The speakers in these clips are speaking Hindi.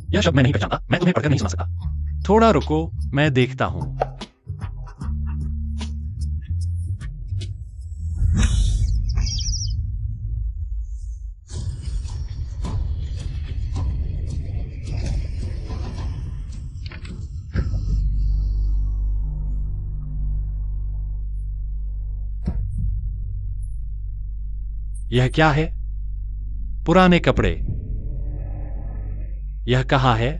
यह शब्द मैं नहीं पहचानता, मैं तुम्हें पढ़कर नहीं सुना सकता। थोड़ा रुको, मैं देखता हूं। यह क्या है? पुराने कपड़े। यह कहाँ है?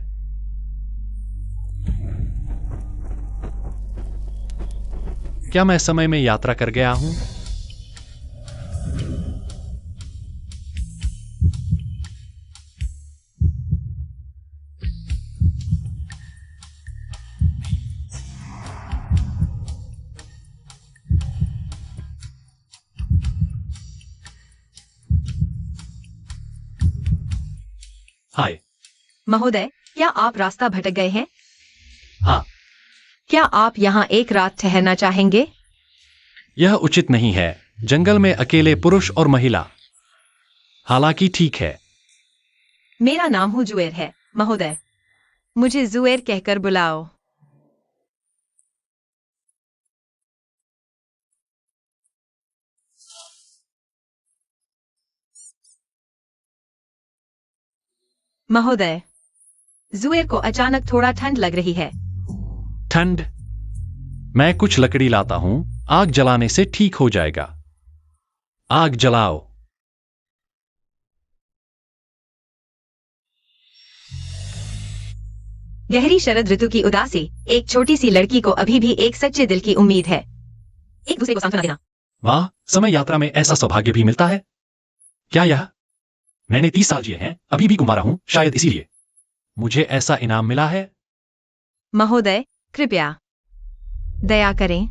क्या मैं समय में यात्रा कर गया हूं? हाय। महोदय, क्या आप रास्ता भटक गए हैं? हाँ। क्या आप यहाँ एक रात ठहरना चाहेंगे? यह उचित नहीं है, जंगल में अकेले पुरुष और महिला। हालांकि ठीक है। मेरा नाम जुएर है, महोदय। मुझे जुएर कहकर बुलाओ। महोदय, जुएर को अचानक थोड़ा ठंड लग रही है। ठंड? मैं कुछ लकड़ी लाता हूं, आग जलाने से ठीक हो जाएगा। आग जलाओ। गहरी शरद ऋतु की उदासी, एक छोटी सी लड़की को अभी भी एक सच्चे दिल की उम्मीद है। एक दूसरे को सांत्वना देना। वाह, समय यात्रा में ऐसा सौभाग्य भी मिलता है। क्या यह? मैंने 30 साल जिए हैं, अभी भी कुंवारा हूं, शायद इसीलिए मुझे ऐसा इनाम मिला है। महोदय, कृपया दया करें।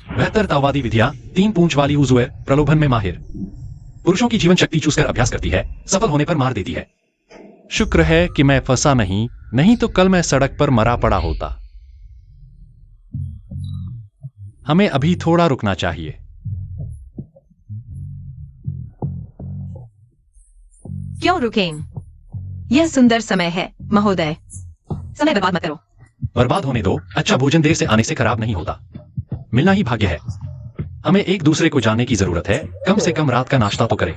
बेहतर ताओवादी विधियां, 3 पूंछ वाली जुएर, प्रलोभन में माहिर। पुरुषों की जीवन शक्ति चूसकर अभ्यास करती है, सफल होने पर मार देती है। शुक्र है कि मैं फंसा नहीं तो कल मैं सड़क पर मरा पड़ा होता। हमें अभी थोड़ा रुकना चाहिए। क्यों रुकें? यह सुंदर समय है, महोदय। समय बर्बाद मत करो। बर्बाद होने दो, अच्छा भोजन देर से आने से खराब नहीं होता। मिलना ही भाग्य है। हमें एक दूसरे को जानने की जरूरत है, कम से कम रात का नाश्ता तो करें।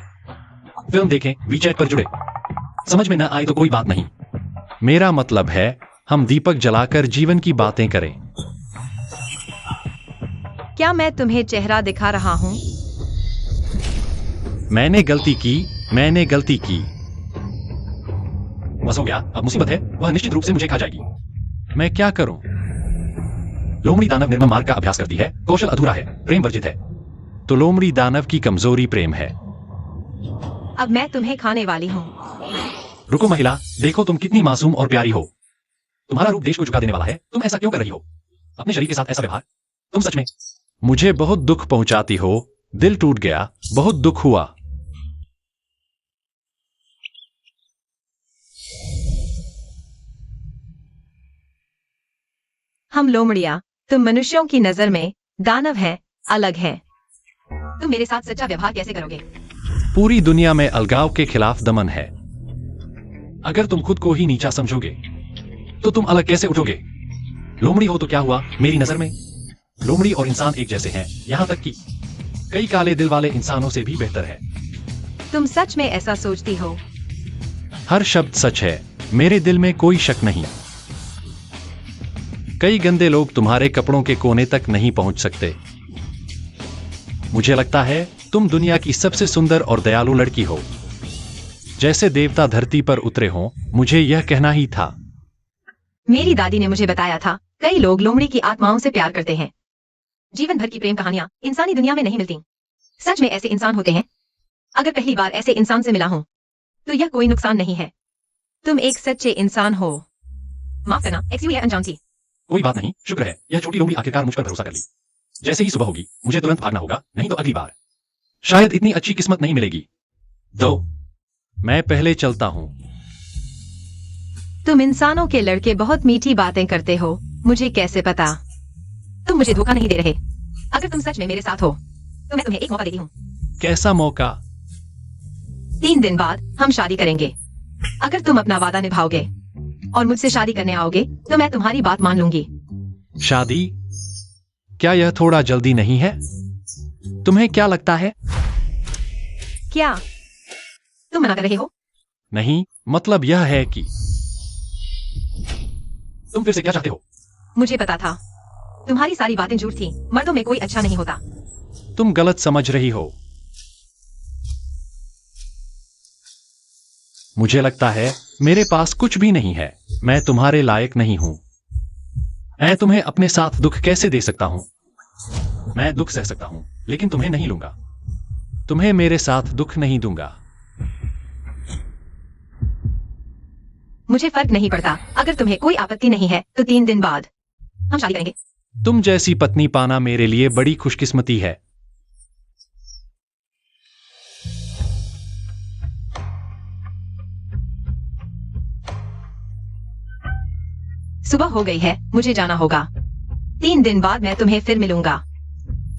फिल्म देखें, वीचैट पर जुड़े। समझ में न आए तो कोई बात नहीं। मेरा मतलब है, हम दीपक जलाकर जीवन की बातें करें। क्या मैं तुम्हें चेहरा दिखा रहा हूं? मैंने गलती की। बस हो गया, अब मुसीबत है, वह निश्चित रूप से मुझे खा जाएगी। मैं क्या करूं? लोमड़ी दानव निर्मम मार्ग का अभ्यास करती है, कौशल अधूरा है, प्रेम वर्जित है। तो लोमड़ी दानव की कमजोरी प्रेम है। अब मैं तुम्हें खाने वाली हूं। रुको महिला, देखो तुम कितनी मासूम और प्यारी हो। तुम्हारा रूप देश को झुका देने वाला है, तुम ऐसा क्यों कर रही हो? अपने शरीर के साथ ऐसा व्यवहार, तुम सच में। मुझे बहुत दुख पहुंचाती हो, दिल टूट गया, बहुत दुख हुआ। हम लोमड़िया, तुम मनुष्यों की नजर में दानव हैं, अलग हैं। तुम मेरे साथ सच्चा व्यवहार कैसे करोगे? पूरी दुनिया में अलगाव के खिलाफ दमन है। अगर तुम खुद को ही नीचा समझोगे तो तुम अलग कैसे उठोगे? लोमड़ी हो तो क्या हुआ, मेरी नजर में लोमड़ी और इंसान एक जैसे हैं, यहां तक कि कई काले दिल वाले इंसानों से भी बेहतर है। तुम सच में ऐसा सोचती हो? हर शब्द सच है, मेरे दिल में कोई शक नहीं। कई गंदे लोग तुम्हारे कपड़ों के कोने तक नहीं पहुंच सकते। मुझे लगता है तुम दुनिया की सबसे सुंदर और दयालु लड़की हो। जैसे देवता धरती पर उतरे हों, मुझे यह कहना ही था। मेरी दादी ने मुझे बताया था, कई लोग लोमड़ी की आत्माओं से प्यार करते हैं। जीवन भर की प्रेम कहानियां इंसानी दुनिया में नहीं मिलती। सच में ऐसे इंसान होते हैं। अगर पहली बार ऐसे इंसान से मिला हूं, तो यह कोई नुकसान नहीं है। तुम एक सच्चे इंसान हो। माफ करना, एक्सक्यूज, यह अनजान थी। कोई बात नहीं, शुक्र है यह छोटी लोमड़ी आखिरकार मुझ पर भरोसा कर ली। जैसे ही सुबह होगी मुझे तुरंत भागना होगा, नहीं तो अगली बार शायद इतनी अच्छी किस्मत नहीं मिलेगी। दो मैं पहले चलता हूं। तुम इंसानों के लड़के बहुत मीठी बातें करते हो, मुझे कैसे पता? तुम मुझे धोखा नहीं दे रहे। अगर तुम सच में मेरे साथ हो तो मैं तुम्हें एक मौका देती हूँ। कैसा मौका? 3 दिन बाद हम शादी करेंगे। अगर तुम अपना वादा निभाओगे और मुझसे शादी करने आओगे तो मैं तुम्हारी बात मान लूंगी। शादी? क्या यह थोड़ा जल्दी नहीं है? तुम्हें क्या लगता है? क्या तुम मना कर रहे हो? नहीं, मतलब यह है कि तुम फिर से क्या चाहते हो? मुझे पता था तुम्हारी सारी बातें झूठ थी। मर्दों में कोई अच्छा नहीं होता। तुम गलत समझ रही हो। मुझे लगता है मेरे पास कुछ भी नहीं है। मैं तुम्हारे लायक नहीं हूं। मैं तुम्हें अपने साथ दुख कैसे दे सकता हूं? मैं दुख सह सकता हूं, लेकिन तुम्हें नहीं लूंगा। तुम्हें मेरे साथ दुख नहीं दूंगा। मुझे फर्क नहीं पड़ता। अगर तुम्हें कोई आपत्ति नहीं है तो 3 दिन बाद हम शादी करेंगे। तुम जैसी पत्नी पाना मेरे लिए बड़ी खुशकिस्मती है। सुबह हो गई है, मुझे जाना होगा। 3 दिन बाद मैं तुम्हें फिर मिलूंगा।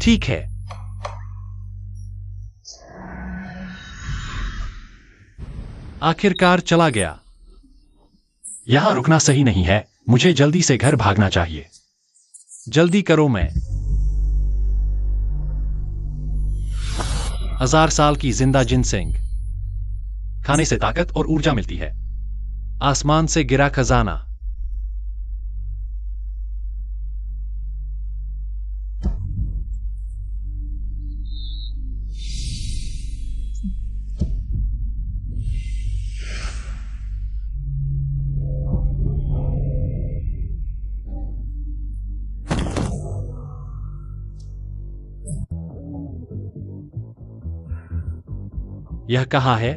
ठीक है। आखिरकार चला गया। यहां रुकना सही नहीं है। मुझे जल्दी से घर भागना चाहिए। जल्दी करो। मैं 1000 साल की जिंदा जिनसेंग। खाने से ताकत और ऊर्जा मिलती है। आसमान से गिरा खजाना। यह कहाँ है?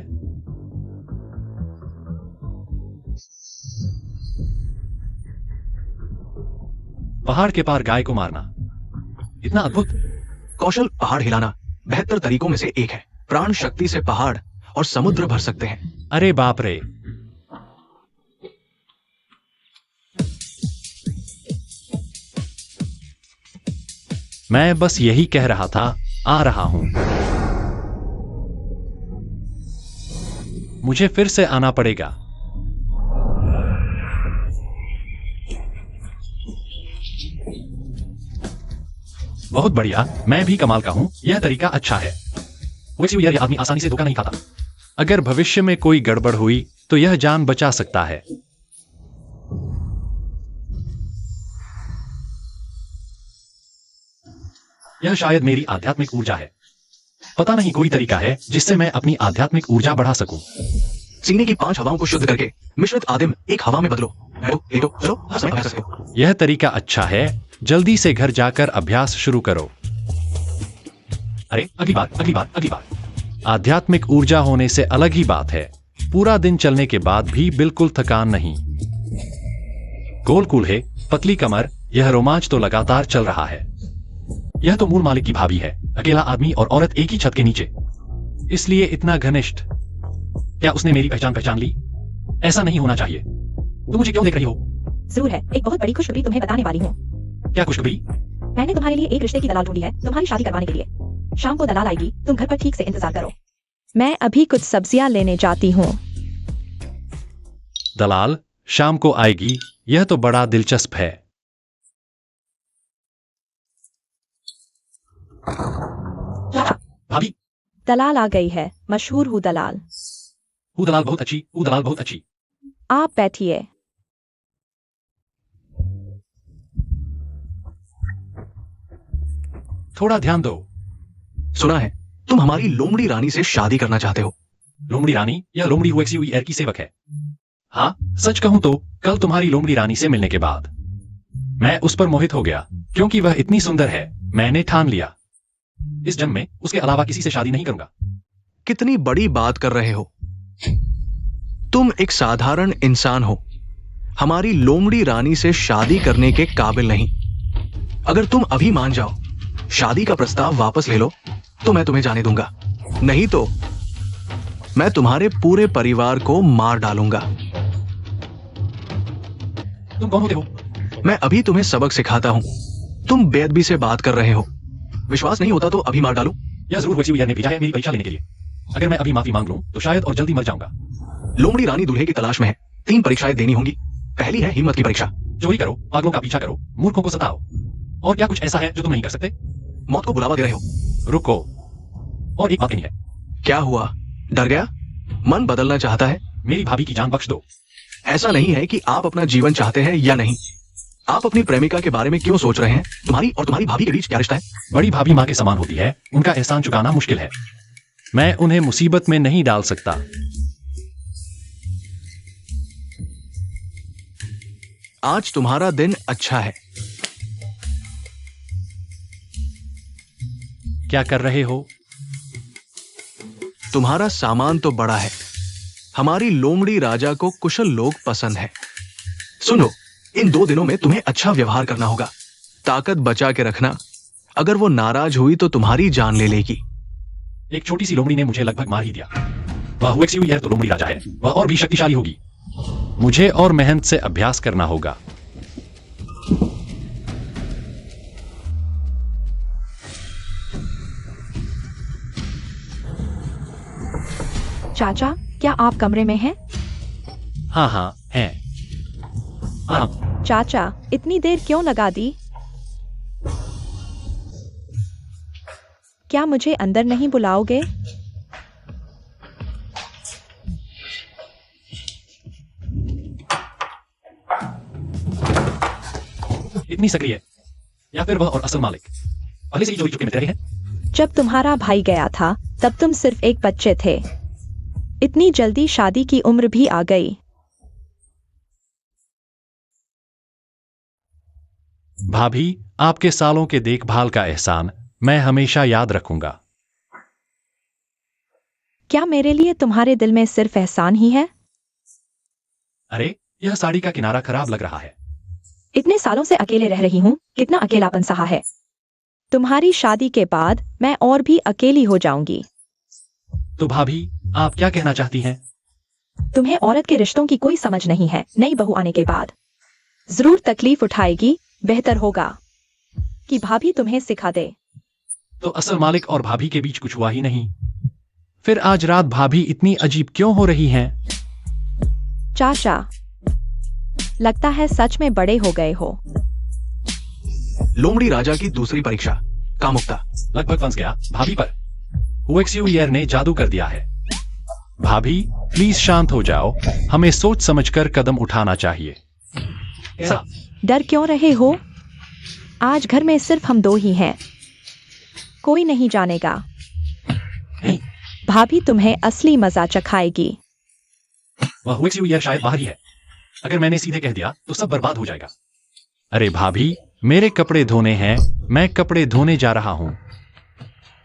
पहाड़ के पार गाय को मारना। इतना अद्भुत कौशल पहाड़ हिलाना 72 तरीकों में से एक है। प्राण शक्ति से पहाड़ और समुद्र भर सकते हैं। अरे बाप रे। मैं बस यही कह रहा था। आ रहा हूं। मुझे फिर से आना पड़ेगा। बहुत बढ़िया। मैं भी कमाल का हूं। यह तरीका अच्छा है। वैसे यह आदमी आसानी से धोखा नहीं खाता। अगर भविष्य में कोई गड़बड़ हुई तो यह जान बचा सकता है। यह शायद मेरी आध्यात्मिक ऊर्जा है। पता नहीं कोई तरीका है जिससे मैं अपनी आध्यात्मिक ऊर्जा बढ़ा सकूं। सीने की 5 हवाओं को शुद्ध करके मिश्रित आदिम एक हवा में बदलो। चलो हर समय अभ्यास करो। यह तरीका अच्छा है। जल्दी से घर जाकर अभ्यास शुरू करो। अरे अगली बार। आध्यात्मिक ऊर्जा होने से अलग ही बात है। पूरा दिन चलने के बाद भी बिल्कुल थकान नहीं। गोल कूल्हे, पतली कमर, यह रोमांच तो लगातार चल रहा है। यह तो मूल मालिक की भाभी है। अकेला आदमी और औरत एक ही छत के नीचे। इसलिए इतना घनिष्ठ। क्या उसने मेरी पहचान ली? ऐसा नहीं होना चाहिए। तुम मुझे क्यों देख रही हो? जरूर है। एक बहुत बड़ी खुशखबरी तुम्हें बताने वाली हूँ। क्या खुशखबरी? मैंने तुम्हारे लिए एक रिश्ते की दलाल ढूंढी है, तुम्हारी शादी करवाने के लिए। शाम को दलाल आएगी, तुम घर पर ठीक से इंतजार करो। मैं अभी कुछ सब्जियां लेने जाती हूँ। दलाल शाम को आएगी? यह तो बड़ा दिलचस्प है। भाभी। दलाल आ गई है। मशहूर हूँ दलाल। वो दलाल बहुत अच्छी। आप बैठिए। थोड़ा ध्यान दो। सुना है तुम हमारी लोमड़ी रानी से शादी करना चाहते हो। लोमड़ी रानी या लोमड़ी हुई एर की सेवक है। हाँ, सच कहूं तो कल तुम्हारी लोमड़ी रानी से मिलने के बाद मैं उस पर मोहित हो गया, क्योंकि वह इतनी सुंदर है। मैंने ठान लिया इस जन्म में उसके अलावा किसी से शादी नहीं करूंगा। कितनी बड़ी बात कर रहे हो। तुम एक साधारण इंसान हो, हमारी लोमड़ी रानी से शादी करने के काबिल नहीं। अगर तुम अभी मान जाओ, शादी का प्रस्ताव वापस ले लो, तो मैं तुम्हें जाने दूंगा। नहीं तो मैं तुम्हारे पूरे परिवार को मार डालूंगा। तुम कौन होते हो? मैं अभी तुम्हें सबक सिखाता हूं। तुम बेअदबी से बात कर रहे हो। विश्वास नहीं होता तो अभी मार डालूं? यह जरूर हुएक्सियू ने भेजा है मेरी परीक्षा लेने के लिए। अगर मैं अभी माफी मांग लूं तो शायद और जल्दी मर जाऊंगा। लोमड़ी रानी दूल्हे की तलाश में है। 3 परीक्षाएं देनी होंगी। पहली है हिम्मत की परीक्षा। चोरी करो, पागलों का पीछा करो, मूर्खों को सताओ। और क्या कुछ ऐसा है जो तुम नहीं कर सकते? मौत को बुलावा दे रहे हो। रुको, और एक बात कहनी है। क्या हुआ? डर गया? मन बदलना चाहता है? मेरी भाभी की जान बख्श दो। ऐसा नहीं है कि आप अपना जीवन चाहते हैं या नहीं। आप अपनी प्रेमिका के बारे में क्यों सोच रहे हैं? तुम्हारी और तुम्हारी भाभी के बीच क्या रिश्ता है? बड़ी भाभी माँ के समान होती है, उनका एहसान चुकाना मुश्किल है। मैं उन्हें मुसीबत में नहीं डाल सकता। आज तुम्हारा दिन अच्छा है। क्या कर रहे हो? तुम्हारा सामान तो बड़ा है। हमारी लोमड़ी राजा को कुशल लोग पसंद है। सुनो, इन 2 दिनों में तुम्हें अच्छा व्यवहार करना होगा। ताकत बचा के रखना। अगर वो नाराज हुई तो तुम्हारी जान ले लेगी। एक छोटी सी लोमड़ी ने मुझे लगभग मार ही दिया। वह हुएक्सियू यह तो लोमड़ी राजा है, वह और भी शक्तिशाली होगी। मुझे और मेहनत से अभ्यास करना होगा। चाचा, क्या आप कमरे में हैं? हाँ हाँ हैं। हाँ, चाचा, इतनी देर क्यों लगा दी? क्या मुझे अंदर नहीं बुलाओगे? इतनी सक्रिय, या फिर वह और असल मालिक पहले से ही चोरी चुपके में रहे हैं। जब तुम्हारा भाई गया था तब तुम सिर्फ एक बच्चे थे। इतनी जल्दी शादी की उम्र भी आ गई। भाभी, आपके सालों के देखभाल का एहसान मैं हमेशा याद रखूंगा। क्या मेरे लिए तुम्हारे दिल में सिर्फ एहसान ही है? अरे, यह साड़ी का किनारा खराब लग रहा है। इतने सालों से अकेले रह रही हूँ, कितना अकेलापन सहा है। तुम्हारी शादी के बाद मैं और भी अकेली हो जाऊंगी। तो भाभी, आप क्या कहना चाहती हैं? तुम्हें औरत के रिश्तों की कोई समझ नहीं है। नई बहू आने के बाद जरूर तकलीफ उठाएगी। बेहतर होगा कि भाभी तुम्हें सिखा दे। तो असल मालिक और भाभी के बीच कुछ हुआ ही नहीं। फिर आज रात भाभी इतनी अजीब क्यों हो रही हैं? चाचा, लगता है सच में बड़े हो गए हो। लोमड़ी राजा की दूसरी परीक्षा, कामुकता। लगभग फंस गया भाभी पर। हुएक्सियू ने जादू कर दिया है। भाभी, प्लीज शांत हो जाओ। हमें सोच समझकर कदम उठाना चाहिए। ऐसा डर क्यों रहे हो? आज घर में सिर्फ हम 2 ही हैं। कोई नहीं जानेगा। नहीं, भाभी तुम्हें असली मजा चखाएगी। वह हुएक्सियू शायद बाहर ही है। अगर मैंने सीधे कह दिया तो सब बर्बाद हो जाएगा। अरे भाभी, मेरे कपड़े धोने हैं, मैं कपड़े धोने जा रहा हूँ।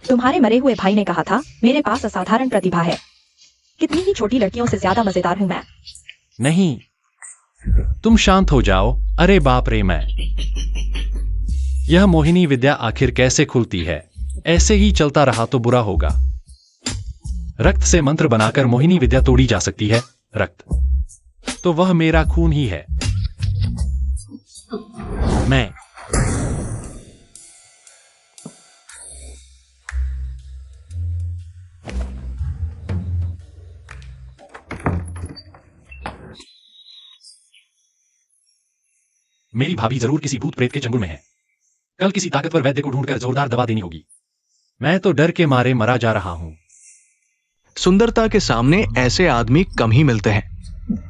तुम्हारे मरे हुए भाई ने कहा था मेरे पास असाधारण प्रतिभा है। कितनी ही छोटी लड़कियों से ज्यादा मजेदार हूँ मैं। नहीं, तुम शांत हो जाओ। अरे बाप रे, मैं यह मोहिनी विद्या आखिर कैसे खुलती है? ऐसे ही चलता रहा तो बुरा होगा। रक्त से मंत्र बनाकर मोहिनी विद्या तोड़ी जा सकती है। रक्त तो वह मेरा खून ही है। मैं मेरी भाभी जरूर किसी भूत प्रेत के चंगुल में है। कल किसी ताकतवर वैद्य को ढूंढकर जोरदार दवा देनी होगी। मैं तो डर के मारे मरा जा रहा हूं। सुंदरता के सामने ऐसे आदमी कम ही मिलते हैं।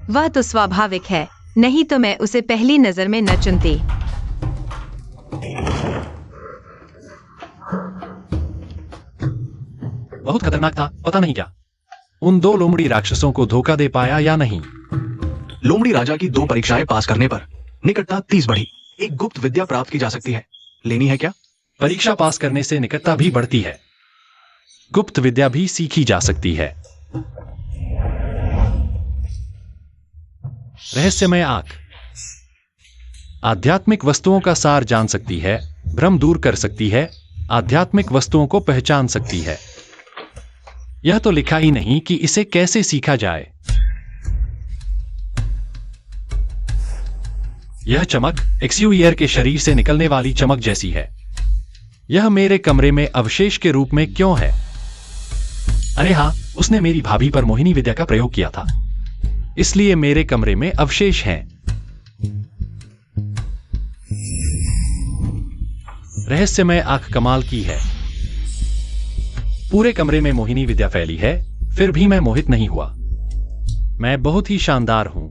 वह तो स्वाभाविक है, नहीं तो मैं उसे पहली नजर में न चुनती। बहुत खतरनाक था, पता नहीं क्या। उन 2 लोमड़ी राक्षसों को धोखा दे पाया या नहीं? लोमड़ी राजा की 2 परीक्षाएं पास करने पर निकटता 30 बढ़ी। एक गुप्त विद्या प्राप्त की जा सकती है। लेनी है क्या? परीक्षा पास करने से निकटता भी बढ़ती है। गुप्त विद्या भी सीखी जा सकती है। रहस्यमय आंख आध्यात्मिक वस्तुओं का सार जान सकती है, भ्रम दूर कर सकती है, आध्यात्मिक वस्तुओं को पहचान सकती है। यह तो लिखा ही नहीं कि इसे कैसे सीखा जाए। यह चमक एक्सयूईयर के शरीर से निकलने वाली चमक जैसी है। यह मेरे कमरे में अवशेष के रूप में क्यों है? अरे हाँ, उसने मेरी भाभी पर मोहिनी विद्या का प्रयोग किया था। इसलिए मेरे कमरे में अवशेष हैं। रहस्यमय आंख कमाल की है। पूरे कमरे में मोहिनी विद्या फैली है, फिर भी मैं मोहित नहीं हुआ। मैं बहुत ही शानदार हूं।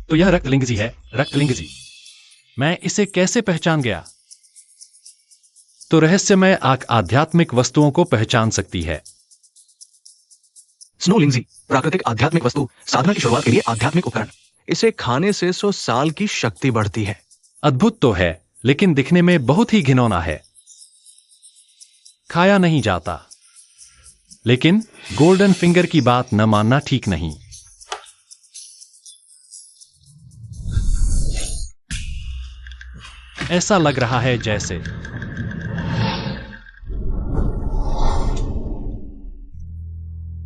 तो यह रक्तलिंग जी है, रक्तलिंग जी। मैं इसे कैसे पहचान गया? तो रहस्यमय आंख आध्यात्मिक वस्तुओं को पहचान सकती है। स्नोलिंग जी, प्राकृतिक आध्यात्मिक वस्तु, साधना की शुरुआत के लिए आध्यात्मिक उपकरण। इसे खाने से 100 साल की शक्ति बढ़ती है। अद्भुत तो है, लेकिन दिखने में बहुत ही घिनौना है। खाया नहीं जाता। लेकिन गोल्डन फिंगर की बात न मानना ठीक नहीं। ऐसा लग रहा है जैसे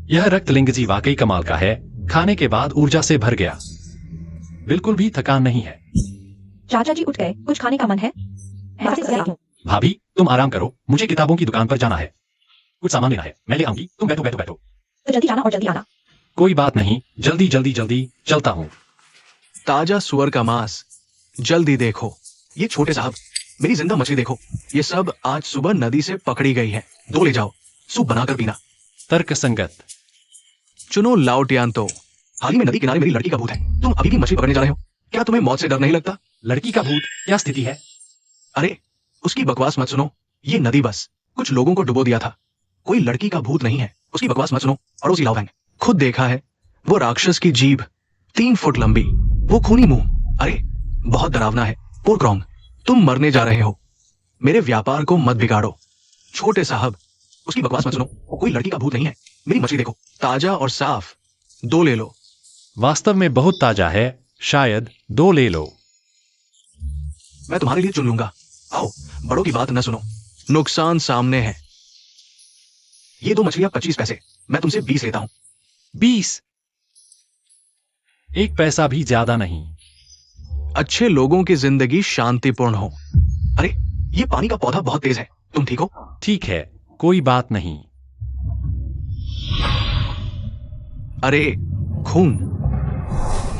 यह रक्तलिंग जी वाकई कमाल का है। खाने के बाद ऊर्जा से भर गया। बिल्कुल भी थकान नहीं है। चाचा जी उठ गए, कुछ खाने का मन है? मैं ऐसे कर रही हूं। भाभी, तुम आराम करो, मुझे किताबों की दुकान पर जाना है। कुछ सामान लेना है, मैं ले आऊंगी। तुम बैठो बैठो बैठो। तो जल्दी जाना और जल्दी आना। कोई बात नहीं, जल्दी जल्दी जल्दी चलता हूं। ताजा सुअर का मांस, जल्दी देखो। ये छोटे साहब, मेरी जिंदा मछली देखो। ये सब आज सुबह नदी से पकड़ी गई है। 2 ले जाओ, सूप बनाकर पीना। तर्कसंगत। चुनो लाओटियान। तो हाल ही में नदी किनारे मेरी लड़की का भूत है। तुम अभी भी मछली पकड़ने जा रहे हो? क्या तुम्हें मौत से डर नहीं लगता? लड़की का भूत? क्या स्थिति है? अरे उसकी बकवास मत सुनो। ये नदी बस कुछ लोगों को डुबो दिया था। कोई लड़की का भूत नहीं है। उसकी बकवास मत सुनो। पड़ोसी लाओवैंग, खुद देखा है। वो राक्षस की जीभ 3 फुट लंबी, वो खूनी मुंह। अरे बहुत डरावना है। पोरक्रॉन्ग, तुम मरने जा रहे हो। मेरे व्यापार को मत बिगाड़ो। छोटे साहब, उसकी बकवास मत सुनो। कोई लड़की का भूत नहीं है। मेरी मछली देखो, ताजा और साफ। 2 ले लो। वास्तव में बहुत ताजा है। शायद 2 ले लो। मैं तुम्हारे लिए चुन लूंगा। आओ, बड़ों की बात न सुनो। नुकसान सामने है। ये 2 मछलियां 25 पैसे। मैं तुमसे 20 लेता हूं। 20? 1 पैसा भी ज्यादा नहीं। अच्छे लोगों की जिंदगी शांतिपूर्ण हो। अरे ये पानी का पौधा बहुत तेज है। तुम ठीक हो? ठीक है, कोई बात नहीं। अरे खून,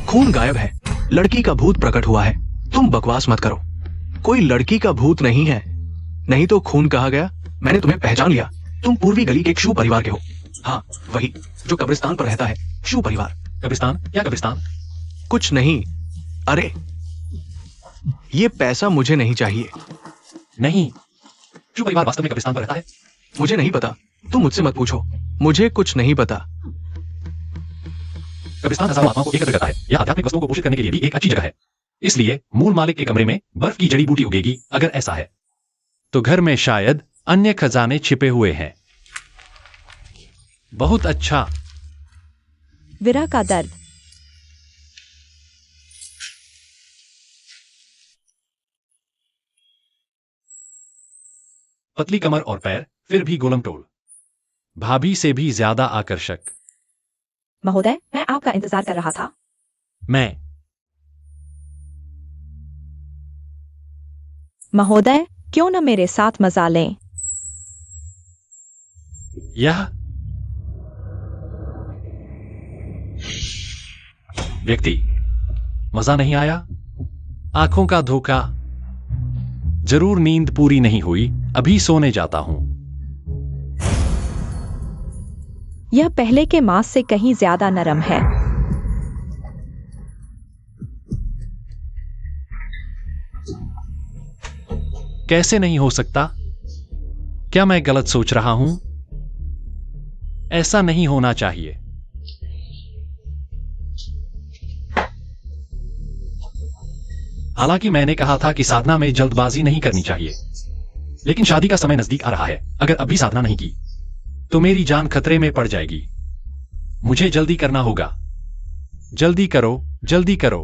खून गायब है। लड़की का भूत प्रकट हुआ है। तुम बकवास मत करो। कोई लड़की का भूत नहीं है। नहीं तो खून कहा गया। मैंने तुम्हें पहचान लिया। तुम पूर्वी गली के एक शू परिवार के हो। हाँ, वही जो कब्रिस्तान पर रहता है। शू परिवार। कब्रिस्तान? क्या कब्रिस्तान? कुछ नहीं। अरे ये पैसा मुझे नहीं चाहिए। नहीं, शू परिवार वास्तव में कब्रिस्तान पर रहता है? मुझे नहीं पता। तुम मुझसे मत पूछो। मुझे कुछ नहीं पता। कब्रिस्तान हजारों आत्माओं को एकत्र करता है। यह आध्यात्मिक वस्तुओं को पोषित करने के लिए भी एक अच्छी जगह है। इसलिए मूल मालिक के कमरे में बर्फ की जड़ी बूटी उगेगी अगर ऐसा है। तो घर में शायद अन्य खजाने छिपे हुए हैं। बहुत अच्छा। विरह का दर्द। पतली कमर और पैर, फिर भी गोलम टोल। भाभी से भी ज्यादा आकर्षक। महोदय, मैं आपका इंतजार कर रहा था। मैं। महोदय, क्यों न मेरे साथ मजा लें? यह व्यक्ति, मजा नहीं आया? आंखों का धोखा। जरूर नींद पूरी नहीं हुई। अभी सोने जाता हूं। यह पहले के मांस से कहीं ज्यादा नरम है। कैसे नहीं हो सकता? क्या मैं गलत सोच रहा हूं? ऐसा नहीं होना चाहिए। हालांकि मैंने कहा था कि साधना में जल्दबाजी नहीं करनी चाहिए, लेकिन शादी का समय नजदीक आ रहा है। अगर अभी साधना नहीं की तो मेरी जान खतरे में पड़ जाएगी। मुझे जल्दी करना होगा। जल्दी करो, जल्दी करो।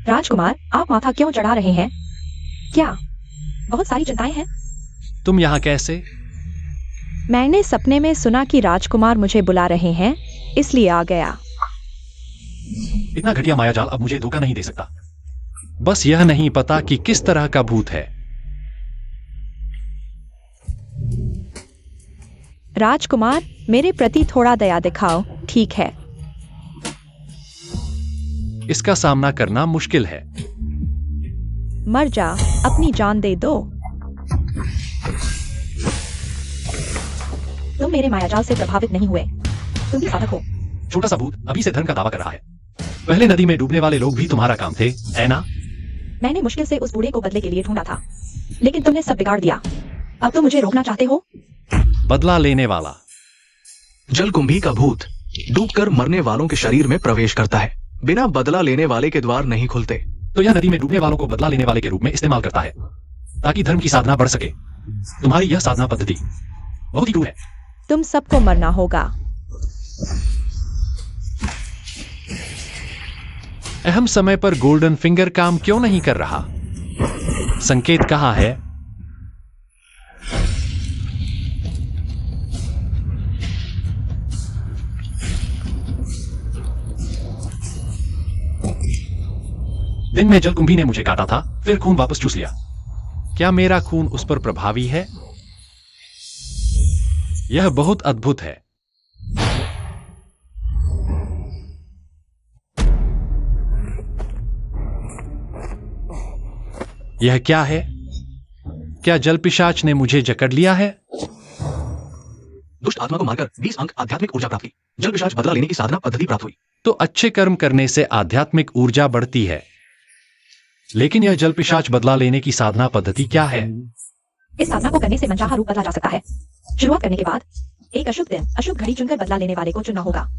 राजकुमार, आप माथा क्यों चढ़ा रहे हैं? क्या बहुत सारी चिंताएं हैं? तुम यहां कैसे? मैंने सपने में सुना कि राजकुमार मुझे बुला रहे हैं, इसलिए आ गया। इतना घटिया मायाजाल अब मुझे धोखा नहीं दे सकता। बस यह नहीं पता कि किस तरह का भूत है। राजकुमार, मेरे प्रति थोड़ा दया दिखाओ, ठीक है? इसका सामना करना मुश्किल है। मर जा, अपनी जान दे दो। तुम मेरे मायाजाल से प्रभावित नहीं हुए। तुम भी साधक हो। छोटा सा भूत अभी से धर्म का दावा कर रहा है। पहले नदी में डूबने वाले लोग भी तुम्हारा काम थे, है ना? मैंने मुश्किल से उस बूढ़े को बदले के लिए ढूंढा था, लेकिन तुमने सब बिगाड़ दिया। अब तुम मुझे रोकना चाहते हो? बदला लेने वाला। जलकुंभी का भूत डूबकर मरने वालों के शरीर में प्रवेश करता है। बिना बदला लेने वाले के द्वार नहीं खुलते। तो यह नदी में डूबने वालों को बदला लेने वाले के रूप में इस्तेमाल करता है ताकि धर्म की साधना बढ़ सके। तुम्हारी यह साधना पद्धति बहुत ही क्रूर है। तुम सबको मरना होगा। अहम समय पर गोल्डन फिंगर काम क्यों नहीं कर रहा? संकेत कहाँ है? दिन में जलकुंभी ने मुझे काटा था, फिर खून वापस चूस लिया। क्या मेरा खून उस पर प्रभावी है? यह बहुत अद्भुत है। यह क्या है? क्या जलपिशाच ने मुझे जकड़ लिया है? दुष्ट आत्मा को मारकर 20 अंक आध्यात्मिक ऊर्जा प्राप्त हुई। जलपिशाच बदला लेने की साधना पद्धति प्राप्त हुई। तो अच्छे कर्म करने से आध्यात्मिक ऊर्जा बढ़ती है। लेकिन यह जलपिशाच बदला लेने की साधना पद्धति क्या है? इस साधना को करने से मनचाहा रूप बदला जा सकता है। शुरुआत करने के बाद एक अशुभ दिन, अशुभ घड़ी चुनकर बदला लेने वाले को चुनना होगा।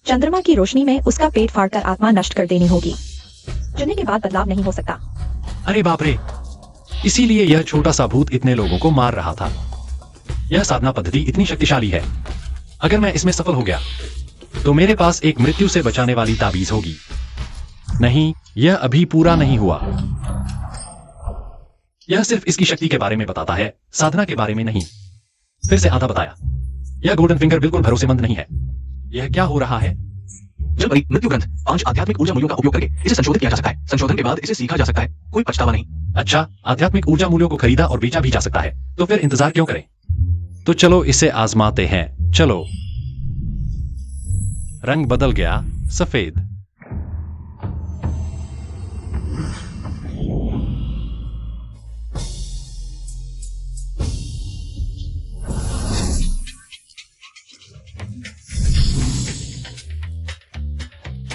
चंद्रमा की रोशनी में उसका पेट फाड़कर आत्मा नष्ट कर देनी होगी। चुनने के बाद बदलाव नहीं हो सकता। अरे बाप रे, इसीलिए यह छोटा सा भूत इतने लोगों को मार रहा था। यह साधना पद्धति इतनी शक्तिशाली है। अगर मैं इसमें सफल हो गया तो मेरे पास एक मृत्यु से बचाने वाली ताबीज होगी। नहीं, यह अभी पूरा नहीं हुआ। यह सिर्फ इसकी शक्ति के बारे में बताता है, साधना के बारे में नहीं। फिर से आधा बताया। यह गोल्डन फिंगर बिल्कुल भरोसेमंद नहीं है। यह क्या हो रहा है? जल परी मृत्यु ग्रंथ 5 आध्यात्मिक ऊर्जा मूल्यों का उपयोग करके इसे संशोधित किया जा सकता है। संशोधन के बाद इसे सीखा जा सकता है। कोई पछतावा नहीं। अच्छा, आध्यात्मिक ऊर्जा मूल्यों को खरीदा और बेचा भी जा सकता है, तो फिर इंतजार क्यों करें? तो चलो इसे आजमाते हैं। चलो। रंग बदल गया, सफेद।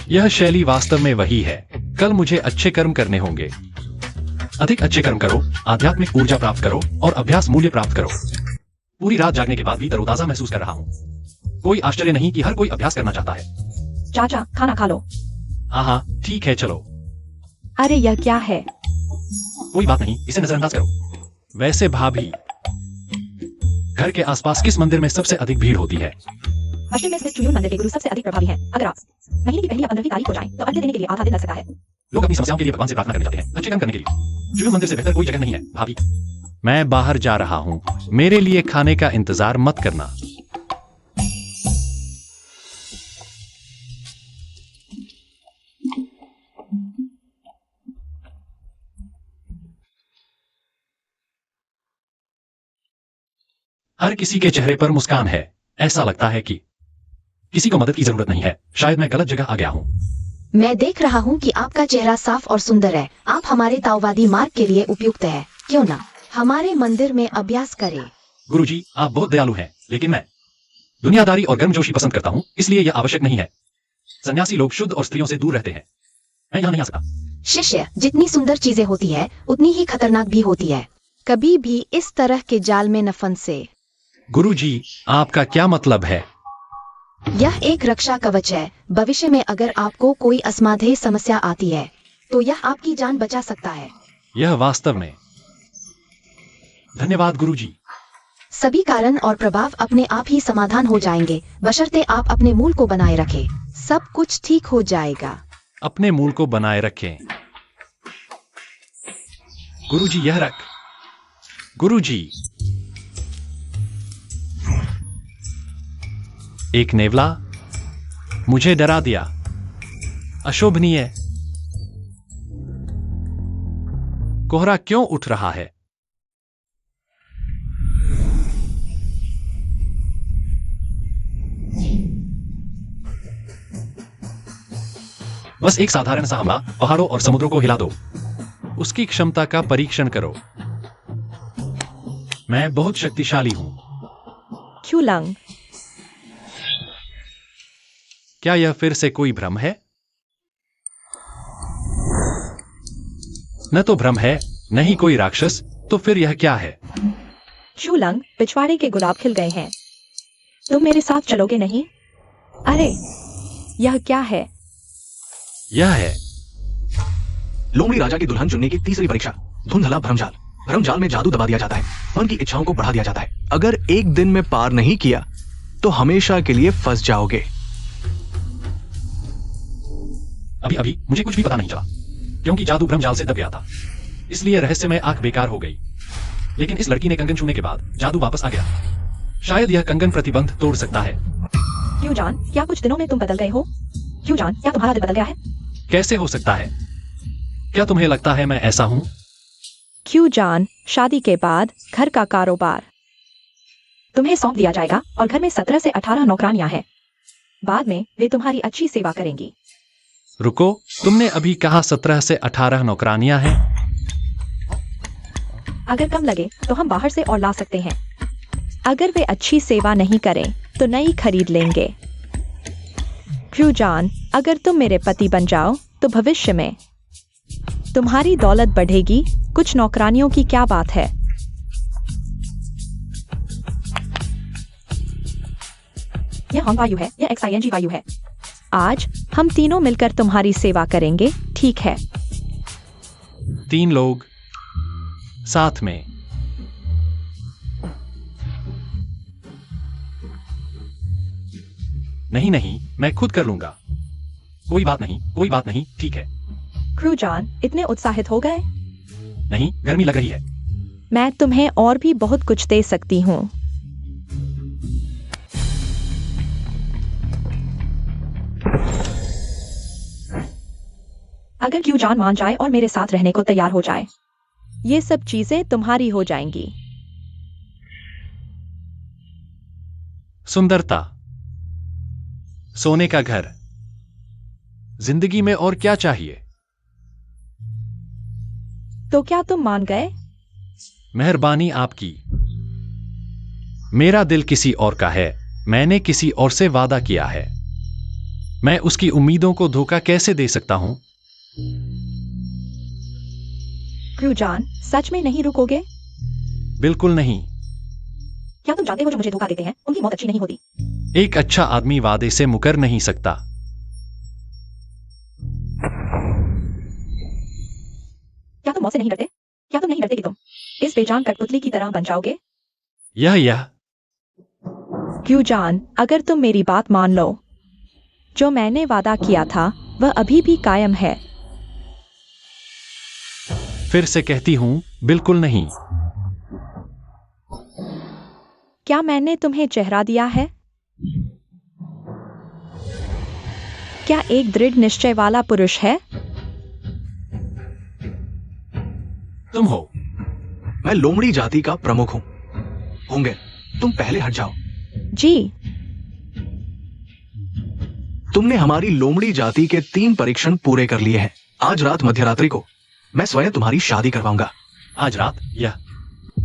यह शैली वास्तव में वही है। कल मुझे अच्छे कर्म करने होंगे। अधिक अच्छे कर्म करो, आध्यात्मिक ऊर्जा प्राप्त करो और अभ्यास मूल्य प्राप्त करो। पूरी रात जागने के बाद भी तरोताजा महसूस कर रहा हूँ। कोई आश्चर्य नहीं कि हर कोई अभ्यास करना चाहता है। चाचा, खाना खा लो। हाँ, ठीक है, चलो। अरे यह क्या है? कोई बात नहीं, इसे नजरअंदाज करो। वैसे भाभी, घर के आसपास किस मंदिर में सबसे अधिक भीड़ होती है? पश्चिम में स्थित चुयून मंदिर के गुरु सबसे अधिक प्रभावी हैं। अगर आप महीने की पहली या 15वीं तारीख हो जाए तो अर्घ्य देने के लिए आधा दिन लग सकता है। लोग अपनी समस्याओं के लिए भगवान से प्रार्थना करने जाते हैं, अच्छे काम करने के लिए। चुयून मंदिर से बेहतर कोई जगह नहीं है, भाभी। मैं बाहर जा रहा हूं। मेरे लिए खाने का इंतजार मत करना। हर किसी के चेहरे पर मुस्कान है। ऐसा लगता है कि किसी को मदद की जरूरत नहीं है। शायद मैं गलत जगह आ गया हूँ। मैं देख रहा हूँ कि आपका चेहरा साफ और सुंदर है। आप हमारे ताओवादी मार्ग के लिए उपयुक्त है। क्यों ना हमारे मंदिर में अभ्यास करें? गुरुजी, आप बहुत दयालु हैं, लेकिन मैं दुनियादारी और गर्मजोशी पसंद करता हूँ, इसलिए यह आवश्यक नहीं है। सन्यासी लोग शुद्ध और स्त्रियों से दूर रहते हैं। मैं यहाँ नहीं आ सकता। शिष्य, जितनी सुंदर चीजें होती है उतनी ही खतरनाक भी होती है। कभी भी इस तरह के जाल में न फंसे। गुरुजी, आपका क्या मतलब है? यह एक रक्षा कवच है। भविष्य में अगर आपको कोई असमाधेय समस्या आती है तो यह आपकी जान बचा सकता है। यह वास्तव में। धन्यवाद गुरुजी। सभी कारण और प्रभाव अपने आप ही समाधान हो जाएंगे, बशर्ते आप अपने मूल को बनाए रखें। सब कुछ ठीक हो जाएगा। अपने मूल को बनाए रखें। गुरुजी, यह रख। गुरुजी, एक नेवला मुझे डरा दिया। अशोभनीय। कोहरा क्यों उठ रहा है? बस एक साधारण सा हमला पहाड़ों और समुद्रों को हिला दो। उसकी क्षमता का परीक्षण करो। मैं बहुत शक्तिशाली हूं। क्यूलंग, क्या यह फिर से कोई भ्रम है? न तो भ्रम है, न ही कोई राक्षस, तो फिर यह क्या है? चूलंग, पिछवाड़े के गुलाब खिल गए हैं। तुम मेरे साथ चलोगे नहीं? अरे, यह क्या है? यह है लोमड़ी राजा की दुल्हन चुनने की तीसरी परीक्षा, धुंधला भ्रमजाल। भ्रमजाल में जादू दबा दिया जाता है, मन की इच्छाओं को बढ़ा दिया जाता है। अगर एक दिन में पार नहीं किया तो हमेशा के लिए फंस जाओगे। अभी अभी मुझे कुछ भी पता नहीं चला, क्योंकि जादू भ्रमजाल से दब गया था, इसलिए रहस्यमय आंख बेकार हो गई। लेकिन इस लड़की ने कंगन छूने के बाद जादू वापस आ गया। शायद यह कंगन प्रतिबंध तोड़ सकता है। क्यों जान, क्या कुछ दिनों में तुम बदल गए हो? क्यों जान, क्या तुम्हारा दिल बदल गया है? कैसे हो सकता है? क्या तुम्हें लगता है मैं ऐसा हूं? क्यों जान, शादी के बाद घर का कारोबार तुम्हें सौंप दिया जाएगा और घर में 17 से 18 नौकरानियां हैं। बाद में वे तुम्हारी अच्छी सेवा करेंगी। रुको, तुमने अभी कहा 17 से 18 नौकरानियां हैं? अगर कम लगे तो हम बाहर से और ला सकते हैं। अगर वे अच्छी सेवा नहीं करें तो नई खरीद लेंगे। क्यों जान, अगर तुम मेरे पति बन जाओ तो भविष्य में तुम्हारी दौलत बढ़ेगी। कुछ नौकरानियों की क्या बात है? यह हॉन्ग वायु है, यह XING वायु है। आज हम तीनों मिलकर तुम्हारी सेवा करेंगे, ठीक है? 3 लोग साथ में। नहीं नहीं, मैं खुद कर लूंगा। कोई बात नहीं, कोई बात नहीं, ठीक है। क्रू जान, इतने उत्साहित हो गए? नहीं, गर्मी लग रही है। मैं तुम्हें और भी बहुत कुछ दे सकती हूँ। अगर क्यों जान मान जाए और मेरे साथ रहने को तैयार हो जाए, ये सब चीजें तुम्हारी हो जाएंगी। सुंदरता, सोने का घर, जिंदगी में और क्या चाहिए? तो क्या तुम मान गए? मेहरबानी आपकी। मेरा दिल किसी और का है, मैंने किसी और से वादा किया है। मैं उसकी उम्मीदों को धोखा कैसे दे सकता हूं? क्रू जान, सच में नहीं रुकोगे? बिल्कुल नहीं। क्या तुम जानते हो जो मुझे धोखा देते हैं उनकी मौत अच्छी नहीं होती? एक अच्छा आदमी वादे से मुकर नहीं सकता। क्या तुम मौत से नहीं डरते? क्या तुम नहीं डरते कि तुम इस बेजान कठपुतली की तरह बन जाओगे? यह क्यों जान, अगर तुम मेरी बात मान लो, जो मैंने वादा किया था वह अभी भी कायम है। फिर से कहती हूं, बिल्कुल नहीं। क्या मैंने तुम्हें चेहरा दिया है? क्या एक दृढ़ निश्चय वाला पुरुष है? तुम हो। मैं लोमड़ी जाति का प्रमुख हूं। होंगे, तुम पहले हट जाओ। जी। तुमने हमारी लोमड़ी जाति के 3 परीक्षण पूरे कर लिए हैं। आज रात मध्यरात्रि को मैं स्वयं तुम्हारी शादी करवाऊंगा। आज रात? यह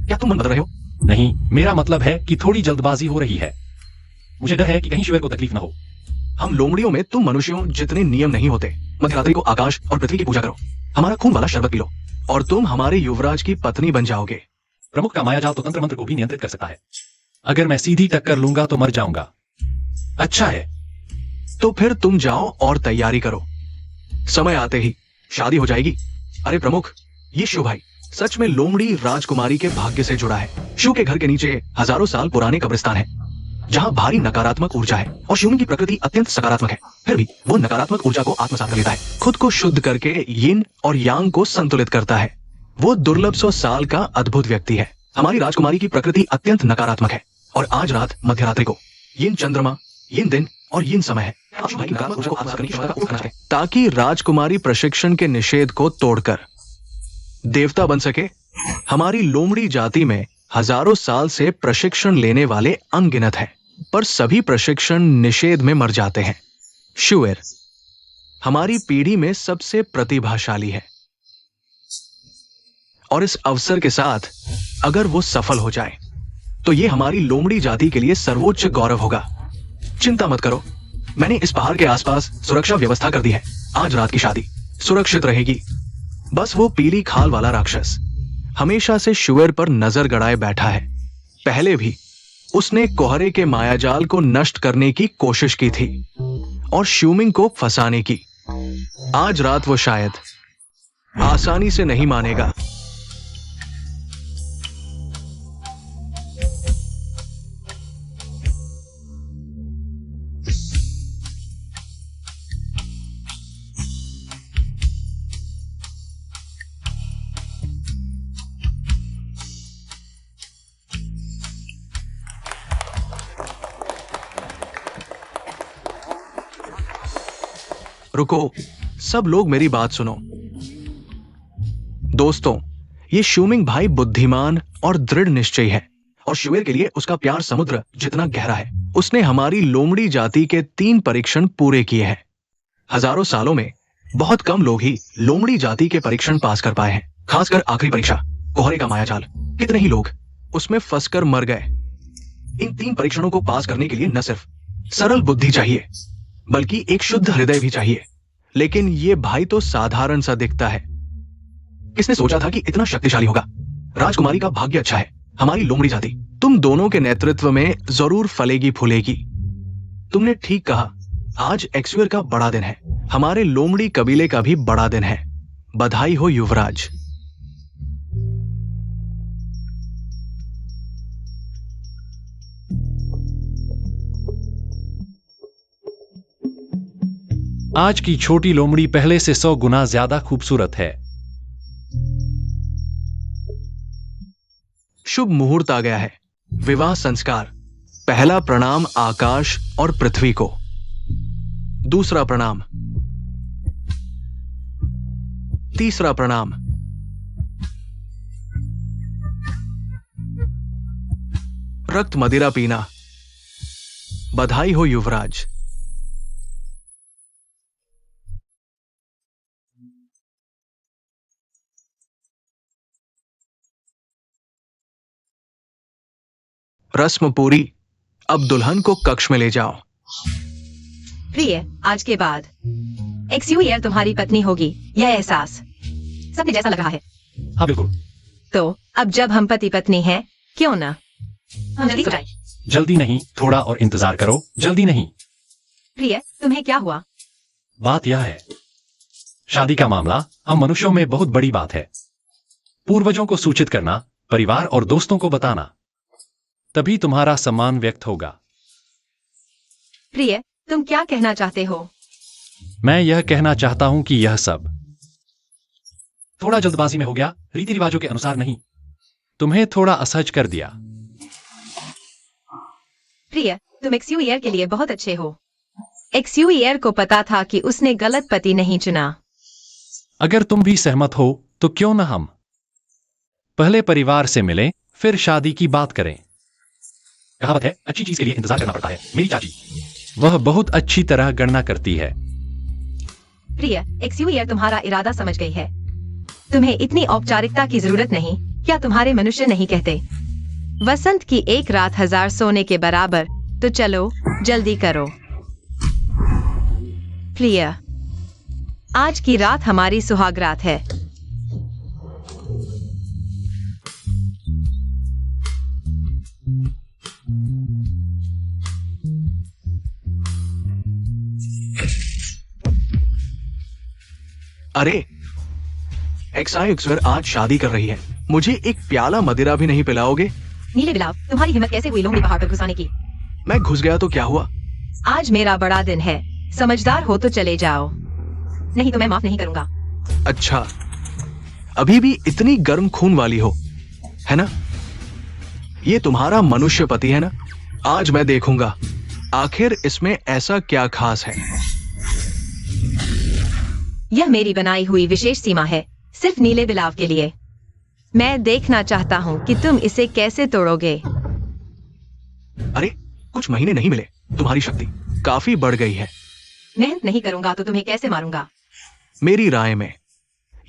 क्या तुम मन बदल रहे हो? नहीं, मेरा मतलब है कि थोड़ी जल्दबाजी हो रही है। मुझे डर है कि कहीं शिविर को तकलीफ ना हो। हम लोमड़ियों में तुम मनुष्यों जितने नियम नहीं होते। मध्यरात्रि को आकाश और पृथ्वी की पूजा करो, हमारा खून वाला शरबत पी लो और तुम हमारे युवराज की पत्नी बन जाओगे। प्रमुख का मायाजाल तो तंत्र मंत्र को भी नियंत्रित कर सकता है। अगर मैं सीधी टक्कर लूंगा तो मर जाऊंगा। अच्छा है, तो फिर तुम जाओ और तैयारी करो, समय आते ही शादी हो जाएगी। अरे प्रमुख, ये शिव भाई सच में लोमड़ी राजकुमारी के भाग्य से जुड़ा है। शिव के घर के नीचे हजारों साल पुराने कब्रिस्तान है, जहां भारी नकारात्मक ऊर्जा है और शिवलिंग की प्रकृति अत्यंत सकारात्मक है। फिर भी वो नकारात्मक ऊर्जा को आत्मसात कर लेता है, खुद को शुद्ध करके यिन और यांग को संतुलित करता है। वो दुर्लभ 100 साल का अद्भुत व्यक्ति है। हमारी राजकुमारी की प्रकृति अत्यंत नकारात्मक है और आज रात मध्यरात्रि को यिन चंद्रमा, यिन दिन और यिन समय है, ताकि राजकुमारी प्रशिक्षण के निषेध को तोड़कर देवता बन सके? हमारी लोमड़ी जाति में हजारों साल से प्रशिक्षण लेने वाले अनगिनत हैं, पर सभी प्रशिक्षण निषेध में मर जाते हैं। शुएर हमारी पीढ़ी में सबसे प्रतिभाशाली है, और इस अवसर के साथ अगर वो सफल हो जाए तो ये हमारी लोमड़ी जाति के लिए सर्वोच्च गौरव होगा। चिंता मत करो, मैंने इस पहाड़ के आसपास सुरक्षा व्यवस्था कर दी है। आज रात की शादी सुरक्षित रहेगी। बस वो पीली खाल वाला राक्षस हमेशा से शुएर पर नजर गड़ाए बैठा है। पहले भी उसने कोहरे के मायाजाल को नष्ट करने की कोशिश की थी और शूमिंग को फंसाने की। आज रात वो शायद आसानी से नहीं मानेगा। रुको, सब लोग मेरी बात सुनो। दोस्तों, ये शूमिंग भाई बुद्धिमान और दृढ़ निश्चयी है, और शुएर के लिए उसका प्यार समुद्र जितना गहरा है। उसने हमारी लोमड़ी जाति के 3 परीक्षण पूरे किए हैं। हजारों सालों में बहुत कम लोग ही लोमड़ी जाति के परीक्षण पास कर पाए हैं, खासकर आखिरी परीक्षा कोहरे का मायाजाल। कितने ही लोग उसमें फंसकर मर गए। इन 3 परीक्षणों को पास करने के लिए न सिर्फ सरल बुद्धि चाहिए, बल्कि एक शुद्ध हृदय भी चाहिए। लेकिन ये भाई तो साधारण सा दिखता है। किसने सोचा था कि इतना शक्तिशाली होगा? राजकुमारी का भाग्य अच्छा है। हमारी लोमड़ी जाति तुम दोनों के नेतृत्व में जरूर फलेगी फूलेगी। तुमने ठीक कहा, आज एक्सुएर का बड़ा दिन है। हमारे लोमड़ी कबीले का भी बड़ा दिन है। बधाई हो युवराज। आज की छोटी लोमड़ी पहले से 100 गुना ज्यादा खूबसूरत है। शुभ मुहूर्त आ गया है। विवाह संस्कार। पहला प्रणाम आकाश और पृथ्वी को। दूसरा प्रणाम। तीसरा प्रणाम। रक्त मदिरा पीना। बधाई हो युवराज। रस्म पूरी। अब दुल्हन को कक्ष में ले जाओ। प्रिय, आज के बाद एक्सुएर तुम्हारी पत्नी होगी, यह एहसास सबने जैसा लग रहा है। हाँ बिल्कुल। तो अब जब हम पति पत्नी हैं, क्यों ना हम जल्दी जाएं? जल्दी नहीं, थोड़ा और इंतजार करो। जल्दी नहीं। प्रिय, तुम्हें क्या हुआ? बात यह है, शादी का मामला हम मनुष्यों में बहुत बड़ी बात है। पूर्वजों को सूचित करना, परिवार और दोस्तों को बताना, तभी तुम्हारा सम्मान व्यक्त होगा। प्रिय, तुम क्या कहना चाहते हो? मैं यह कहना चाहता हूं कि यह सब थोड़ा जल्दबाजी में हो गया, रीति रिवाजों के अनुसार नहीं। तुम्हें थोड़ा असहज कर दिया। प्रिय, तुम एक्सुएर के लिए बहुत अच्छे हो। एक्सुएर को पता था कि उसने गलत पति नहीं चुना। अगर तुम भी सहमत हो तो क्यों न हम पहले परिवार से मिलें, फिर शादी की बात करें। कहावत है, अच्छी चीज के लिए इंतजार करना पड़ता है। मेरी चाची वह बहुत अच्छी तरह गणना करती है। प्रिय, एक्सुएर तुम्हारा इरादा समझ गई है। तुम्हें इतनी औपचारिकता की जरूरत नहीं। क्या तुम्हारे मनुष्य नहीं कहते, वसंत की एक रात 1000 सोने के बराबर? तो चलो जल्दी करो। प्रिय, आज की रात हमारी सुहाग रात है। अरे, एक्सुएर आज शादी कर रही है। मुझे एक प्याला मदिरा भी नहीं पिलाओगे? नीले बिलाव, तुम्हारी हिम्मत कैसे हुई लोमड़ी पहाड़ पर घुसाने की? मैं घुस गया तो क्या हुआ? आज मेरा बड़ा दिन है। समझदार हो तो चले जाओ, नहीं तो मैं माफ नहीं करूंगा। अच्छा, अभी भी इतनी गर्म खून वाली हो, है ना? ये तुम्हारा मनुष्य पति है ना? आज मैं देखूंगा आखिर इसमें ऐसा क्या खास है। यह मेरी बनाई हुई विशेष सीमा है। सिर्फ नीले बिलाव के लिए। मैं देखना चाहता हूँ कि तुम इसे कैसे तोड़ोगे। अरे कुछ महीने नहीं मिले, तुम्हारी शक्ति काफी बढ़ गई है। मेहनत नहीं करूंगा तो तुम्हें कैसे मारूंगा? मेरी राय में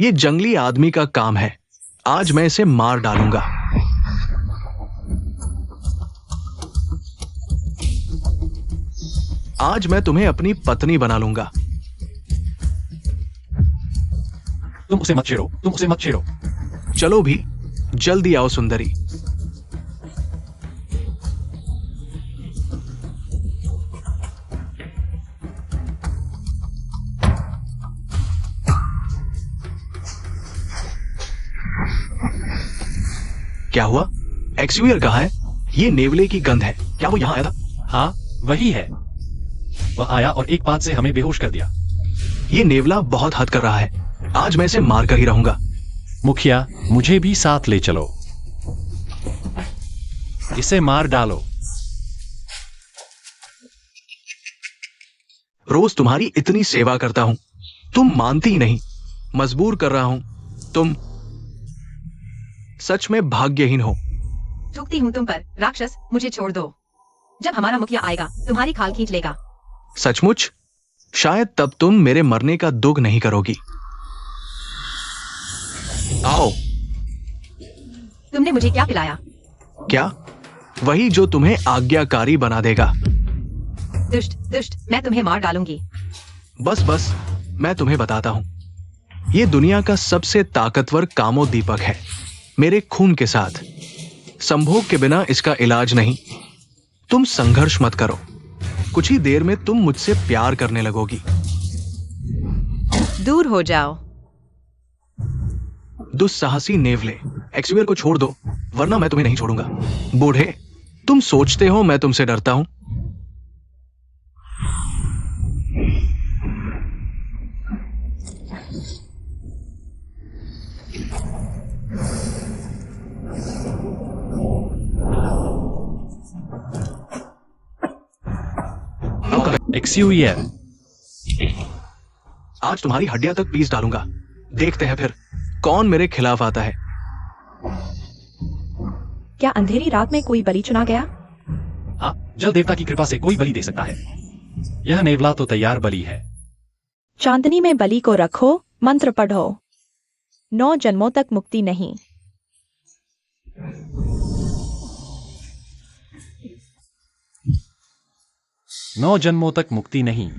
ये जंगली आदमी का काम है। आज मैं इसे मार डालूंगा। आज मैं तुम्हें अपनी पत्नी बना लूंगा। तुम उसे मत छेड़ो, तुम उसे मत छेड़ो। चलो भी, जल्दी आओ सुंदरी। क्या हुआ? एक्सयूयर कहाँ है? ये नेवले की गंध है। क्या वो यहाँ आया था? हाँ, वही है। वह आया और एक बात से हमें बेहोश कर दिया। ये नेवला बहुत हद कर रहा है। आज मैं इसे मार कर ही रहूंगा। मुखिया, मुझे भी साथ ले चलो। इसे मार डालो। रोज तुम्हारी इतनी सेवा करता हूं, तुम मानती ही नहीं। मजबूर कर रहा हूं। तुम सच में भाग्यहीन हो। थूकती हूँ तुम पर, राक्षस, मुझे छोड़ दो। जब हमारा मुखिया आएगा तुम्हारी खाल खींच लेगा। सचमुच? शायद तब तुम मेरे मरने का दुख नहीं करोगी। आओ। तुमने मुझे क्या पिलाया? क्या? वही जो तुम्हें आज्ञाकारी बना देगा। दुष्ट दुष्ट, मैं तुम्हें मार डालूंगी। बस बस, मैं तुम्हें बताता हूं। ये दुनिया का सबसे ताकतवर कामोद्दीपक है, मेरे खून के साथ। संभोग के बिना इसका इलाज नहीं। तुम संघर्ष मत करो, कुछ ही देर में तुम मुझसे प्यार करने लगोगी। दूर हो जाओ। दुस्साहसी नेवले, एक्सयूयर को छोड़ दो, वरना मैं तुम्हें नहीं छोड़ूंगा। बूढ़े, तुम सोचते हो मैं तुमसे डरता हूं? एक्सयूयर, आज तुम्हारी हड्डियां तक पीस डालूंगा। देखते हैं फिर कौन मेरे खिलाफ आता है। क्या अंधेरी रात में कोई बलि चुना गया? हाँ, जल देवता की कृपा से कोई बलि दे सकता है। यह नेवला तो तैयार बलि है। चांदनी में बलि को रखो, मंत्र पढ़ो। 9 जन्मों तक मुक्ति नहीं। नौ जन्मों तक मुक्ति नहीं।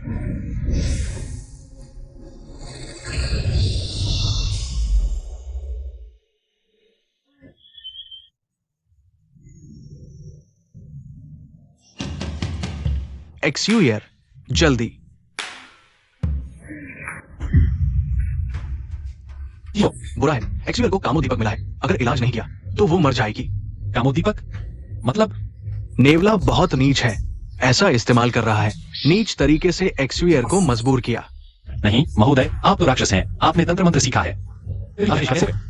एक्सयूयर, जल्दी। यो, बुरा है। एक्सयूयर को कामोदीपक मिला है। अगर इलाज नहीं किया तो वो मर जाएगी। कामोद्दीपक? मतलब? नेवला बहुत नीच है, ऐसा इस्तेमाल कर रहा है। नीच तरीके से एक्सयूयर को मजबूर किया। नहीं महोदय, आप तो राक्षस हैं। आपने तंत्र मंत्र सीखा है।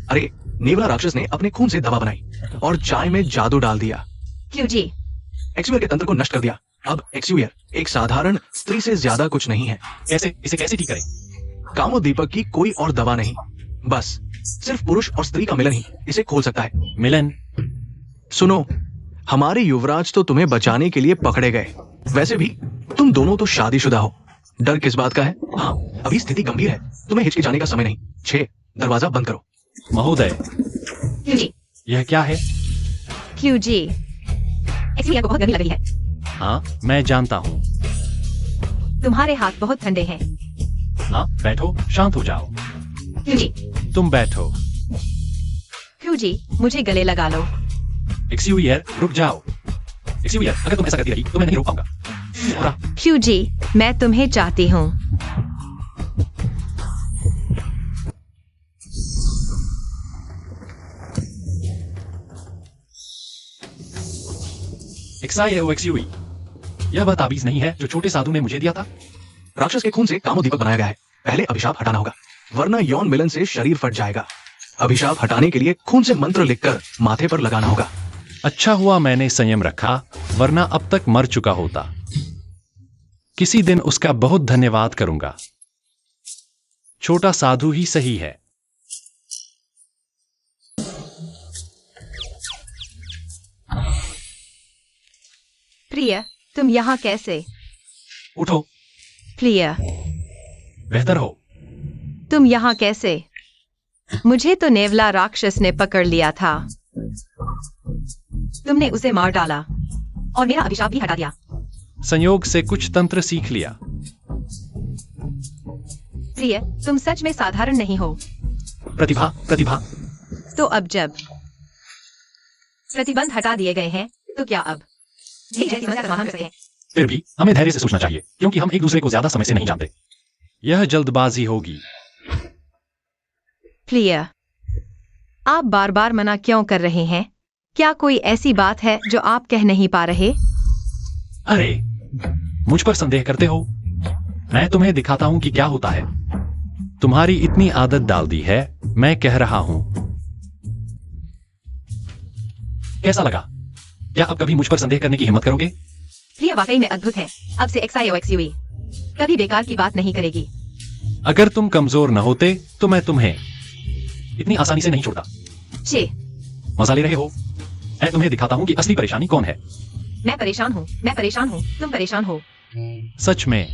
अरे, नेवला राक्षस ने अपने खून से दवा बनाई और चाय में जादू डाल दिया। क्यों जी? एक्सयूयर के तंत्र को नष्ट कर दिया। अब एक्सयूयर एक साधारण स्त्री से ज्यादा कुछ नहीं है। कैसे? इसे कैसे ठीक करें? कामोद्दीपक की कोई और दवा नहीं, बस सिर्फ पुरुष और स्त्री का मिलन ही इसे खोल सकता है। मिलन? सुनो, हमारे युवराज तो तुम्हें बचाने के लिए पकड़े गए। वैसे भी तुम दोनों तो शादीशुदा हो। डर किस बात का है? हाँ, अभी स्थिति गंभीर है, तुम्हें हिचकिचाने का समय नहीं। 6, दरवाजा बंद करो। महोदय, क्यों जी? यह क्या है? क्यों जी? एक्सयूयर को बहुत गर्मी लग रही है। हाँ, मैं जानता हूँ। तुम्हारे हाथ बहुत ठंडे हैं। हाँ, बैठो, शांत हो जाओ। क्यों जी? तुम बैठो। क्यों जी, मुझे गले लगा लो। एक्सयूयर, रुक जाओ। एक्सयूयर, अगर तुम ऐसा करती रही तो मैं नहीं रोक पाऊंगा। क्यों जी, मैं तुम्हें चाहती हूँ। एक्सयूई, यह वह ताबीज नहीं है जो छोटे साधु ने मुझे दिया था? राक्षस के खून से कामोदीपक बनाया गया है। पहले अभिशाप हटाना होगा, वरना यौन मिलन से शरीर फट जाएगा। अभिशाप हटाने के लिए खून से मंत्र लिखकर माथे पर लगाना होगा। अच्छा हुआ मैंने संयम रखा, वरना अब तक मर चुका होता। किसी दिन उसका बहुत धन्यवाद करूंगा। छोटा साधु ही सही है। प्रिय, तुम यहाँ कैसे? उठो, प्रिय, बेहतर हो। तुम यहाँ कैसे? मुझे तो नेवला राक्षस ने पकड़ लिया था। तुमने उसे मार डाला और मेरा अभिशाप भी हटा दिया। संयोग से कुछ तंत्र सीख लिया। प्रिय, तुम सच में साधारण नहीं हो। प्रतिभा, प्रतिभा। तो अब जब प्रतिबंध हटा दिए गए हैं, तो क्या अब यही जैसी समस्या का समाधान कर सकते हैं? फिर भी हमें धैर्य से सोचना चाहिए, क्योंकि हम एक दूसरे को ज्यादा समय से नहीं जानते। यह जल्दबाजी होगी। प्रिय, आप बार बार मना क्यों कर रहे हैं? क्या कोई ऐसी बात है जो आप कह नहीं पा रहे? अरे, मुझ पर संदेह करते हो? मैं तुम्हें दिखाता हूं कि क्या होता है। तुम्हारी इतनी आदत डाल दी है, मैं कह रहा हूं। कैसा लगा? क्या अब कभी मुझ पर संदेह करने की हिम्मत करोगे? प्रिय वाकई में अद्भुत है। अब से XIOXUE कभी बेकार की बात नहीं करेगी। अगर तुम कमजोर न होते तो मैं तुम्हें इतनी आसानी से नहीं छोड़ता। छे, मजा ले रहे हो? मैं तुम्हें दिखाता हूं कि असली परेशानी कौन है। मैं परेशान हूँ, मैं परेशान हूँ, तुम परेशान हो। सच में।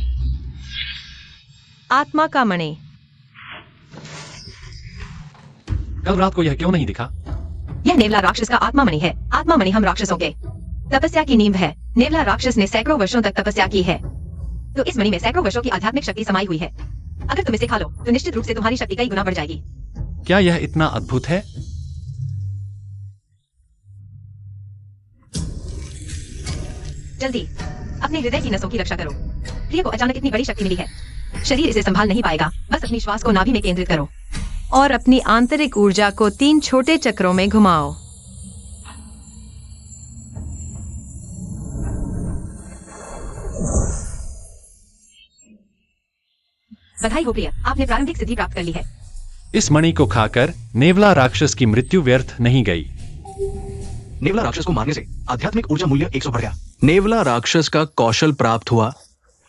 आत्मा का मणि। कल रात को यह क्यों नहीं दिखा? यह नेवला राक्षस का आत्मा मणि है। आत्मा मणि हम राक्षसों के तपस्या की नींव है। नेवला राक्षस ने सैकड़ों वर्षों तक तपस्या की है, तो इस मणि में सैकड़ों वर्षों की आध्यात्मिक शक्ति समाई हुई है। अगर तुम इसे खा लो, तो निश्चित रूप से तुम्हारी शक्ति कई गुना बढ़ जाएगी। क्या यह इतना अद्भुत है? जल्दी अपने हृदय की नसों की रक्षा करो। प्रिय को अचानक इतनी बड़ी शक्ति मिली है, शरीर इसे संभाल नहीं पाएगा। बस अपनी श्वास को नाभि में केंद्रित करो और अपनी आंतरिक ऊर्जा को 3 छोटे चक्रों में घुमाओ। बधाई हो प्रिय, आपने प्रारंभिक सिद्धि प्राप्त कर ली है। इस मणि को खाकर नेवला राक्षस की मृत्यु व्यर्थ नहीं गई। नेवला राक्षस को मारने से आध्यात्मिक ऊर्जा मूल्य 100 बढ़ गया। नेवला राक्षस का कौशल प्राप्त हुआ।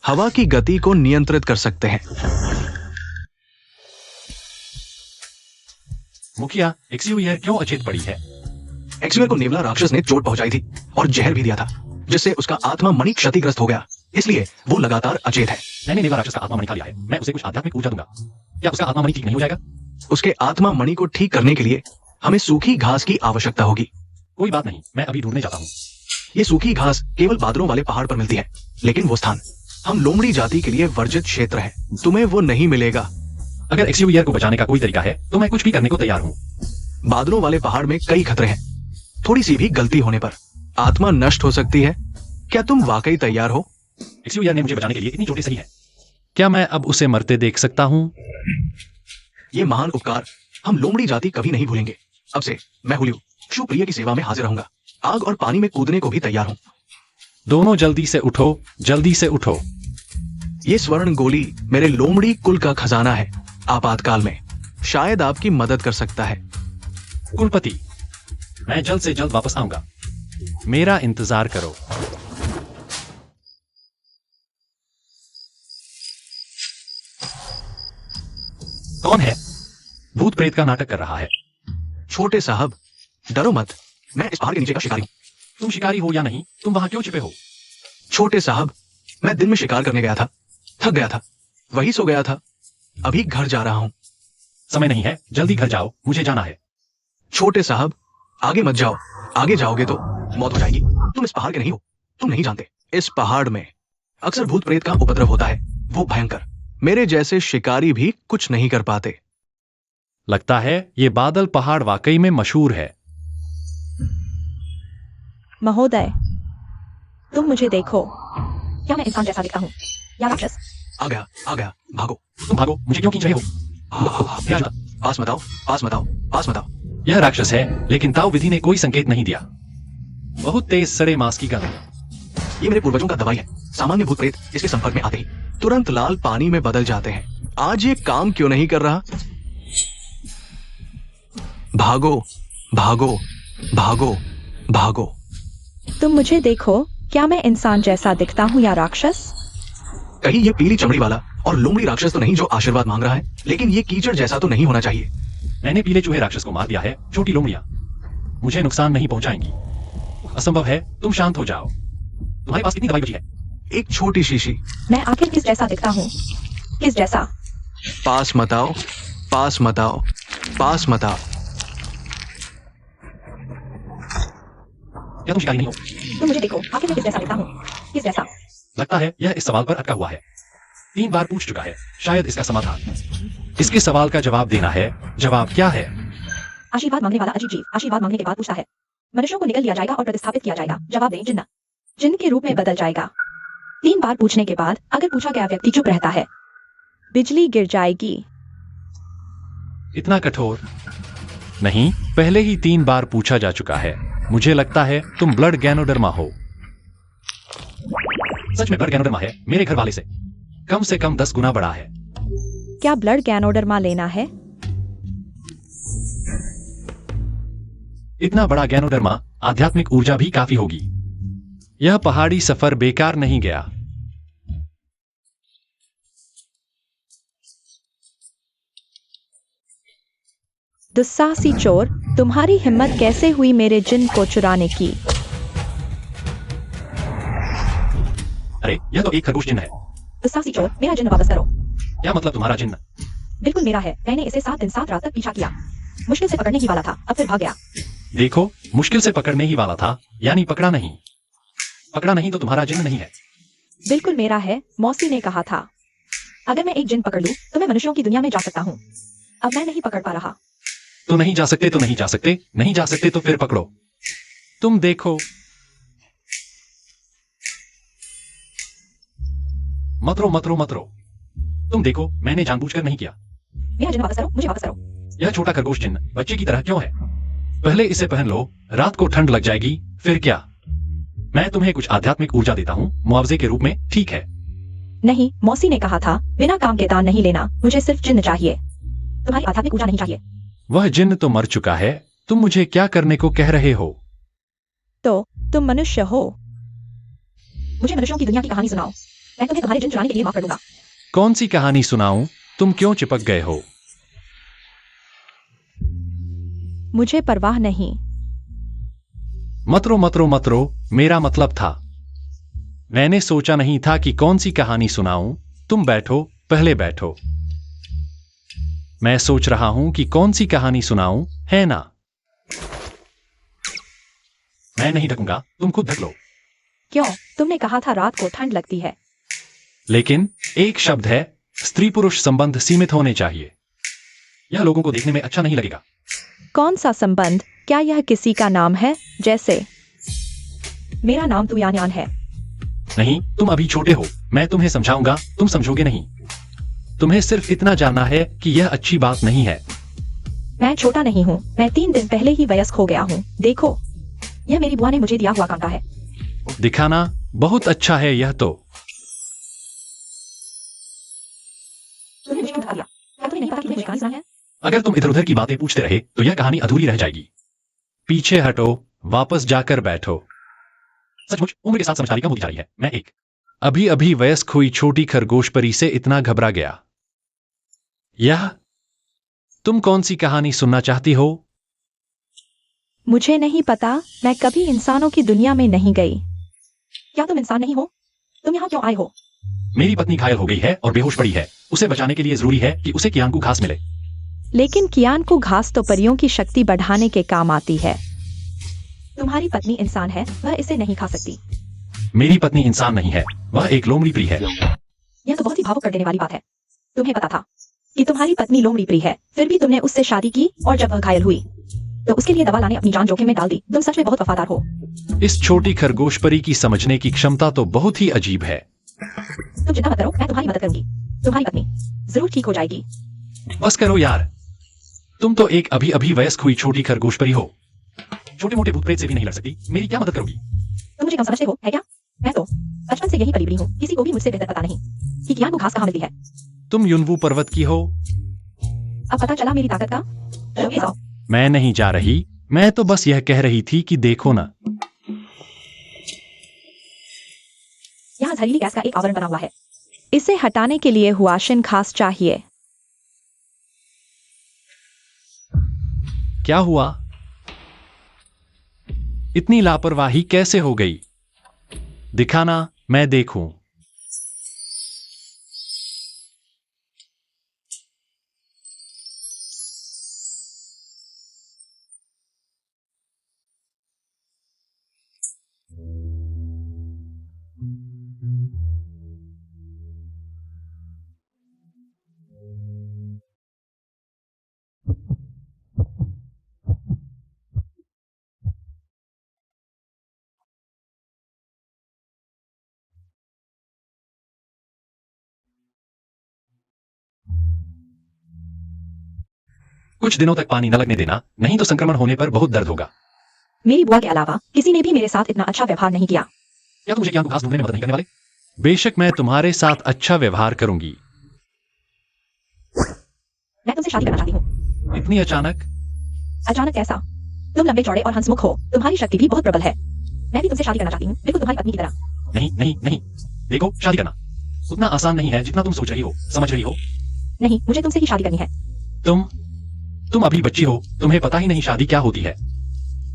हवा की गति को नियंत्रित कर सकते हैं। मुखिया, XUER क्यों अचेत पड़ी है? XUER को नेवला राक्षस ने चोट पहुंचाई थी और जहर भी दिया था, जिससे उसका आत्मा मणि क्षतिग्रस्त हो गया। इसलिए वो लगातार अचेत है। मैंने नेवला राक्षस का आत्मा मणि खा लिया है। मैं उसे कुछ आध्यात्मिक ऊर्जा दूंगा। क्या उसका आत्मा मणि ठीक नहीं हो जाएगा? उसके आत्मा मणि को ठीक करने के लिए हमें सूखी घास की आवश्यकता होगी। कोई बात नहीं, मैं अभी ढूंढने जाता हूँ। ये सूखी घास केवल बादलों वाले पहाड़ पर मिलती है, लेकिन वो स्थान हम लोमड़ी जाति के लिए वर्जित क्षेत्र है। तुम्हें वो नहीं मिलेगा। अगर XUER को बचाने का कोई तरीका है, तो मैं कुछ भी करने को तैयार हूँ। बादलों वाले पहाड़ में कई खतरे हैं। थोड़ी सी भी गलती होने पर आत्मा नष्ट हो सकती है। क्या तुम वाकई तैयार हो? XUER ने मुझे बचाने के लिए इतनी चोटें सही है। क्या मैं अब उसे मरते देख सकता हूँ? ये महान उपकार हम लोमड़ी जाति कभी नहीं भूलेंगे। अब से मैं हुलियो शिवप्रिय की सेवा में हाजिर रहूंगा। आग और पानी में कूदने को भी तैयार हूँ। दोनों जल्दी से उठो, जल्दी से उठो। ये स्वर्ण गोली मेरे लोमड़ी कुल का खजाना है। आपातकाल में शायद आपकी मदद कर सकता है। कुलपति, मैं जल्द से जल्द वापस आऊंगा। मेरा इंतजार करो। कौन है? भूत प्रेत का नाटक कर रहा है। छोटे साहब, डरो मत। मैं इस पहाड़ के नीचे का शिकारी हूँ। तुम शिकारी हो या नहीं, तुम वहां क्यों छिपे हो? छोटे साहब, मैं दिन में शिकार करने गया था, थक गया था, वही सो गया था। अभी घर जा रहा हूँ। समय नहीं है, जल्दी घर जाओ, मुझे जाना है। छोटे साहब, आगे मत जाओ। आगे जाओगे तो मौत हो जाएगी। तुम इस पहाड़ के नहीं हो, तुम नहीं जानते। इस पहाड़ में अक्सर भूत प्रेत का उपद्रव होता है, वो भयंकर। मेरे जैसे शिकारी भी कुछ नहीं कर पाते। लगता है ये बादल पहाड़ वाकई में मशहूर है। महोदय, तुम मुझे देखो। क्या मैं इंसान जैसा दिखता हूँ या राक्षस? आ गया, भागो। तुम भागो, मुझे क्यों खींच रहे हो? पास मत आओ, पास मत आओ, पास मत आओ। यह राक्षस है, लेकिन ताओ विधि ने कोई संकेत नहीं दिया। बहुत तेज सड़े मांस की गंध। ये मेरे पूर्वजों का दवाई है। सामान्य भूत प्रेत इसके संपर्क में आते ही तुरंत लाल पानी में बदल जाते हैं। आज ये काम क्यों नहीं कर रहा? भागो, भागो, भागो, भागो। तुम मुझे देखो। क्या मैं इंसान जैसा दिखता हूँ या राक्षस? कहीं ये पीली चमड़ी वाला और लोमड़ी राक्षस तो नहीं जो आशीर्वाद मांग रहा है, लेकिन ये कीचड़ जैसा तो नहीं होना चाहिए। मैंने पीले चूहे राक्षस को मार दिया है। छोटी लोमड़ियां मुझे नुकसान नहीं पहुंचाएंगी। असंभव है, तुम शांत हो जाओ। तुम्हारे पास कितनी दवाई बची है? एक छोटी शीशी। मैं आखिर किस जैसा दिखता हूँ? किस जैसा? पास मत आओ, पास मत आओ, पास मत आओ। क्या तुम शिकारी नहीं हो? तुम मुझे देखो, आखिर मैं किस जैसा दिखता हूँ? किस जैसा? लगता है यह इस सवाल पर अटका हुआ है। 3 बार पूछ चुका है, शायद इसका समाधान। इसके सवाल का जवाब देना है। जवाब क्या है? आशीर्वाद मांगने वाला अजीब जीव आशीर्वाद मांगने के बाद पूछता है, मनुष्यों को निगल लिया जाएगा और प्रतिस्थापित किया जाएगा। जवाब दें, जिन्न। जिन्न के रूप में बदल जाएगा। 3 बार पूछने के बाद अगर पूछा गया व्यक्ति चुप रहता है, बिजली गिर जाएगी। इतना कठोर नहीं, पहले ही 3 बार पूछा जा चुका है। मुझे लगता है तुम ब्लड गैनोडर्मा हो। सच में ब्लड गैनोडर्मा है, मेरे घर वाले से कम 10 गुना बड़ा है। क्या ब्लड गैनोडर्मा लेना है? इतना बड़ा गैनोडर्मा, आध्यात्मिक ऊर्जा भी काफी होगी। यह पहाड़ी सफर बेकार नहीं गया। दुस्साहसी चोर, तुम्हारी हिम्मत कैसे हुई मेरे जिन्न को चुराने की? अरे यह तो एक खरगोश जिन्न है। दुस्साहसी चोर, मेरा जिन्न वापस करो। क्या मतलब तुम्हारा जिन्न? बिल्कुल मेरा है। मैंने इसे 7 दिन 7 रात तक पीछा किया। मुश्किल से पकड़ने ही वाला था, अब फिर भाग गया। देखो, मुश्किल से पकड़ने ही वाला था, यानी पकड़ा नहीं। पकड़ा नहीं तो तुम्हारा जिन्न नहीं है। बिल्कुल मेरा है, मौसी ने कहा था। अगर मैं एक जिन्न पकड़ लूं, तो मैं मनुष्यों की दुनिया में जा सकता हूँ। अब मैं नहीं पकड़ पा रहा। तो नहीं जा सकते तो नहीं जा सकते, नहीं जा सकते तो फिर पकड़ो। तुम देखो, मत रो। तुम देखो, मैंने जानबूझकर नहीं किया। मेरा जिन्न वापस करो, मुझे वापस करो। यह छोटा खरगोश जिन्न बच्चे की तरह क्यों है? पहले इसे पहन लो, रात को ठंड लग जाएगी, फिर क्या? मैं तुम्हें कुछ आध्यात्मिक ऊर्जा देता हूँ मुआवजे के रूप में, ठीक है? नहीं, मौसी ने कहा था बिना काम के दान नहीं लेना। मुझे सिर्फ जिन्न चाहिए, तुम्हारी आध्यात्मिक ऊर्जा नहीं चाहिए। वह जिन्न तो मर चुका है। तुम मुझे क्या करने को कह रहे हो? तो तुम मनुष्य हो। मुझे मनुष्यों की दुनिया की कहानी सुनाओ। मैं तुम्हें तुम्हारे जिन्न चुराने के लिए माफ कर दूंगा। कौन सी कहानी सुनाऊं? तुम क्यों चिपक गए हो? मुझे परवाह नहीं। मत रो, मेरा मतलब था। मैंने सोचा नहीं था कि कौन सी कहानी सुनाऊं। तुम बैठो, पहले बैठो। मैं सोच रहा हूं कि कौन सी कहानी सुनाऊं, है ना? मैं नहीं ढकूंगा, तुम खुद ढक लो। क्यों? तुमने कहा था रात को ठंड लगती है। लेकिन एक शब्द है, स्त्री पुरुष संबंध सीमित होने चाहिए। यह लोगों को देखने में अच्छा नहीं लगेगा। कौन सा संबंध? क्या यह किसी का नाम है? जैसे मेरा नाम तुयान्यान है। नहीं, तुम अभी छोटे हो, मैं तुम्हें समझाऊंगा, तुम समझोगे नहीं। तुम्हें सिर्फ इतना जानना है कि यह अच्छी बात नहीं है। मैं छोटा नहीं हूँ, मैं 3 दिन पहले ही वयस्क हो गया हूँ। देखो, यह मेरी बुआ ने मुझे दिया हुआ कांटा है। दिखाना बहुत अच्छा है यह तो। तुमने मुझे क्यों धक्का दिया? क्या तुम्हें नहीं पता कि मुझे कहानी सुनानी है? अगर तुम इधर उधर की बातें पूछते रहे तो यह कहानी अधूरी रह जाएगी। पीछे हटो, वापस जाकर बैठो। सचमुच उम्र के साथ समझदारी कम होती जा रही है। मैं एक अभी अभी वयस्क हुई छोटी खरगोश परी से इतना घबरा गया। यह तुम कौन सी कहानी सुनना चाहती हो? मुझे नहीं पता, मैं कभी इंसानों की दुनिया में नहीं गई। क्या तुम इंसान नहीं हो? तुम यहाँ क्यों आए हो? मेरी पत्नी घायल हो गई है और बेहोश पड़ी है। उसे बचाने के लिए जरूरी है कि उसे कियान को घास मिले। लेकिन कियान को घास तो परियों की शक्ति बढ़ाने के काम आती है। तुम्हारी पत्नी इंसान है, वह इसे नहीं खा सकती। मेरी पत्नी इंसान नहीं है, वह एक लोमड़ी प्री है। यह तो बहुत ही भावुक कर देने वाली बात है। तुम्हें पता था कि तुम्हारी पत्नी लोमड़ी प्री है, फिर भी तुमने उससे शादी की और जब वह घायल हुई तो उसके लिए दवा लाने अपनी जान जोखिम में डाल दी। तुम सच में बहुत वफादार हो। इस छोटी खरगोश परी की समझने की क्षमता तो बहुत ही अजीब है। तुम चिंता मत करो, मैं तुम्हारी मदद करूंगी। तुम्हारी पत्नी जरूर ठीक हो जाएगी। बस करो यार, तुम तो एक अभी अभी वयस्क हुई छोटी खरगोश परी हो। छोटे मोटे भूत प्रेत से भी नहीं लड़ सकती, मेरी क्या मदद करोगी? तुम मुझे कम समझते हो, है क्या? मैं तो बचपन से यही पली बड़ी हूँ, किसी को भी मुझसे बेहतर पता नहीं कि कियान को घास कहाँ मिलती है। तुम युनवू पर्वत की हो? अब पता चला मेरी ताकत का। चलो ये जाओ। मैं नहीं जा रही, मैं तो बस यह कह रही थी कि देखो ना, यहाँ जहरीली गैस का एक आवरण बना हुआ है। इसे हटाने के लिए हुआशिन घास चाहिए। क्या हुआ? इतनी लापरवाही कैसे हो गई? दिखाना, मैं देखूं। कुछ दिनों तक पानी न लगने देना, नहीं तो संक्रमण होने पर बहुत दर्द होगा। मेरी बुआ के अलावा किसी ने भी मेरे साथ इतना अच्छा व्यवहार नहीं किया। क्या तुम मुझे ज्ञान को घास ढूंढने में मदद नहीं करने वाले? बेशक मैं तुम्हारे साथ अच्छा व्यवहार करूंगी। मैं तुमसे शादी करना चाहती हूँ। इतनी अचानक? अचानक कैसा? तुम लंबे चौड़े और हंसमुख हो, तुम्हारी शक्ति भी बहुत प्रबल है। मैं भी तुमसे शादी करना चाहती हूँ, बिल्कुल तुम्हारी पत्नी की तरह। नहीं नहीं नहीं, देखो शादी करना उतना आसान नहीं है जितना तुम सोच रही हो, समझ रही हो? नहीं, मुझे तुमसे ही शादी करनी है। तुम अभी बच्ची हो, तुम्हें पता ही नहीं शादी क्या होती है।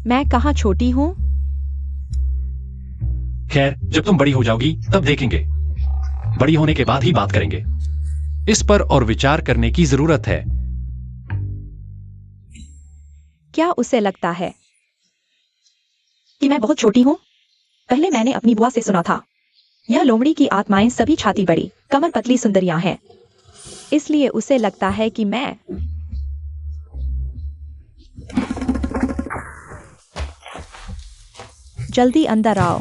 मैं कहाँ छोटी हूँ? खैर, जब तुम बड़ी हो जाओगी तब देखेंगे। बड़ी होने के बाद ही बात करेंगे। इस पर और विचार करने की जरूरत है। क्या उसे लगता है कि मैं बहुत छोटी हूँ? पहले मैंने अपनी बुआ से सुना था, यह लोमड़ी की आत्माएं सभी छाती बड़ी, कमर पतली सुंदरियां हैं। इसलिए उसे लगता है कि मैं जल्दी अंदर आओ।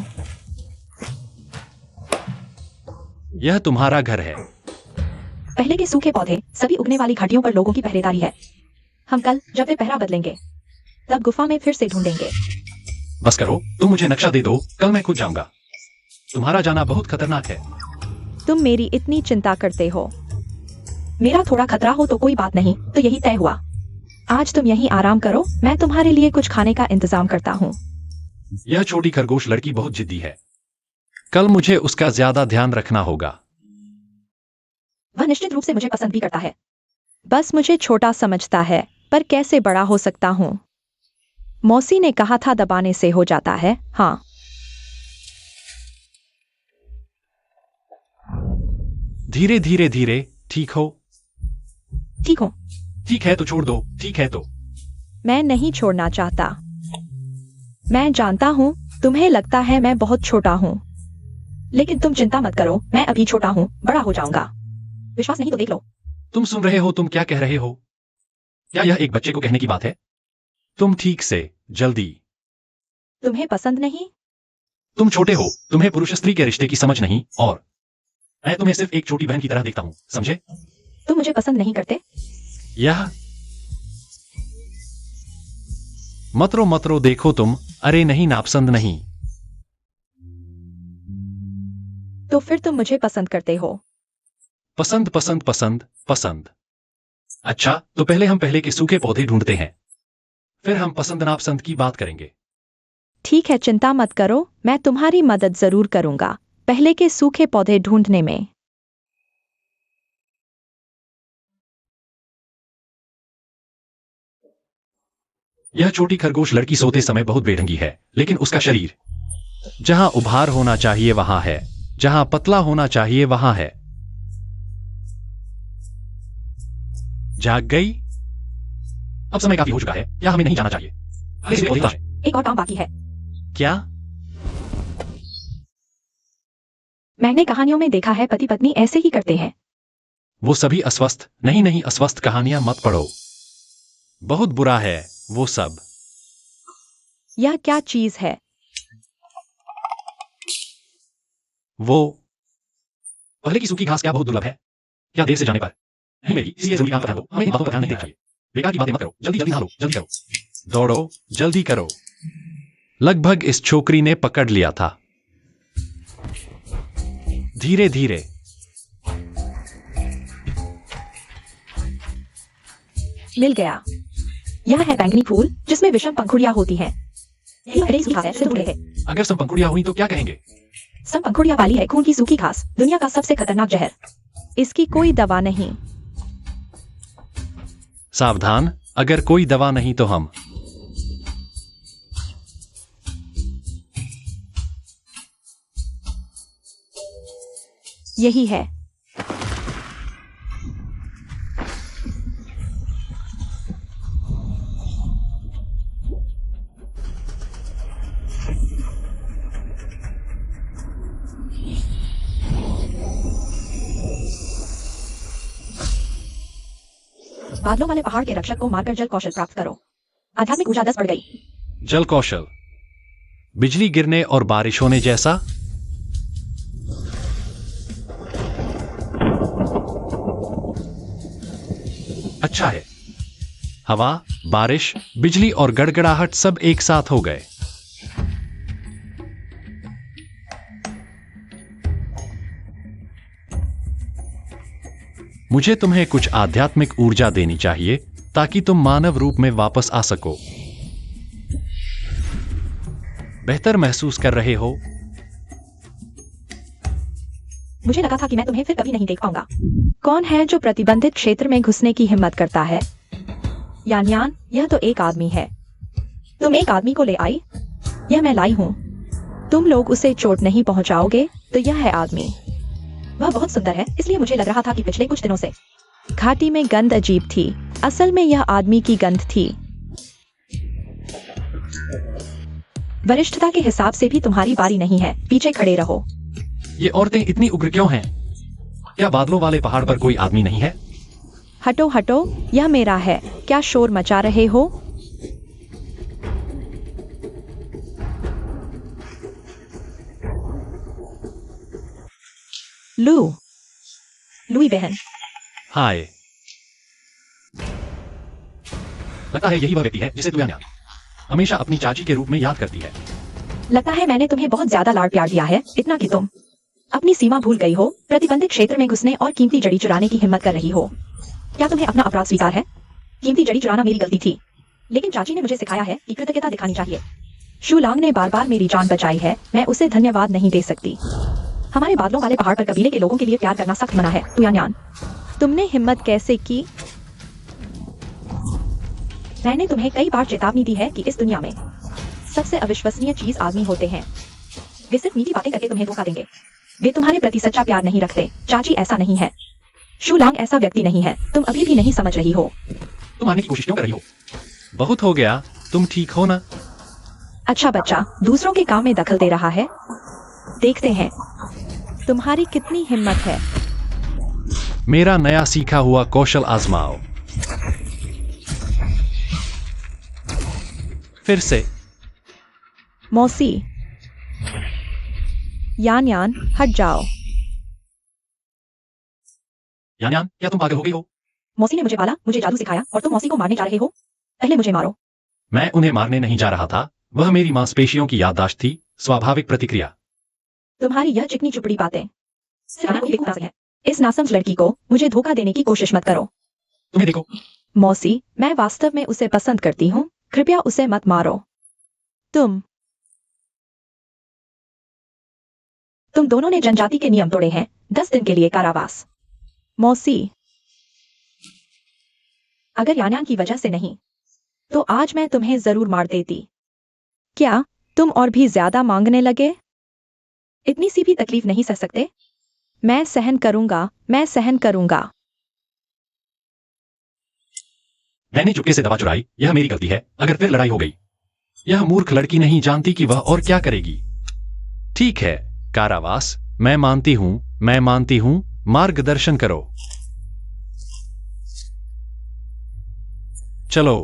यह तुम्हारा घर है। पहले के सूखे पौधे, सभी उगने वाली घाटियों पर लोगों की पहरेदारी है। हम कल जब वे पहरा बदलेंगे तब गुफा में फिर से ढूंढेंगे। बस करो, तुम मुझे नक्शा दे दो, कल मैं खुद जाऊंगा। तुम्हारा जाना बहुत खतरनाक है। तुम मेरी इतनी चिंता करते हो। मेरा थोड़ा खतरा हो तो कोई बात नहीं, तो यही तय हुआ। आज तुम यहीं आराम करो, मैं तुम्हारे लिए कुछ खाने का इंतजाम करता हूँ। यह छोटी खरगोश लड़की बहुत जिद्दी है। कल मुझे उसका ज्यादा ध्यान रखना होगा। वह निश्चित रूप से मुझे पसंद भी करता है। बस मुझे छोटा समझता है, पर कैसे बड़ा हो सकता हूँ? मौसी ने कहा था दबाने से हो जाता है। हाँ, धीरे धीरे धीरे। ठीक हो? ठीक हो? ठीक है तो छोड़ दो, ठीक है तो। मैं नहीं छोड़ना चाहता। मैं जानता हूँ तुम्हें लगता है मैं बहुत छोटा हूँ, लेकिन तुम चिंता मत करो, मैं अभी छोटा हूँ, बड़ा हो जाऊंगा। विश्वास नहीं तो देख लो। तुम सुन रहे हो? तुम क्या कह रहे हो? क्या यह एक बच्चे को कहने की बात है? तुम ठीक से, जल्दी। तुम्हें पसंद नहीं? तुम छोटे हो, तुम्हें पुरुष स्त्री के रिश्ते की समझ नहीं, और मैं तुम्हें सिर्फ एक छोटी बहन की तरह देखता हूँ, समझे? तुम मुझे पसंद नहीं करते? यह मत रो देखो तुम। अरे नहीं, नापसंद नहीं। तो फिर तुम मुझे पसंद करते हो? पसंद पसंद पसंद पसंद। अच्छा, तो पहले हम पहले के सूखे पौधे ढूंढते हैं, फिर हम पसंद नापसंद की बात करेंगे। ठीक है, चिंता मत करो, मैं तुम्हारी मदद जरूर करूंगा पहले के सूखे पौधे ढूंढने में। यह छोटी खरगोश लड़की सोते समय बहुत बेढंगी है, लेकिन उसका शरीर जहां उभार होना चाहिए वहां है, जहां पतला होना चाहिए वहां है। जाग गई? अब समय काफी हो चुका है, क्या हमें नहीं जाना चाहिए? इसे पौधे है। एक और काम बाकी है। क्या? मैंने कहानियों में देखा है पति पत्नी ऐसे ही करते हैं। वो सभी अस्वस्थ नहीं, अस्वस्थ कहानियां मत पढ़ो, बहुत बुरा है वो सब। यह क्या चीज है? वो पहले की सूखी घास क्या बहुत दुर्लभ है? क्या देर से जाने पर नहीं मिलेगी, इसलिए जरूरी काम पर ध्यान दो, हमें इन बातों पर ध्यान नहीं देना चाहिए। बेकार की बातें मत करो, जल्दी जल्दी नहा लो, जल्दी करो। दौड़ो, जल्दी करो। लगभग इस छोकरी ने पकड़ लिया था। धीरे धीरे। मिल गया। यह है बैंगनी फूल, जिसमें विषम पंखुड़ियां होती हैं। यही हरे सूखी घास है, सिर्फ है। अगर सब पंखुड़ियां हुई तो क्या कहेंगे? सब पंखुड़ियां वाली है खून की सूखी घास, दुनिया का सबसे खतरनाक जहर। इसकी कोई दवा नहीं। सावधान, अगर कोई दवा नहीं तो हम यही है। बादलों वाले पहाड़ के रक्षक को मारकर जल कौशल प्राप्त करो। आध्यात्मिक ऊर्जा 10 बढ़ गई। जल कौशल, बिजली गिरने और बारिश होने जैसा। अच्छा है। हवा, बारिश, बिजली और गड़गड़ाहट सब एक साथ हो गए। मुझे तुम्हें कुछ आध्यात्मिक ऊर्जा देनी चाहिए ताकि तुम मानव रूप में वापस आ सको। बेहतर महसूस कर रहे हो? मुझे लगा था कि मैं तुम्हें फिर कभी नहीं देख पाऊंगा। कौन है जो प्रतिबंधित क्षेत्र में घुसने की हिम्मत करता है? यान, यह तो एक आदमी है। तुम एक आदमी को ले आई? यह मैं लाई हूँ। तुम लोग उसे चोट नहीं पहुंचाओगे तो यह है आदमी। वह बहुत सुंदर है, इसलिए मुझे लग रहा था कि पिछले कुछ दिनों से घाटी में गंध अजीब थी। असल में यह आदमी की गंध थी। वरिष्ठता के हिसाब से भी तुम्हारी बारी नहीं है, पीछे खड़े रहो। ये औरतें इतनी उग्र क्यों हैं? क्या बादलों वाले पहाड़ पर कोई आदमी नहीं है? हटो हटो, यह मेरा है। क्या शोर मचा रहे हो? लुई बहन। हाय। लगता है यही वह व्यक्ति है जिसे तू यान्यान हमेशा अपनी चाची के रूप में याद करती है। लगता है मैंने तुम्हें बहुत ज्यादा लाड़ प्यार दिया है, इतना कि तुम अपनी सीमा भूल गई हो। प्रतिबंधित क्षेत्र में घुसने और कीमती जड़ी चुराने की हिम्मत कर रही हो। क्या तुम्हें अपना अपराध स्वीकार है? कीमती जड़ी चुराना मेरी गलती थी, लेकिन चाची ने मुझे सिखाया है कि कृतज्ञता दिखानी चाहिए। शूलांग ने बार बार मेरी जान बचाई है, मैं उसे धन्यवाद नहीं दे सकती। हमारे बादलों वाले पहाड़ पर कबीले के लोगों के लिए प्यार करना सख्त मना है। तू यान्यान, तुमने हिम्मत कैसे की? मैंने तुम्हें कई बार चेतावनी दी है कि इस दुनिया में सबसे अविश्वसनीय चीज आदमी होते हैं। वे सिर्फ मीठी बातें करके तुम्हें धोखा देंगे। वे तुम्हारे प्रति सच्चा प्यार नहीं रखते। चाची ऐसा नहीं है। शूलांग ऐसा व्यक्ति नहीं है। तुम अभी भी नहीं समझ रही हो। तुम आने की कोशिश क्यों कर रही हो? बहुत हो गया, तुम ठीक हो ना? अच्छा बच्चा दूसरों के काम में दखल दे रहा है। देखते हैं तुम्हारी कितनी हिम्मत है। मेरा नया सीखा हुआ कौशल आजमाओ। फिर से। मौसी, यान हट जाओ। यान्यान, क्या तुम पागल हो गई हो? मौसी ने मुझे पाला, मुझे जादू सिखाया और तुम मौसी को मारने जा रहे हो। पहले मुझे मारो। मैं उन्हें मारने नहीं जा रहा था। वह मेरी मांसपेशियों की याददाश्त थी, स्वाभाविक प्रतिक्रिया। तुम्हारी यह चिकनी चुपड़ी बातें सिर्फ आपको बेवकूफ है। इस नासमझ लड़की को मुझे धोखा देने की कोशिश मत करो। तुम्हें देखो। मौसी, मैं वास्तव में उसे पसंद करती हूँ, कृपया उसे मत मारो। तुम दोनों ने जनजाति के नियम तोड़े हैं। 10 दिन के लिए कारावास। मौसी, अगर यान्यान की वजह से नहीं तो आज मैं तुम्हें जरूर मार देती। क्या तुम और भी ज्यादा मांगने लगे? इतनी सी भी तकलीफ नहीं सह सकते? मैं सहन करूंगा, मैं सहन करूंगा। मैंने चुपके से दवा चुराई, यह मेरी गलती है। अगर फिर लड़ाई हो गई, यह मूर्ख लड़की नहीं जानती कि वह और क्या करेगी। ठीक है, कारावास, मैं मानती हूं, मार्गदर्शन करो। चलो।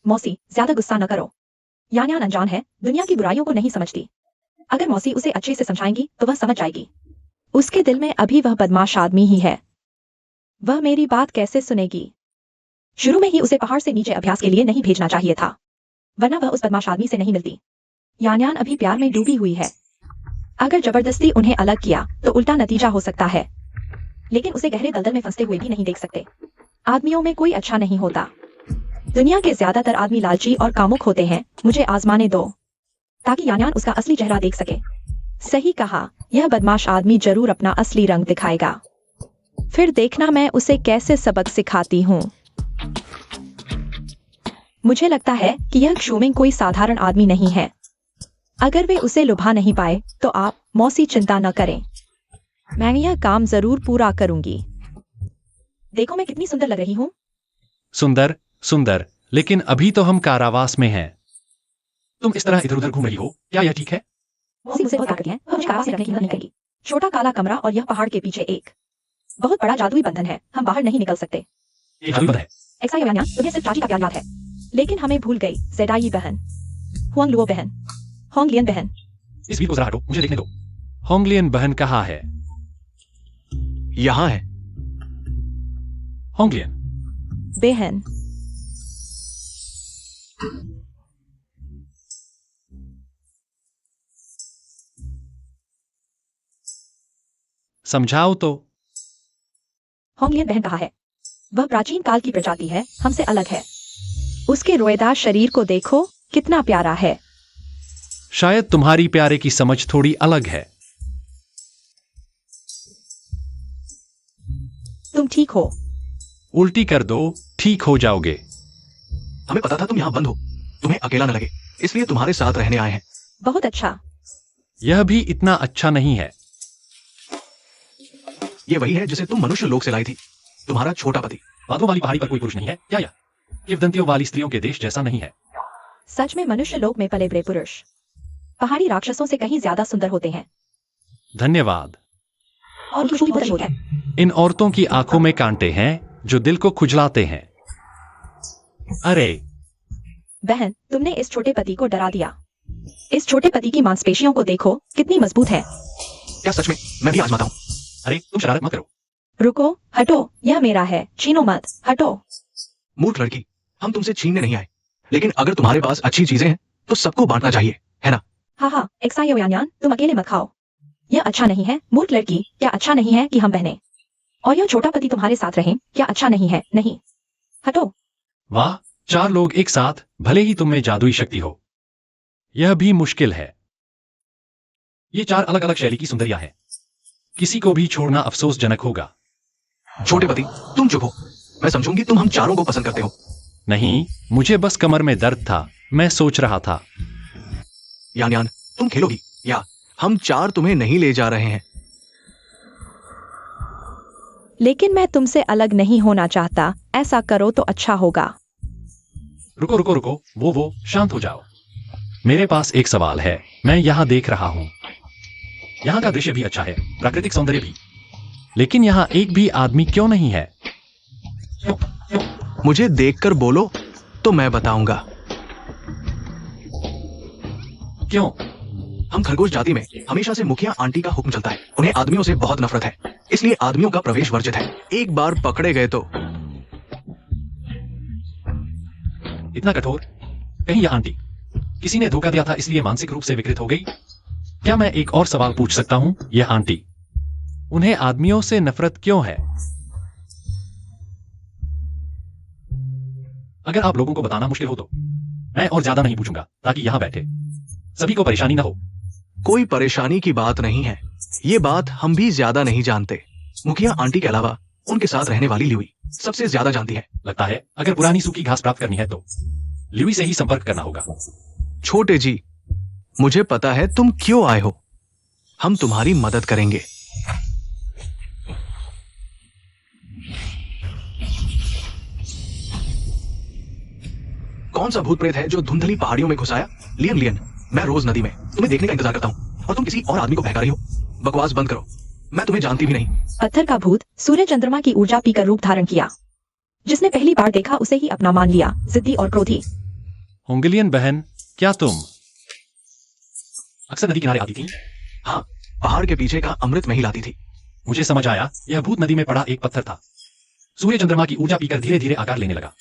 मौसी, ज्यादा गुस्सा न करो। यान्यान अनजान है, दुनिया की बुराइयों को नहीं समझती। अगर मौसी उसे अच्छे से समझाएंगी तो वह समझ जाएगी। उसके दिल में अभी वह बदमाश आदमी ही है। वह मेरी बात कैसे सुनेगी? शुरू में ही उसे पहाड़ से नीचे अभ्यास के लिए नहीं भेजना चाहिए था, वरना वह उस बदमाश आदमी से नहीं मिलती। यान्यान अभी प्यार में डूबी हुई है। अगर जबरदस्ती उन्हें अलग किया तो उल्टा नतीजा हो सकता है। लेकिन उसे गहरे दलदल में फंसते हुए भी नहीं देख सकते। आदमियों में कोई अच्छा नहीं होता। दुनिया के ज्यादातर आदमी लालची और कामुक होते हैं। मुझे आजमाने दो ताकि यान्यान उसका असली चेहरा देख सके। सही कहा, यह बदमाश आदमी जरूर अपना असली रंग दिखाएगा। फिर देखना मैं उसे कैसे सबक सिखाती हूँ। मुझे लगता है कि यह क्षुमिंग कोई साधारण आदमी नहीं है। अगर वे उसे लुभा नहीं पाए तो आप मौसी चिंता न करें, मैं यह काम जरूर पूरा करूंगी। देखो मैं कितनी सुंदर लग रही हूँ। सुंदर सुंदर, लेकिन अभी तो हम कारावास में हैं। तुम इस तरह इधर उधर घूम रही हो, क्या यह ठीक है? मौसी मुझसे बहुत प्यार करती है, मुझे कारावास में रखने की हिम्मत नहीं करेगी। छोटा काला कमरा और यह पहाड़ के पीछे एक बहुत बड़ा जादुई बंधन है, हम बाहर नहीं निकल सकते। ये जादू बंद है। एक्सायोयान्यान, तुम्हें सिर्फ चाची का प्यार याद है, लेकिन हमें भूल गई जेडाई बहन, हुआंग लुओ बहन, होंगलियन बहन। इस भीड़ को जरा हटो, मुझे देखने दो। होंगलियन बहन कहाँ है? यहां है। होंगलियन, बेहन, समझाओ तो। होंगलियन बहन कहाँ है? वह प्राचीन काल की प्रजाति है, हमसे अलग है। उसके रोएदार शरीर को देखो, कितना प्यारा है। शायद तुम्हारी प्यारे की समझ थोड़ी अलग है। तुम ठीक हो? उल्टी कर दो, ठीक हो जाओगे। हमें पता था तुम यहां बंद हो, तुम्हें अकेला न लगे, इसलिए तुम्हारे साथ रहने आए हैं। बहुत अच्छा। यह भी इतना अच्छा नहीं है। ये वही है जिसे तुम मनुष्य लोक से लाई थी, तुम्हारा छोटा पति। बादलों वाली पहाड़ी पर कोई पुरुष नहीं है क्या? यह किंवदंतियों वाली स्त्रियों के देश जैसा नहीं है। सच में मनुष्य लोक में पले बड़े पुरुष पहाड़ी राक्षसों से कहीं ज्यादा सुंदर होते हैं। धन्यवाद। और खुशबू भी बहुत अद्भुत है। इन औरतों की आंखों में कांटे हैं जो दिल को खुजलाते हैं। अरे बहन, तुमने इस छोटे पति को डरा दिया। इस छोटे पति की मांसपेशियों को देखो, कितनी मजबूत है। क्या सच में? मैं भी आजमाता हूं। अरे तुम शरारत मत करो। रुको, हटो, यह मेरा है, छीनो मत, हटो। मूर्ख लड़की, हम तुमसे छीनने नहीं आए, लेकिन अगर तुम्हारे पास अच्छी चीजें हैं तो सबको बांटना चाहिए, है ना? हाँ हाँ, एक्सायोयान्यान, तुम अकेले मत खाओ। यह अच्छा नहीं है, मूर्ख लड़की, क्या अच्छा नहीं है कि हम बहनें? और यह छोटा पति तुम्हारे साथ रहे, क्या अच्छा नहीं है? नहीं, हटो। वाह, 4 लोग एक साथ, भले ही तुम में जादुई शक्ति हो। यह भी मुश्किल है। ये 4 अलग अलग शैली की सुंदरियां हैं। किसी को भी छोड़ना अफसोसजनक होगा। छोटे पति, तुम चुप हो। मैं समझूंगी तुम हम चारों को पसंद करते हो। नहीं, मुझे बस कमर में दर्द था, मैं सोच रहा था। यान, तुम खेलोगी या हम 4 तुम्हें नहीं ले जा रहे हैं। लेकिन मैं तुमसे अलग नहीं होना चाहता, ऐसा करो तो अच्छा होगा। रुको रुको रुको, वो शांत हो जाओ। मेरे पास एक सवाल है, मैं यहाँ देख रहा हूँ, यहाँ का दृश्य भी अच्छा है, प्राकृतिक सौंदर्य भी। लेकिन यहाँ एक भी आदमी क्यों नहीं है? मुझे देखकर बोलो तो मैं बताऊंगा। क्यों? हम खरगोश जाति में हमेशा से मुखिया आंटी का हुक्म चलता है। उन्हें आदमियों से बहुत नफरत है, इसलिए आदमियों का प्रवेश वर्जित है। एक बार पकड़े गए तो। इतना कठोर? कहीं यह आंटी किसी ने धोखा दिया था इसलिए मानसिक रूप से विकृत हो गई? क्या मैं एक और सवाल पूछ सकता हूँ? यह आंटी, उन्हें आदमियों से नफरत क्यों है? अगर आप लोगों को बताना मुश्किल हो तो मैं और ज्यादा नहीं पूछूंगा, ताकि यहां बैठे सभी को परेशानी ना हो। कोई परेशानी की बात नहीं है, ये बात हम भी ज्यादा नहीं जानते। मुखिया आंटी के अलावा उनके साथ रहने वाली ल्यूई सबसे ज्यादा जानती है। लगता है अगर पुरानी सूखी घास प्राप्त करनी है तो ल्यूई से ही संपर्क करना होगा। छोटे जी, मुझे पता है तुम क्यों आए हो। हम तुम्हारी मदद करेंगे। कौन सा भूत प्रेत है जो धुंधली पहाड़ियों में घुसाया? लियन, मैं रोज नदी में तुम्हें देखने का इंतजार करता हूँ और तुम किसी और आदमी को बहका रही हो। बकवास बंद करो, मैं तुम्हें जानती भी नहीं। पत्थर का भूत सूर्य चंद्रमा की ऊर्जा पीकर रूप धारण किया। जिसने पहली बार देखा उसे ही अपना मान लिया, जिद्दी और क्रोधी। होंगलियन बहन, क्या तुम अक्सर नदी किनारे आती थी? हाँ, पहाड़ के पीछे का अमृत में ही लाती थी। मुझे समझ आया, यह भूत नदी में पड़ा एक पत्थर था। सूर्य चंद्रमा की ऊर्जा पीकर धीरे धीरे आकार लेने लगा।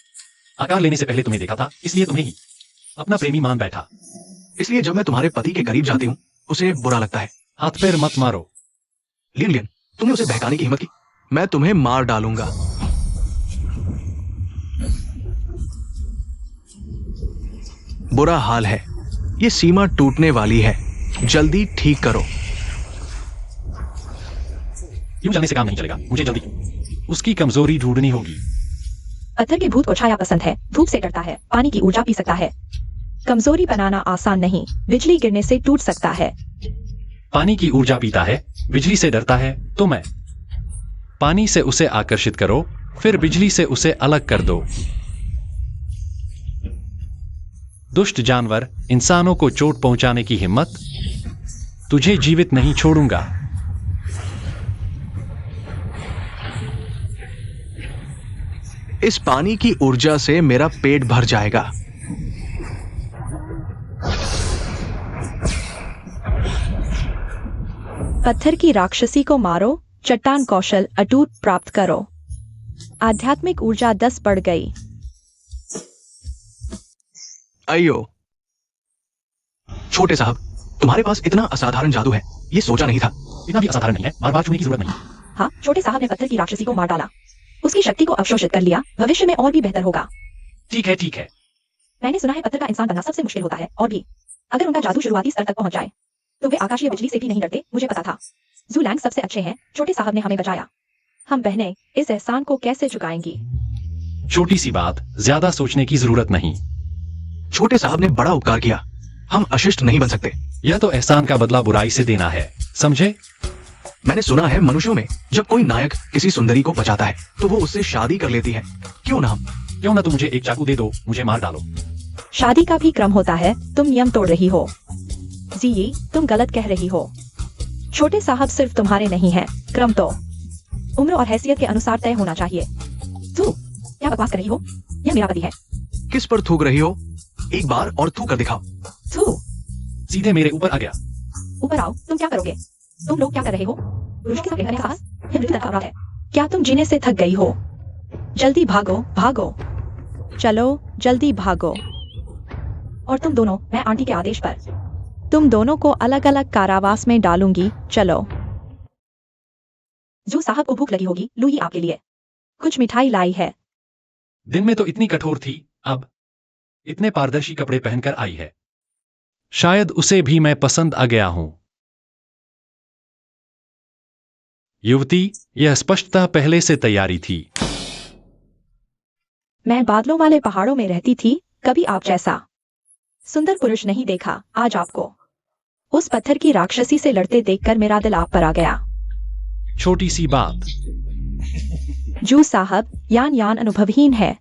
आकार लेने से पहले तुम्हें देखा था, इसलिए तुम्हें ही अपना प्रेमी मान बैठा। इसलिए जब मैं तुम्हारे पति के करीब जाती हूँ उसे बुरा लगता है। हाथ पैर मत मारो। लियन, तुमने उसे बहकाने की हिम्मत की, मैं तुम्हें मार डालूंगा। बुरा हाल है, ये सीमा टूटने वाली है, जल्दी ठीक करो। यूं चलने से काम नहीं चलेगा, मुझे जल्दी। उसकी कमजोरी ढूंढनी होगी। पत्थर के भूत को छाया पसंद है, धूप से डरता है, पानी की ऊर्जा पी सकता है। कमजोरी बनाना आसान नहीं, बिजली गिरने से टूट सकता है। पानी की ऊर्जा पीता है, बिजली से डरता है, तो मैं पानी से उसे आकर्षित करो, फिर बिजली से उसे अलग कर दो। दुष्ट जानवर, इंसानों को चोट पहुंचाने की हिम्मत, तुझे जीवित नहीं छोड़ूंगा। इस पानी की ऊर्जा से मेरा पेट भर जाएगा। पत्थर की राक्षसी को मारो, चट्टान कौशल अटूट प्राप्त करो। आध्यात्मिक ऊर्जा 10 बढ़ गई। अयो छोटे साहब, तुम्हारे पास इतना असाधारण जादू है, ये सोचा नहीं था। इतना भी असाधारण नहीं है, बार बार छूने की जरूरत नहीं। हाँ, छोटे साहब ने पत्थर की राक्षसी को मार डाला, उसकी शक्ति को अवशोषित कर लिया। भविष्य में और भी बेहतर होगा। ठीक है ठीक है। मैंने सुना है पत्थर का इंसान बनना सबसे मुश्किल होता है, और भी अगर उनका जादू शुरुआती स्तर तक पहुंच जाए तो वे आकाशीय बिजली से भी नहीं डरते। मुझे पता था। जूलैंग सबसे अच्छे हैं, छोटे साहब ने हमें बचाया। हम बहनें इस एहसान को कैसे चुकाएंगी? छोटी सी बात, ज्यादा सोचने की जरूरत नहीं। छोटे साहब ने बड़ा उपकार किया, हम अशिष्ट नहीं बन सकते। यह तो एहसान का बदला बुराई से देना है, समझे? मैंने सुना है मनुष्यों में जब कोई नायक किसी सुंदरी को बचाता है तो वो उससे शादी कर लेती है। क्यों ना हम? क्यों ना तुम मुझे एक चाकू दे दो, मुझे मार डालो। शादी का भी क्रम होता है, तुम नियम तोड़ रही हो। जी, तुम गलत कह रही हो। छोटे साहब सिर्फ तुम्हारे नहीं हैं, क्रम तो उम्र और हैसियत के अनुसार तय होना चाहिए। तू क्या बकवास कर रही हो? यह मेरा पति है। किस पर थूक रही हो? एक बार और थूक कर दिखाओ। तू सीधे मेरे ऊपर आ गया। ऊपर आओ। तुम क्या करोगे? तुम लोग क्या कर रहे हो? पुरुष के साथ रहने का साहस, यह मृत्यु तक का अपराध है। क्या तुम जीने से थक गई हो? जल्दी भागो, भागो, चलो जल्दी भागो। और तुम दोनों, मैं आंटी के आदेश पर। तुम दोनों को अलग अलग कारावास में डालूंगी। चलो। जू साहब को भूख लगी होगी, लूई आपके लिए कुछ मिठाई लाई है। दिन में तो इतनी कठोर थी, अब इतने पारदर्शी कपड़े पहनकर आई है। शायद उसे भी मैं पसंद आ गया हूं। युवती, यह स्पष्टतः पहले से तैयारी थी। मैं बादलों वाले पहाड़ों में रहती थी, कभी आप जैसा सुंदर पुरुष नहीं देखा। आज आपको उस पत्थर की राक्षसी से लड़ते देखकर मेरा दिल आप पर आ गया। छोटी सी बात। जू साहब, यान अनुभवहीन है।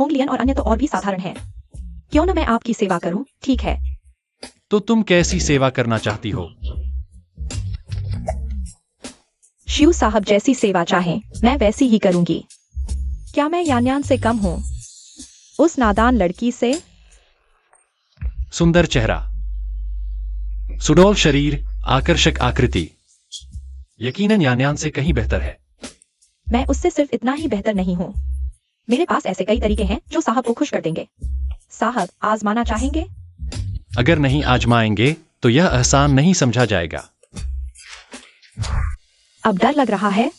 होंगलियन और अन्य तो और भी साधारण हैं। क्यों न मैं आपकी सेवा करूं? ठीक है। तो तुम कैसी सेवा करना चाहती हो? शिव साहब जैसी सेवा चाहें, मैं वैसी ही करूंगी। क्या मैं यान से कम हूं? उस नादान लड़की से? सुंदर चेहरा, सुडौल शरीर, आकर्षक आकृति। यकीनन यान से कहीं बेहतर है। मैं उससे सिर्फ इतना ही बेहतर नहीं हूं। मेरे पास ऐसे कई तरीके हैं जो साहब को खुश कर देंगे। साहब, आजमाना चाहेंगे? अगर नहीं आजमाएंगे तो यह आसान नहीं समझा जाएगा। अब डर लग रहा है।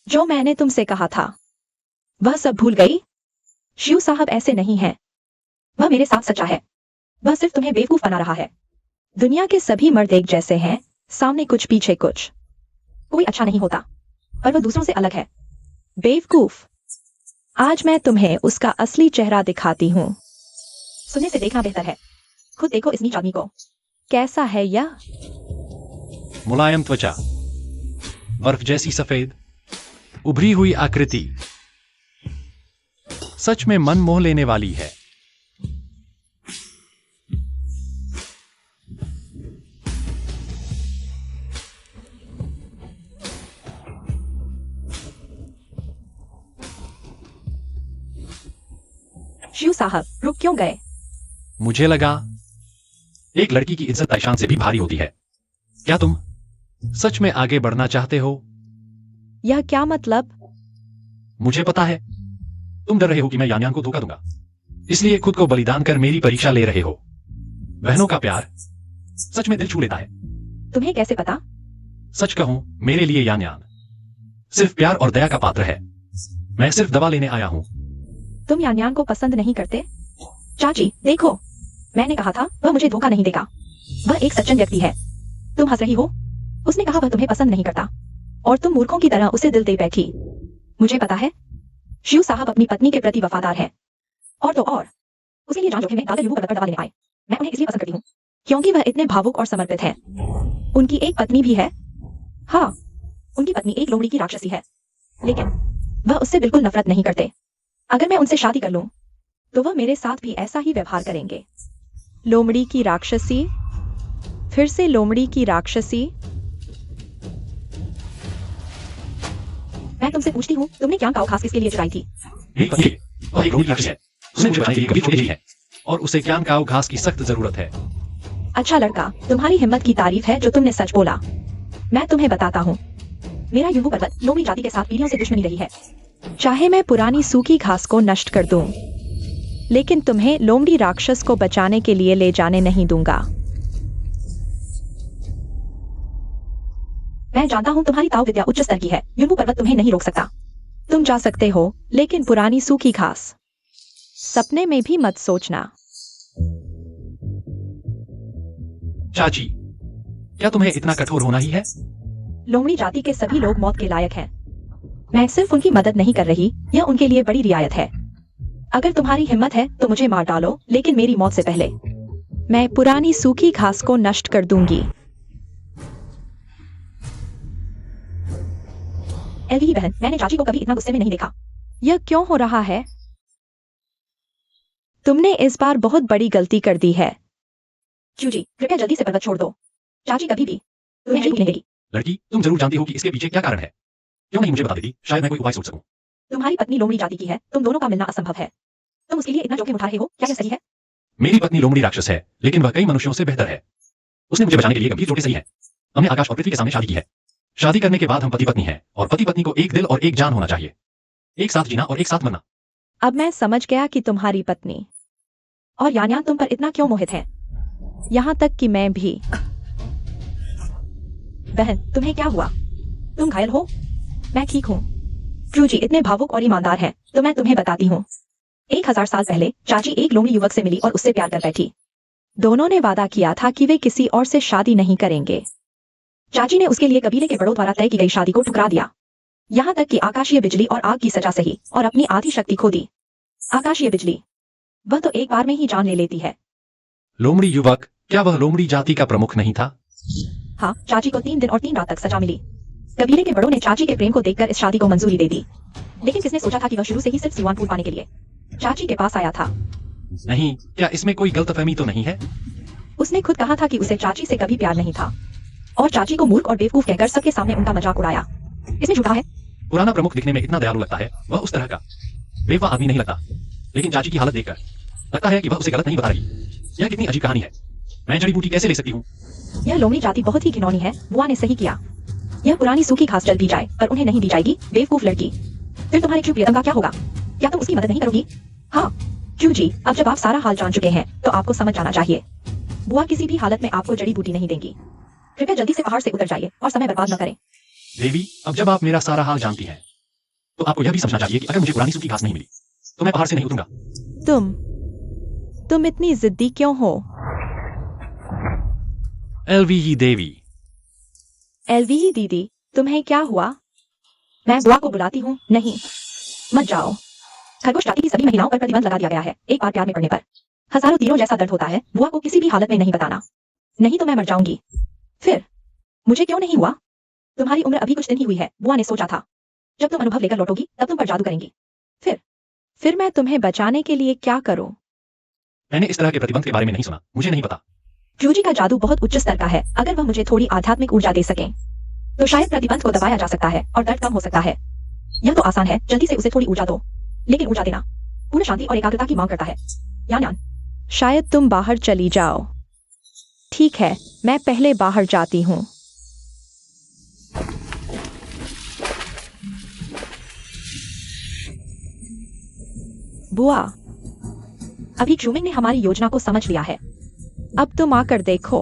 जो मैंने तुमसे कहा था वह सब भूल गई? शिव साहब ऐसे नहीं हैं। वह मेरे साथ सच्चा है। वह सिर्फ तुम्हें बेवकूफ बना रहा है। दुनिया के सभी मर्द एक जैसे हैं, सामने कुछ पीछे कुछ। कोई अच्छा नहीं होता, पर वह दूसरों से अलग है। बेवकूफ। आज मैं तुम्हें उसका असली चेहरा दिखाती हूँ। सुनने से देखना बेहतर है। खुद देखो इस नीच आदमी को। कैसा है यह? मुलायम त्वचा, बर्फ जैसी सफेद, उभरी हुई आकृति, सच में मन मोह लेने वाली है। शिव साहब, रुक क्यों गए? मुझे लगा एक लड़की की इज्जत आईशान से भी भारी होती है। क्या तुम सच में आगे बढ़ना चाहते हो? यह क्या मतलब? मुझे पता है तुम डर रहे हो कि मैं यान को धोखा दूंगा, इसलिए खुद को बलिदान कर मेरी परीक्षा ले रहे हो। बहनों का प्यार सच में दिल छू लेता है। तुम्हें कैसे पता? सच कहूं, मेरे लिए यान सिर्फ प्यार और दया का पात्र है। मैं सिर्फ दवा लेने आया हूं। तुम यान को पसंद नहीं करते? चाची, देखो, मैंने कहा था वह मुझे धोखा नहीं देगा। वह एक सज्जन व्यक्ति है। तुम हंस रही हो? उसने कहा वह तुम्हें पसंद नहीं करता, और तुम मूर्खों की तरह उसे दिल दे बैठी। मुझे पता है, शिव साहब अपनी पत्नी के प्रति वफादार है। और तो और, उसके लिए जान जोखिम में डालकर युवू पर्वत पर दबा लेने आए। मैं उन्हें इसलिए पसंद करती हूँ क्योंकि वह इतने भावुक और समर्पित हैं। उनकी एक पत्नी भी है। हाँ, उनकी पत्नी एक लोमड़ी की राक्षसी है, लेकिन वह उससे बिल्कुल नफरत नहीं करते। अगर मैं उनसे शादी कर लूं, तो वह मेरे साथ भी ऐसा ही व्यवहार करेंगे। लोमड़ी की राक्षसी, फिर से लोमड़ी की राक्षसी। मैं तुमसे पूछती हूँ, तुमने क्या काऊ खास किसके लिए चुराई थी? मेरी पत्नी है, वह एक लोमड़ी राक्षस है। उसने मुझे बनाने के लिए कभी छोड़ी है और उसे ज्ञान काव घास की सख्त जरूरत है। अच्छा लड़का, तुम्हारी हिम्मत की तारीफ है जो तुमने सच बोला। मैं तुम्हें बताता हूँ, मेरा युवू पर्वत लोमड़ी जाति के साथ पीढ़ियों से दुश्मनी रही है। चाहे मैं पुरानी सूखी घास को नष्ट कर दूं, लेकिन तुम्हें लोमड़ी राक्षस को बचाने के लिए ले जाने नहीं दूंगा। मैं जानता हूँ तुम्हारी ताव विद्या उच्च स्तर की है, युवू पर्वत तुम्हें नहीं रोक सकता। तुम जा सकते हो, लेकिन पुरानी सूखी घास सपने में भी मत सोचना। चाची, क्या तुम्हें इतना कठोर होना ही है? लोमड़ी जाति के सभी लोग मौत के लायक हैं। मैं सिर्फ उनकी मदद नहीं कर रही, यह उनके लिए बड़ी रियायत है। अगर तुम्हारी हिम्मत है तो मुझे मार डालो, लेकिन मेरी मौत से पहले। मैं पुरानी सूखी घास को नष्ट कर दूंगी। एलवी बहन, मैंने चाची को कभी इतना गुस्से में नहीं देखा। यह क्यों हो रहा है? तुमने इस बार बहुत बड़ी गलती कर दी है। जी, कृपया जल्दी से पर्वत छोड़ दो। चाची कभी भी तुम्हें नहीं भूलेंगी। लड़की, तुम जरूर जानती हो कि इसके पीछे क्या कारण है। क्यों नहीं मुझे बता देती? शायद मैं कोई उपाय सोच सकूं। तुम्हारी पत्नी लोमड़ी जाति की है, तुम दोनों का मिलना असंभव है। तुम उसके लिए इतना जोखिम उठा रहे हो, क्या यह सही है? मेरी पत्नी लोमड़ी राक्षस है, लेकिन वह कई मनुष्यों से बेहतर है। उसने मुझे बचाने के लिए गंभीर चोटें सही है। हमने आकाश और पृथ्वी के सामने शादी की है। शादी करने के बाद हम पति पत्नी हैं, और पति पत्नी को एक दिल और एक जान होना चाहिए। एक साथ जीना और एक साथ मरना। अब मैं समझ गया कि तुम्हारी पत्नी और यान्यान तुम पर इतना क्यों मोहित है? यहाँ तक कि मैं भी। बहन, तुम्हें क्या हुआ? तुम घायल हो? मैं ठीक हूँ। जी इतने भावुक और ईमानदार हैं, तो मैं तुम्हें बताती हूँ। 1000 साल पहले चाची एक लोमड़ी युवक से मिली और उससे प्यार कर बैठी। दोनों ने वादा किया था कि वे किसी और से शादी नहीं करेंगे। चाची ने उसके लिए कबीले के बड़ों द्वारा तय की गई शादी को ठुकरा दिया। यहाँ तक कि आकाशीय बिजली और आग की सजा सही और अपनी आधी शक्ति खो दी। आकाशीय बिजली, वह तो एक बार में ही जान ले लेती है। लोमड़ी युवक, क्या वह लोमड़ी जाति का प्रमुख नहीं था? हाँ, चाची को 3 दिन और 3 रात तक सजा मिली। कबीले के बड़ों ने चाची के प्रेम को देखकर इस शादी को मंजूरी दे दी। लेकिन किसने सोचा था कि वह शुरू से ही सिर्फ सिवान फूल पाने के लिए चाची के पास आया था? नहीं, क्या इसमें कोई गलतफहमी तो नहीं है? उसने खुद कहा था कि उसे चाची से कभी प्यार नहीं था, और चाची को मूर्ख और बेवकूफ कहकर सबके सामने उनका मजाक उड़ाया। इसमें झूठा है? पुराना प्रमुख दिखने में इतना दयालु लगता है, वह उस तरह का बेवफा आदमी नहीं लगता। लेकिन चाची की हालत देखकर लगता है कि वह उसे गलत नहीं बता रही। यह कितनी अजीब कहानी है। मैं जड़ी बूटी कैसे ले सकती हूँ? यह लोमड़ी जाति बहुत ही घिनौनी है। बुआ ने सही किया। यह पुरानी सूखी घास जल भी जाए, पर उन्हें नहीं दी जाएगी, बेवकूफ लड़की। फिर तुम्हारे क्यों प्रियतम का क्या होगा? क्या तुम उसकी मदद नहीं करोगी? हाँ, क्यों जी, अब जब आप सारा हाल जान चुके हैं, तो आपको समझ जाना चाहिए। बुआ किसी भी हालत में आपको जड़ी बूटी नहीं देंगी। कृपया जल्दी से पहाड़ से उतर जाइए और समय बर्बाद न करें। देवी, अब जब आप मेरा सारा हाल जानती हैं, तो आपको यह भी समझना चाहिए कि अगर मुझे पुरानी सूखी घास नहीं मिली, तो मैं पहाड़ से नहीं उतरूंगा। तुम इतनी जिद्दी क्यों हो? एलवी देवी, एलवी दीदी, तुम्हें क्या हुआ? मैं बुआ को बुलाती हूँ। नहीं, मत जाओ। खरगोश जाति की सभी महिलाओं पर प्रतिबंध लगा दिया गया है। एक बार प्यार में पड़ने पर हजारों तीरों जैसा दर्द होता है। बुआ को किसी भी हालत में नहीं बताना, नहीं तो मैं मर जाऊंगी। फिर मुझे क्यों नहीं हुआ? तुम्हारी उम्र अभी कुछ दिन ही हुई है। बुआ ने सोचा था जब तुम अनुभव लेकर लौटोगी तब तुम पर जादू करेंगी। फिर मैं तुम्हें बचाने के लिए क्या करूं? मैंने इस तरह के प्रतिबंध के बारे में नहीं सुना, मुझे नहीं पता। क्रूजी का जादू बहुत उच्च स्तर का है। अगर वह मुझे थोड़ी आध्यात्मिक ऊर्जा दे सकें, तो शायद प्रतिबंध को दबाया जा सकता है और दर्द कम हो सकता है। यह तो आसान है, जल्दी से उसे थोड़ी ऊर्जा दो। लेकिन ऊर्जा देना पूर्ण शांति और एकाग्रता की मांग करता है। यान शायद तुम बाहर चली जाओ। ठीक है, मैं पहले बाहर जाती हूँ। बुआ, अभी चूमिंग ने हमारी योजना को समझ लिया है। अब तुम आकर देखो,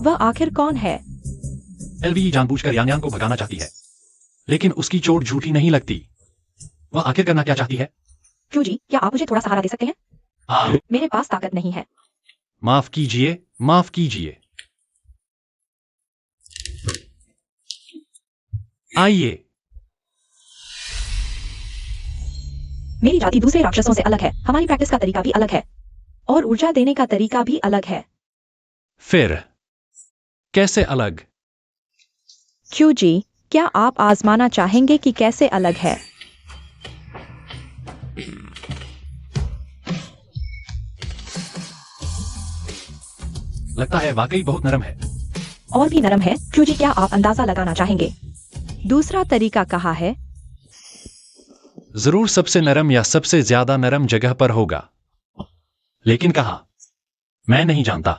वह आखिर कौन है? एलवी जानबूझकर यान को भगाना चाहती है, लेकिन उसकी चोट झूठी नहीं लगती। वह आखिर करना क्या चाहती है? क्यों जी, क्या आप मुझे थोड़ा सहारा दे सकते हैं? हाँ। मेरे पास ताकत नहीं है। माफ कीजिए, माफ कीजिए। आइए। मेरी जाति दूसरे राक्षसों से अलग है, हमारी प्रैक्टिस का तरीका भी अलग है और ऊर्जा देने का तरीका भी अलग है। फिर कैसे अलग? क्यों जी, क्या आप आजमाना चाहेंगे कि कैसे अलग है? लगता है वाकई बहुत नरम है। और भी नरम है। क्यों जी, क्या आप अंदाजा लगाना चाहेंगे? दूसरा तरीका कहा है? जरूर सबसे नरम या सबसे ज्यादा नरम जगह पर होगा। लेकिन कहा? मैं नहीं जानता।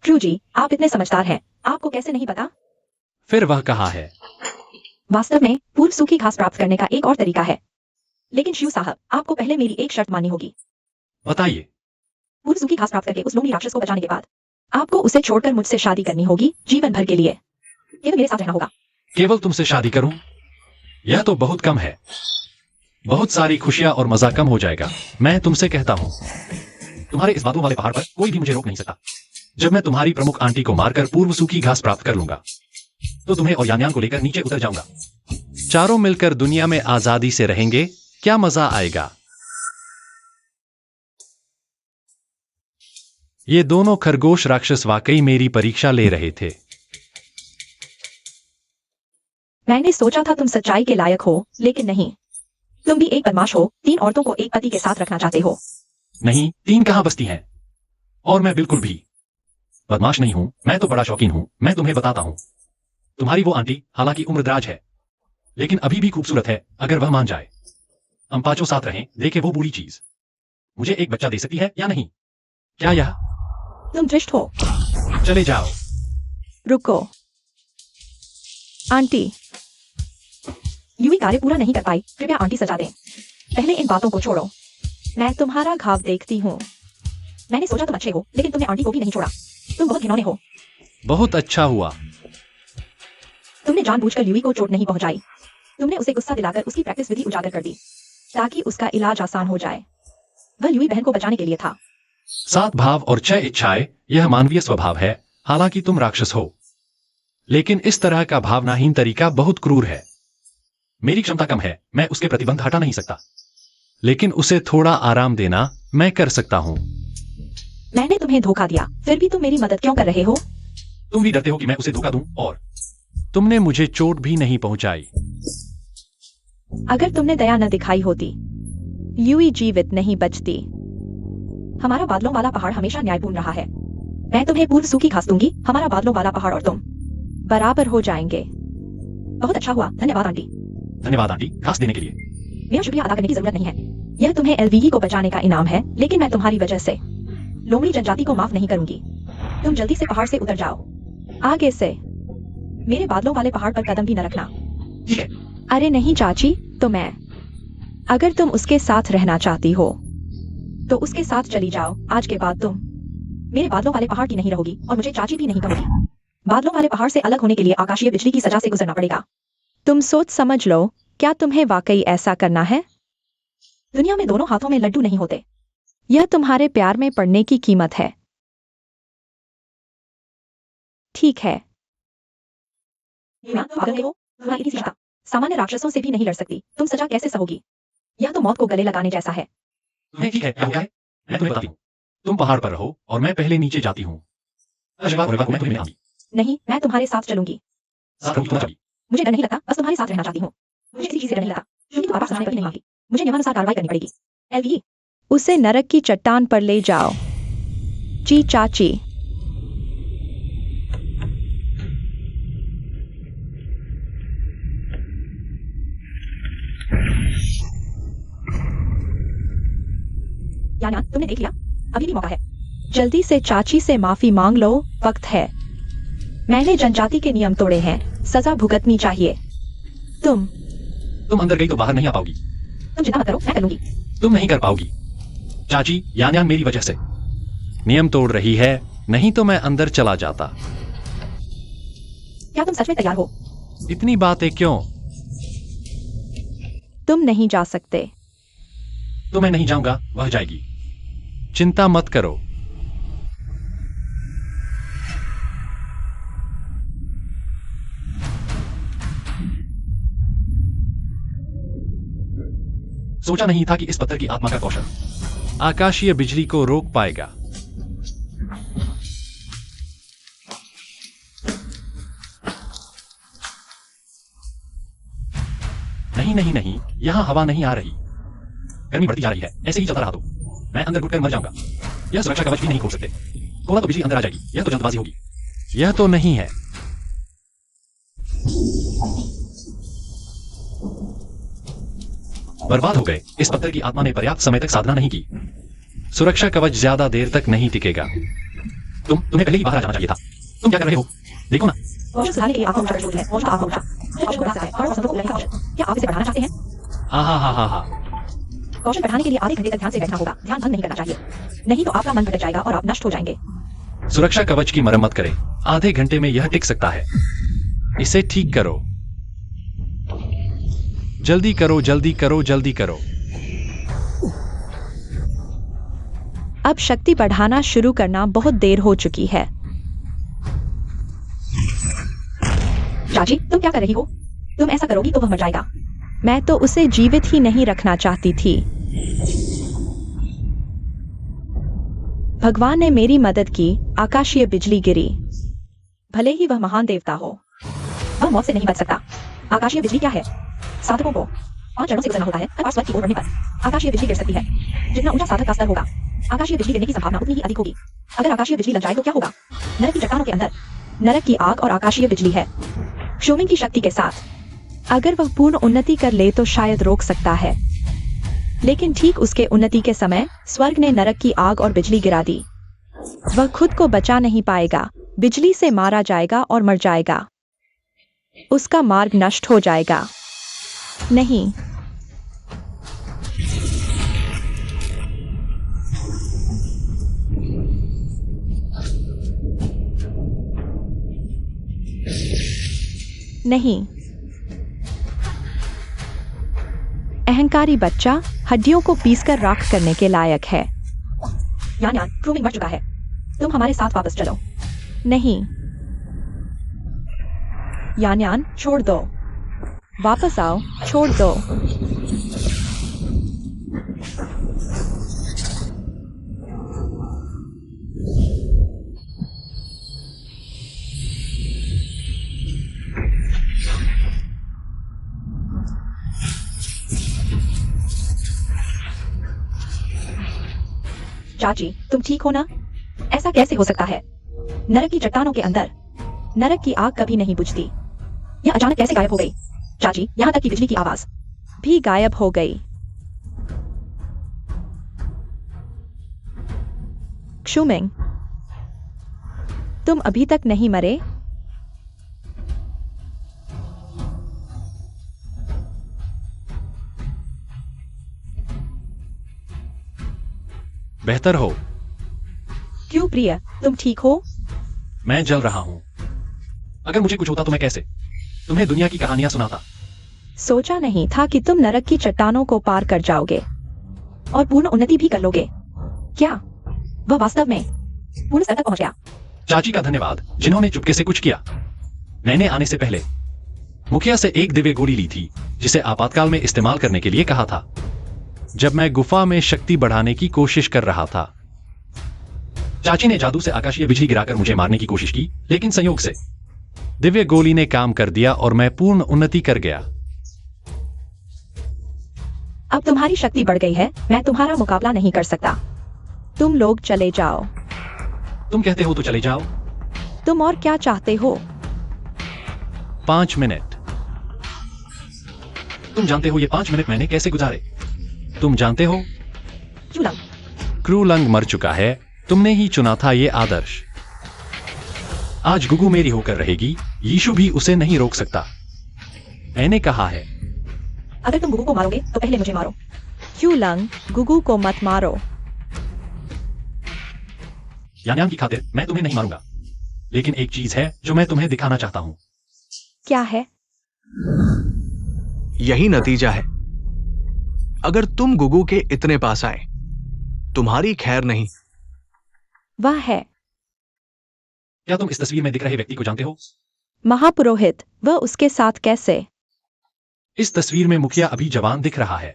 क्यों जी, आप इतने समझदार हैं, आपको कैसे नहीं पता? फिर वह कहा है? वास्तव में पूर्व सूखी घास प्राप्त करने का एक और तरीका है। लेकिन शिव साहब, आपको पहले मेरी एक शर्त माननी होगी। बताइए। पूर्व सूखी घास प्राप्त करके उस लोमड़ी राक्षस को बचाने के बाद आपको उसे छोड़कर मुझसे शादी करनी होगी, जीवन भर के लिए। केवल मेरे साथ रहना होगा। केवल तुमसे शादी करूं? यह तो बहुत कम है। बहुत सारी खुशियां और मजा कम हो जाएगा। मैं तुमसे कहता हूं, तुम्हारे इस बातों वाले पहाड़ पर कोई भी मुझे रोक नहीं सकता। जब मैं तुम्हारी प्रमुख आंटी को मारकर पूर्व सूखी घास प्राप्त कर लूंगा, तो तुम्हें और यान्यान को लेकर नीचे उतर जाऊंगा। चारों मिलकर दुनिया में आजादी से रहेंगे, क्या मजा आएगा। ये दोनों खरगोश राक्षस वाकई मेरी परीक्षा ले रहे थे। मैंने सोचा था तुम सच्चाई के लायक हो, लेकिन नहीं। तुम भी एक बदमाश हो, 3 औरतों को एक पति के साथ रखना चाहते हो। नहीं, 3 कहां बसती हैं। और मैं बिल्कुल भी बदमाश नहीं हूं, मैं तो बड़ा शौकीन हूं। मैं तुम्हें बताता हूं, तुम्हारी वो आंटी हालांकि उम्रदराज है, लेकिन अभी भी खूबसूरत है। अगर वह मान जाए, हम पांचों साथ रहें, देखे वो बूढ़ी चीज मुझे एक बच्चा दे सकती है या नहीं। क्या यह? तुम दुष्ट हो। चले जाओ। रुको आंटी, यूवी कार्य पूरा नहीं कर पाई, कृपया आंटी सजा दें। पहले इन बातों को छोड़ो। मैं तुम्हारा घाव देखती हूँ। मैंने सोचा तुम अच्छे हो, लेकिन तुमने आंटी को भी नहीं छोड़ा। तुम बहुत घिनौने हो। बहुत अच्छा हुआ। तुमने जानबूझकर ल्यूई को चोट नहीं पहुंचाई। तुमने उसे गुस्सा दिलाकर उसकी प्रैक्टिस विधि उजागर कर दी, ताकि उसका इलाज आसान हो जाए। वह ल्यूई बहन को बचाने के लिए था। 7 भाव और 6 इच्छाएं, यह मानवीय स्वभाव है। हालांकि तुम राक्षस हो, लेकिन इस तरह का भावनाहीन तरीका बहुत क्रूर है। मेरी क्षमता कम है, मैं उसके प्रतिबंध हटा नहीं सकता। लेकिन उसे थोड़ा आराम देना मैं कर सकता हूँ। मैंने तुम्हें धोखा दिया, फिर भी तुम मेरी मदद क्यों कर रहे हो? तुम भी डरते हो कि मैं उसे धोखा दूं, और तुमने मुझे चोट भी नहीं पहुंचाई। अगर तुमने दया न दिखाई होती, ल्यूई जीवित नहीं बचती। हमारा बादलों वाला पहाड़ हमेशा न्यायपूर्ण रहा है। मैं तुम्हें पूर्व सूखी घास दूंगी, हमारा बादलों वाला पहाड़ और तुम बराबर हो जाएंगे। बहुत अच्छा हुआ, धन्यवाद आंटी। धन्यवाद आंटी, घास देने के लिए। मेरा शुक्रिया अदा करने की जरूरत नहीं है। यह तुम्हें एलवीई को बचाने का इनाम है, लेकिन मैं तुम्हारी वजह से लोमड़ी जनजाति को माफ नहीं करूंगी। तुम जल्दी से पहाड़ से उतर जाओ। आगे से मेरे बादलों वाले पहाड़ पर कदम भी न रखना। ठीक है। अरे नहीं चाची, तो मैं अगर तुम उसके साथ रहना चाहती हो तो उसके साथ चली जाओ। आज के बाद तुम मेरे बादलों वाले पहाड़ की नहीं रहोगी, और मुझे चाची भी नहीं कहूंगी। बादलों वाले पहाड़ से अलग होने के लिए आकाशीय बिजली की सजा से गुजरना पड़ेगा। तुम सोच समझ लो, क्या तुम्हें वाकई ऐसा करना है? दुनिया में दोनों हाथों में लड्डू नहीं होते। यह तुम्हारे प्यार में पड़ने की कीमत है। ठीक है। पागल हो? तुम्हारी इतनी क्षमता सामान्य राक्षसों से भी नहीं लड़ सकती। तुम सजा कैसे सहोगी? यह तो मौत को गले लगाने जैसा है। तुम्हें ठीक है, क्या हो गया है? मैं तुम्हें बताती हूँ। तुम पहाड़ पर रहो और मैं पहले नीचे जाती हूँ। आशीर्वाद होगा, मैं तुम्हें मिलाऊंगी। नहीं, मैं तुम्हारे साथ चलूंगी। साथ रहूंगी तुम्हारी। मुझे डर नहीं लगता, बस तुम्हारे साथ रहना चाहती हूँ। मुझे किसी चीज से डर नहीं लगता, क्योंकि तुम आवाज सुनाने पर नहीं मांगती। मुझे नियमानुसार कार्रवाई करनी पड़ेगी। एलवी, उसे नरक की चट्टान पर ले जाओ। जी चाची। यान्यान, तुमने देख लिया, अभी भी मौका है। जल्दी से चाची से माफी मांग लो, वक्त है। मैंने जनजाति के नियम तोड़े हैं, सजा भुगतनी चाहिए। तुम अंदर गई तो बाहर नहीं आ पाओगी। तुम चिंता मत करो, मैं कर लूंगी। तुम नहीं कर पाओगी चाची, यान मेरी वजह से। नियम तोड़ रही है, नहीं तो मैं अंदर चला जाता। क्या तुम सच में तैयार हो? इतनी बातें क्यों? तुम नहीं जा सकते। तो मैं नहीं जाऊंगा, वह जाएगी। चिंता मत करो। सोचा नहीं था कि इस पत्थर की आत्मा का कौशल आकाशीय बिजली को रोक पाएगा। नहीं नहीं नहीं, यहाँ हवा नहीं आ रही। गर्मी बढ़ती जा रही है। ऐसे ही चलता रहा तो मैं अंदर घुटकर मर जाऊंगा। यह सुरक्षा कवच भी नहीं खोल सकते। थोड़ा तो बिजली अंदर आ जाएगी। यह तो जल्दबाजी होगी। यह तो नहीं है। बर्बाद हो गए। इस पत्थर की आत्मा ने पर्याप्त समय तक साधना नहीं की। सुरक्षा कवच ज्यादा देर तक नहीं टिकेगा। तुम्हें पहले ही बाहर आ जाना चाहिए था। तुम क्या कर रहे हो? देखो ना। कौशल सुधारने के लिए आपको ऊर्जा की जरूरत है। कौशल आपका ऊर्जा कौशल बढ़ा सकता है और वसंतों को उड़ने का कौशल। क्या आप इसे बढ़ाना चाहते हैं? हा। कौशल बढ़ाने के लिए आधे घंटे तक ध्यान से बैठना होगा। ध्यान भंग नहीं करना चाहिए, नहीं तो आपका मन भटक जाएगा और आप नष्ट हो जाएंगे। सुरक्षा कवच की मरम्मत करें। आधे घंटे में यह टिक सकता है। इसे ठीक करो। जल्दी करो, जल्दी करो, जल्दी करो। अब शक्ति बढ़ाना शुरू करना बहुत देर हो चुकी है। चाची, तुम क्या कर रही हो? तुम ऐसा करोगी तो वह मर जाएगा। मैं तो उसे जीवित ही नहीं रखना चाहती थी। भगवान ने मेरी मदद की। आकाशीय बिजली गिरी। भले ही वह महान देवता हो। वह मौत से नहीं बच सकता। आकाशीय बिजली क्या है? साधकों को 5 चरणों से गुजरना होता है। हर बार स्वर्ग की ओर बढ़ने पर आकाशीय बिजली गिर सकती है। जितना ऊंचा साधक का स्तर होगा, आकाशीय बिजली गिरने की संभावना उतनी ही अधिक होगी। अगर आकाशीय बिजली लग जाए तो क्या होगा? नरक की चट्टानों के अंदर नरक की आग और आकाशीय बिजली है। क्षोमिंग की शक्ति के साथ अगर वह पूर्ण उन्नति कर ले तो शायद रोक सकता है, लेकिन ठीक उसके उन्नति के समय स्वर्ग ने नरक की आग और बिजली गिरा दी। वह खुद को बचा नहीं पाएगा। बिजली से मारा जाएगा और मर जाएगा। उसका मार्ग नष्ट हो जाएगा। नहीं, नहीं। अहंकारी बच्चा हड्डियों को पीसकर राख करने के लायक है। यान क्रूमिंग मर चुका है। तुम हमारे साथ वापस चलो। नहीं, यान छोड़ दो। वापस आओ, छोड़ दो। चाची, तुम ठीक हो ना? ऐसा कैसे हो सकता है? नरक की चट्टानों के अंदर नरक की आग कभी नहीं बुझती। यह अचानक कैसे गायब हो गई? चाची, यहाँ तक कि बिजली की आवाज भी गायब हो गई। क्षुमिंग, तुम अभी तक नहीं मरे? बेहतर हो। क्यों प्रिय, तुम ठीक हो? मैं जल रहा हूं। अगर मुझे कुछ होता तो मैं कैसे तुम्हें दुनिया की कहानियां सुनाता। सोचा नहीं था कि तुम नरक की चट्टानों को पार कर जाओगे और पूर्ण उन्नति भी कर लोगे। क्या वह वास्तव में पूर्ण स्तर तक पहुंच गया? चाची का धन्यवाद, जिन्होंने चुपके से कुछ किया। मैंने आने से पहले मुखिया से एक दिव्य गोली ली थी, जिसे आपातकाल में इस्तेमाल करने के लिए कहा था, जब मैं गुफा में शक्ति बढ़ाने की कोशिश कर रहा था। चाची ने जादू से आकाशीय बिजली गिराकर मुझे मारने की कोशिश की, लेकिन संयोग से दिव्य गोली ने काम कर दिया और मैं पूर्ण उन्नति कर गया। अब तुम्हारी शक्ति बढ़ गई है। मैं तुम्हारा मुकाबला नहीं कर सकता। तुम लोग चले जाओ। तुम कहते हो तो चले जाओ। तुम और क्या चाहते हो? 5 मिनट। तुम जानते हो ये 5 मिनट मैंने कैसे गुजारे? तुम जानते हो? चूलंग, क्रूलंग मर चुका है। तुमने ही चुना था ये आदर्श। आज गुगु मेरी होकर रहेगी। यीशु भी उसे नहीं रोक सकता। मैंने कहा है। अगर तुम गुगु को मारोगे तो पहले मुझे मारो। क्यूलंग, गुगु को मत मारो। यान की खातिर मैं तुम्हें नहीं मारूंगा, लेकिन एक चीज है जो मैं तुम्हें दिखाना चाहता हूं। क्या है? यही नतीजा है। अगर तुम गुगु के इतने पास आए, तुम्हारी खैर नहीं। वह है क्या तुम इस तस्वीर में दिख रहे व्यक्ति को जानते हो? महापुरोहित। वह उसके साथ कैसे? इस तस्वीर में मुखिया अभी जवान दिख रहा है।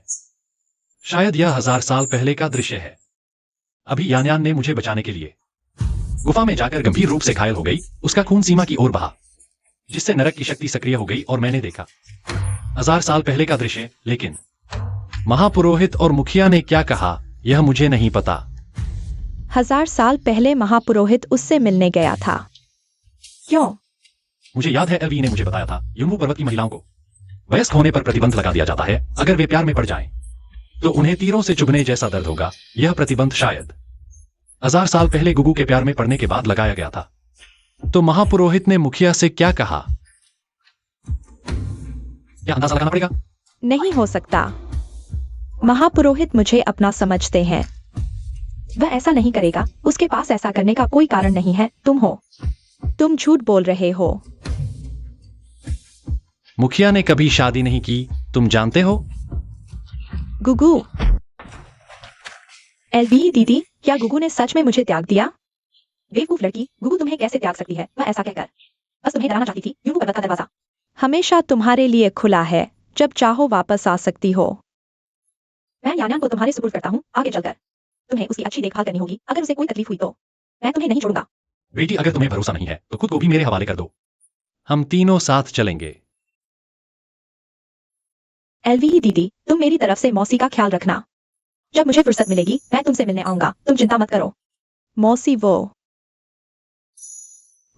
शायद यह 1000 साल पहले का दृश्य है। अभी यान्यान ने मुझे बचाने के लिए गुफा में जाकर गंभीर रूप से घायल हो गई। उसका खून सीमा की ओर बहा, जिससे नरक की शक्ति सक्रिय हो गई और मैंने देखा 1000 साल पहले का दृश्य। लेकिन महापुरोहित और मुखिया ने क्या कहा यह मुझे नहीं पता। 1000 साल पहले महापुरोहित उससे मिलने गया था। क्यों? मुझे याद है एलवी ने मुझे बताया था युम्बू पर्वत की महिलाओं को वयस्क होने पर प्रतिबंध लगा दिया जाता है। अगर वे प्यार में पड़ जाएं, तो उन्हें तीरों से चुभने जैसा दर्द होगा। यह प्रतिबंध शायद 1000 साल पहले गुगू के प्यार में पड़ने के बाद लगाया गया था। तो महापुरोहित ने मुखिया से क्या कहा? क्या अंदाजा लगाना पड़ेगा? नहीं हो सकता। महापुरोहित मुझे अपना समझते हैं। वह ऐसा नहीं करेगा। उसके पास ऐसा करने का कोई कारण नहीं है। तुम हो। तुम झूठ बोल रहे हो। मुखिया ने कभी शादी नहीं की, तुम जानते हो? गुगू। एलवी दीदी, क्या गुगू ने सच में मुझे त्याग दिया? बेवकूफ लड़की, गुगू तुम्हें कैसे त्याग सकती है? वह ऐसा कहकर बस तुम्हें डराना चाहती थी। युम्बू पर्वत का दरवाजा हमेशा तुम्हारे लिए खुला है। जब चाहो वापस आ सकती हो। मैं यान्यान को तुम्हारे सुपुर्द करता हूँ। आगे चलकर तुम्हें उसकी अच्छी देखभाल करनी होगी। अगर उसे कोई तकलीफ हुई तो मैं तुम्हें नहीं छोड़ूंगा। बेटी, अगर तुम्हें भरोसा नहीं है तो खुद को भी मेरे हवाले कर दो। हम तीनों साथ चलेंगे। एलवी दीदी, तुम मेरी तरफ से मौसी का ख्याल रखना। जब मुझे फुर्सत मिलेगी मैं तुमसे मिलने आऊंगा। तुम चिंता मत करो। मौसी वो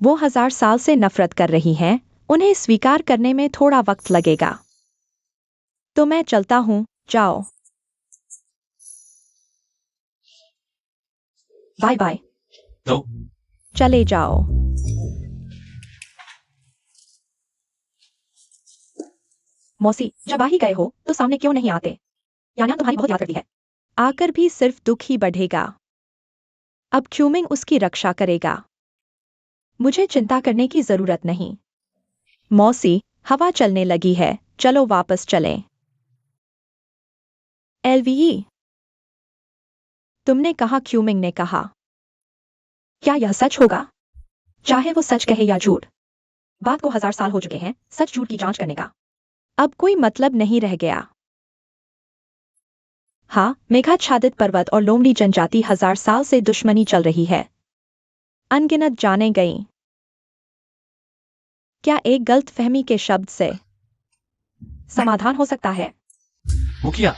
1000 साल से नफरत कर रही हैं। उन्हें स्वीकार करने में थोड़ा वक्त लगेगा। तो मैं चलता हूँ। जाओ। Bye bye. तो चले जाओ। मौसी, जब आ ही गए हो तो सामने क्यों नहीं आते? यान्यान तुम्हारी बहुत याद करती है। आकर भी सिर्फ दुख ही बढ़ेगा। अब क्यूमिंग उसकी रक्षा करेगा। मुझे चिंता करने की जरूरत नहीं। मौसी, हवा चलने लगी है। चलो वापस चलें। एलवी, तुमने कहा क्यूमिंग ने कहा। क्या यह सच होगा? चाहे वो सच कहे या झूठ, बात को 1000 साल हो चुके हैं सच झूठ की जांच करने का। अब कोई मतलब नहीं रह गया। हाँ, मेघाच्छादित पर्वत और लोमड़ी जनजाति 1000 साल से दुश्मनी चल रही है। अनगिनत जाने गई। क्या एक गलतफहमी के शब्द से समाधान हो सकता है? मुखिया,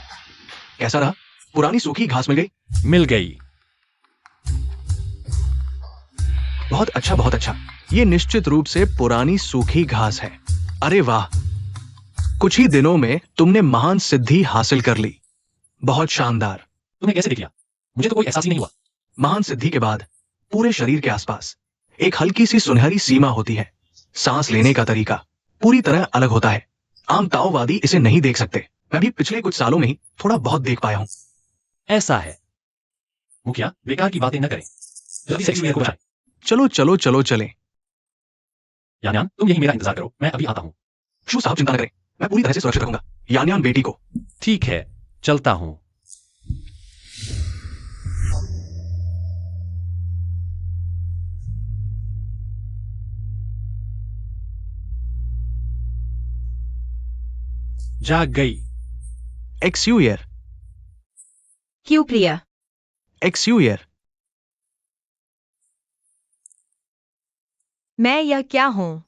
कैसा रहा? पुरानी सूखी घास मिल गई? मिल गई। बहुत अच्छा, बहुत अच्छा। ये निश्चित रूप से पुरानी सूखी घास है। अरे वाह, कुछ ही दिनों में तुमने महान सिद्धि हासिल कर ली। बहुत शानदार। तुमने कैसे देख लिया? मुझे तो कोई एहसास ही नहीं हुआ। महान सिद्धि के बाद पूरे शरीर के आसपास एक हल्की सी सुनहरी सीमा होती है। सांस लेने का तरीका पूरी तरह अलग होता है। आम ताओवादी इसे नहीं देख सकते। मैं भी पिछले कुछ सालों में ही थोड़ा बहुत देख पाया हूं। ऐसा है। मुखिया, बेकार की बातें न करें। जल्दी से एक्सपीरियंस को बचाएं। चलो चलो चलो चलें। यान्यान, तुम यही मेरा इंतजार करो, मैं अभी आता हूँ। शू साहब, चिंता न करें, मैं पूरी तरह से सुरक्षित रहूंगा। यान्यान बेटी को। ठीक है, चलता हूं। जाग गई। एक्सयूयर, क्यों प्रिया? एक्सयूयर। मैं यह क्या हूँ?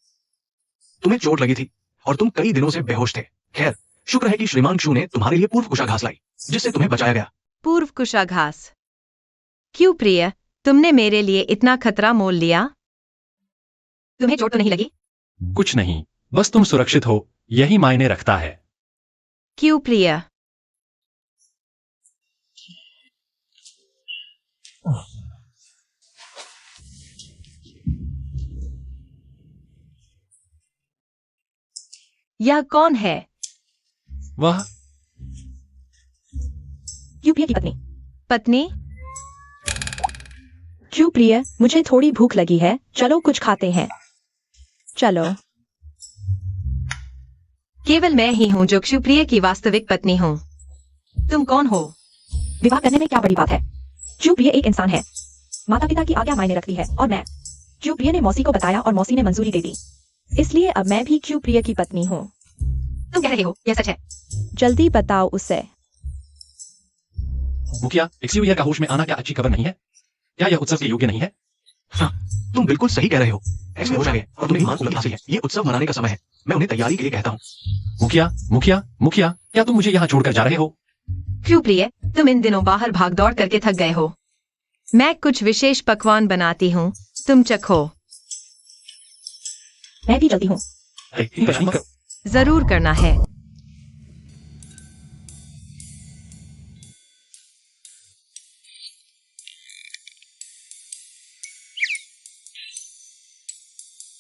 तुम्हें चोट लगी थी और तुम कई दिनों से बेहोश थे। खैर, शुक्र है कि श्रीमान शू ने तुम्हारे लिए पूर्व कुशाघास लाई, जिससे तुम्हें बचाया गया। पूर्व कुशाघास? क्यों प्रिय, तुमने मेरे लिए इतना खतरा मोल लिया? तुम्हें चोट तो नहीं लगी? कुछ नहीं, बस तुम सुरक्षित हो, यही मायने रखता है। क्यों प्रिय? यह कौन है? वह क्यों प्रिय की पत्नी? पत्नी? क्यों प्रिय, मुझे थोड़ी भूख लगी है। चलो कुछ खाते हैं। चलो। केवल मैं ही हूँ जो क्षुप्रिय की वास्तविक पत्नी हूँ। तुम कौन हो? विवाह करने में क्या बड़ी बात है? क्षुप्रिय एक इंसान है। माता पिता की आज्ञा मायने रखती है और मैं। क्षुप्रिय ने मौसी को बताया और मौसी ने मंजूरी दे दी। इसलिए अब मैं भी क्षुप्रिय की पत्नी हूँ। तुम कह रहे हो यह सच है? जल्दी बताओ उसे। मुखिया, एक्सयू ईयर का होश में आना क्या अच्छी खबर नहीं है? क्या यह उत्सव के योग्य नहीं है? तुम बिल्कुल सही कह रहे हो। एक्स होश आ गए और तुम्हें मान उपलब्धि हासिल है। ये उत्सव मनाने का समय है। मैं उन्हें तैयारी के लिए कहता हूँ। मुखिया, मुखिया, मुखिया, क्या तुम मुझे यहाँ छोड़कर जा रहे हो? क्यों प्रिय, तुम इन दिनों बाहर भाग दौड़ करके थक गए हो। मैं कुछ विशेष पकवान बनाती हूँ, तुम चखो। मैं भी चलती हूँ। अरे, इतनी परेशानी मत करो। जरूर करना है।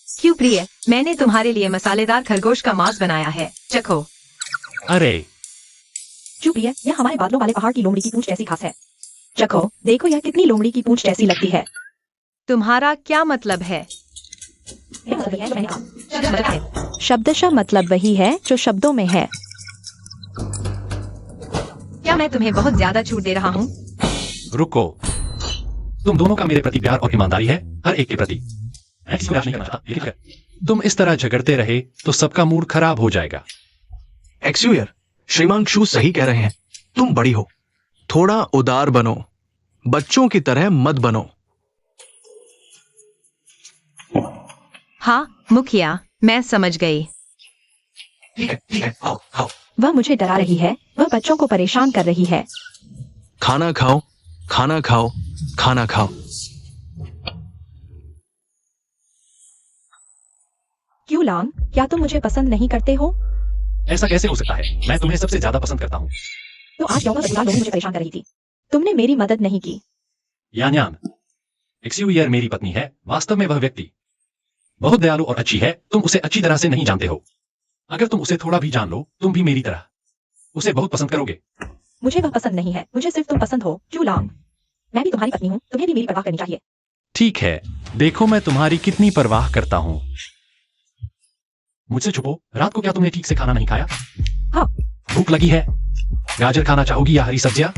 क्यों प्रिय, मैंने तुम्हारे लिए मसालेदार खरगोश का मांस बनाया है, चखो। अरे चुप प्रिय, यह हमारे बादलों वाले पहाड़ की लोमड़ी की पूंछ जैसी खास है। चखो, देखो यह कितनी लोमड़ी की पूंछ जैसी लगती है। तुम्हारा क्या मतलब है? यह मतलब है जो मैंने कहा। शब्द मतलब है। शब्दशः मतलब वही है जो शब्दों में है। क्या मैं तुम्हें बहुत ज्यादा छूट दे रहा हूँ? रुको, तुम दोनों का मेरे प्रति प्यार और ईमानदारी है, हर एक के प्रति। मैं किसी को निराश नहीं करना चाहता, लेकिन अगर तुम इस तरह झगड़ते रहे तो सबका मूड खराब हो जाएगा। एक्सयूयर, श्रीमान शू सही कह रहे हैं। तुम बड़ी हो, थोड़ा उदार बनो, बच्चों की तरह मत बनो। हाँ मुखिया, मैं समझ गई। ठीक है, आओ आओ। वह मुझे डरा रही है, वह बच्चों को परेशान कर रही है। खाना खाओ, खाना खाओ, खाना खाओ। क्यों लांग, क्या तुम मुझे पसंद नहीं करते हो? ऐसा कैसे हो सकता है? मैं तुम्हें सबसे ज्यादा पसंद करता हूँ। तो आज क्यों बदला लोग मुझे परेशान कर रही थी? तुमने मेरी मदद नहीं की। यान, एक्सयू ईयर मेरी पत्नी है। वास्तव में वह व्यक्ति बहुत दयालु और अच्छी है। तुम उसे अच्छी तरह से नहीं जानते हो। अगर तुम उसे थोड़ा भी जान लो, तुम भी मेरी तरह उसे बहुत पसंद करोगे। मुझे वह पसंद नहीं है, मुझे सिर्फ तुम पसंद हो। क्यों लांग, मैं भी तुम्हारी पत्नी हूँ, तुम्हें भी मेरी परवाह करनी चाहिए। ठीक है, देखो मैं तुम्हारी कितनी परवाह करता हूँ। मुझसे छुपो, रात को क्या तुमने ठीक से खाना नहीं खाया? हाँ। भूख लगी है? गाजर खाना चाहोगी या हरी सब्जियां?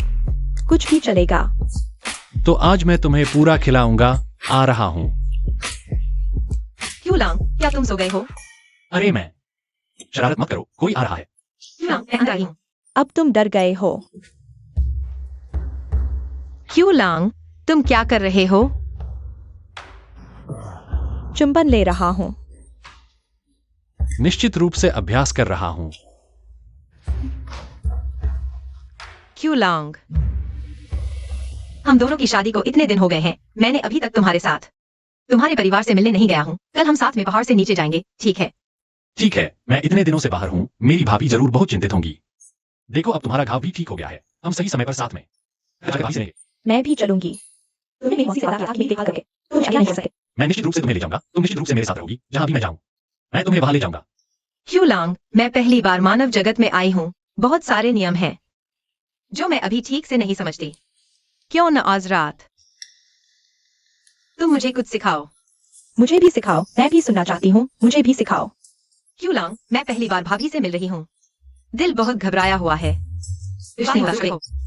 कुछ भी चलेगा। तो आज मैं तुम्हें पूरा खिलाऊंगा। आ रहा हूँ। क्यों लांग, क्या तुम सो गए हो? अरे मैं शरारत मत करो, कोई आ रहा है। क्यों लांग, मैं अंदर आई हूँ। अब तुम डर गए हो। क्यों लांग, तुम क्या कर रहे हो? चुंबन ले रहा हूँ। निश्चित रूप से अभ्यास कर रहा हूँ। क्यों लांग, हम दोनों की शादी को इतने दिन हो गए हैं, मैंने अभी तक तुम्हारे परिवार से मिलने नहीं गया हूँ। कल हम साथ में पहाड़ से नीचे जाएंगे, ठीक है? ठीक है, मैं इतने दिनों से बाहर हूँ, मेरी भाभी जरूर बहुत चिंतित होंगी। देखो अब तुम्हारा घाव भी ठीक हो गया है। हम सही समय पर साथ में भाभी से रहेंगे। मैं भी चलूंगी। तुम्हें मेरी मौसी से बात की देखा करके तुम अकेला नहीं कर सकते। मैं निश्चित रूप से तुम्हें ले जाऊंगा। तुम निश्चित रूप से मेरे साथ रहोगी, जहां भी मैं जाऊं। मैं तुम्हें वहां ले जाऊंगा। क्यों लांग, मैं पहली बार मानव जगत में आई हूँ। बहुत सारे नियम हैं जो मैं अभी ठीक से नहीं समझती। क्यों न आज रात तुम मुझे कुछ सिखाओ। मुझे भी सिखाओ, मैं भी सुनना चाहती हूँ, मुझे भी सिखाओ। क्यों लांग, मैं पहली बार भाभी से मिल रही हूँ। दिल बहुत घबराया हुआ है।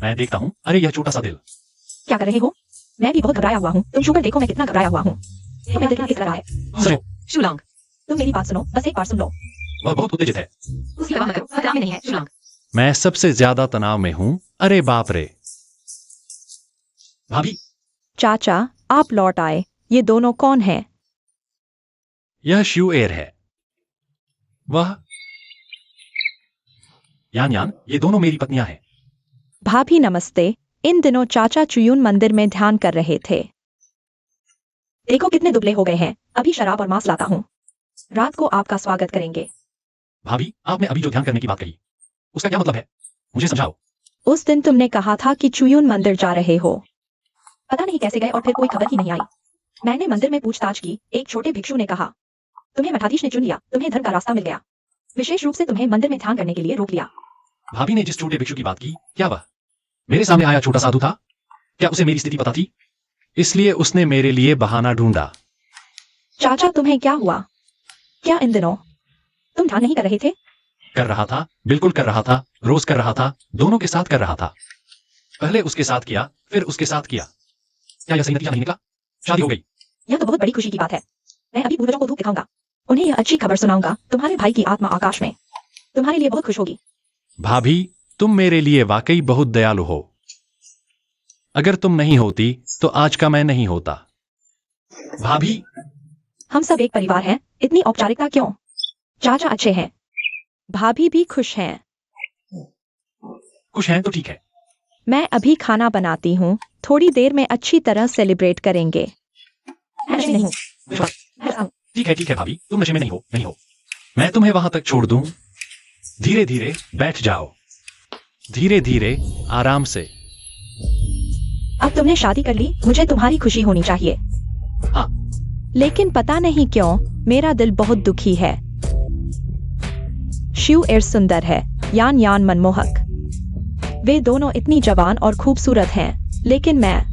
मैं देखता हूँ। अरे यह छोटा सा दिल। क्या कर रहे हो? मैं भी बहुत घबराया हुआ हूँ। तुम छूकर देखो मैं कितना घबराया हुआ हूँ। तुम्हें दिल किस तरह है? सुनो, शुलांग, तुम मेरी बात सुनो, बस एक बार सुन लो। वह बहुत उत्तेजित है। उसकी परवाह मत करो, खतरा में नहीं है। शुलांग, मैं सबसे ज्यादा तनाव में हूँ। अरे बाप रे। भाभी, चाचा, आप लौट आए। ये दोनों कौन हैं? यह श्यू एयर है। वह यान, ये दोनों मेरी पत्नियां हैं। भाभी नमस्ते। इन दिनों चाचा चुयून मंदिर में ध्यान कर रहे थे। देखो कितने दुबले हो गए हैं। अभी शराब और मांस लाता हूँ। रात को आपका स्वागत करेंगे। भाभी, आपने अभी जो ध्यान करने की बात कही, उसका क्या मतलब है? मुझे समझाओ। उस दिन तुमने कहा था कि चुयून मंदिर जा रहे हो। पता नहीं कैसे गए और फिर कोई खबर ही नहीं आई। मैंने मंदिर में पूछताछ की। एक छोटे भिक्षु ने कहा तुम्हें मठाधीश ने चुन लिया, तुम्हें धर्म का रास्ता मिल गया। विशेष रूप से तुम्हें मंदिर में ध्यान करने के लिए रोक लिया। भाभी ने जिस छोटे भिक्षु की बात की, क्या वह मेरे सामने आया छोटा साधु था? क्या उसे मेरी स्थिति पता थी? इसलिए उसने मेरे लिए बहाना ढूंढा। चाचा तुम्हें क्या हुआ? क्या इन दिनों तुम ध्यान नहीं कर रहे थे? कर रहा था, बिल्कुल कर रहा था, रोज कर रहा था, दोनों के साथ कर रहा था। पहले उसके साथ किया, फिर उसके साथ किया। क्या यह सही नतीजा नहीं निकला? शादी हो गई। यह तो बहुत बड़ी खुशी की बात है। मैं अभी पूर्वजों को धूप दिखाऊंगा। उन्हें यह अच्छी खबर सुनाऊंगा। तुम्हारे भाई की आत्मा आकाश में तुम्हारे लिए बहुत खुश होगी। भाभी, तुम मेरे लिए वाकई बहुत दयालु हो। अगर तुम नहीं होती तो आज का मैं नहीं होता। भाभी, हम सब एक परिवार हैं, इतनी औपचारिकता क्यों? चाचा अच्छे हैं, भाभी भी खुश हैं। खुश हैं तो ठीक है। मैं अभी खाना बनाती हूँ, थोड़ी देर में अच्छी तरह सेलिब्रेट करेंगे। मैं नशे में नहीं हूँ। विश्वास। ठीक है भाभी, तुम नशे में नहीं हो। मैं तुम्हें वहां तक छोड़ दूं। धीरे धीरे बैठ जाओ। धीरे धीरे, आराम से। अब तुमने शादी कर ली, मुझे तुम्हारी खुशी होनी चाहिए। हाँ। लेकिन पता नहीं क्यों मेरा दिल बहुत दुखी है। शिव एर सुंदर है, यान यान मनमोहक। वे दोनों इतनी जवान और खूबसूरत हैं, लेकिन मैं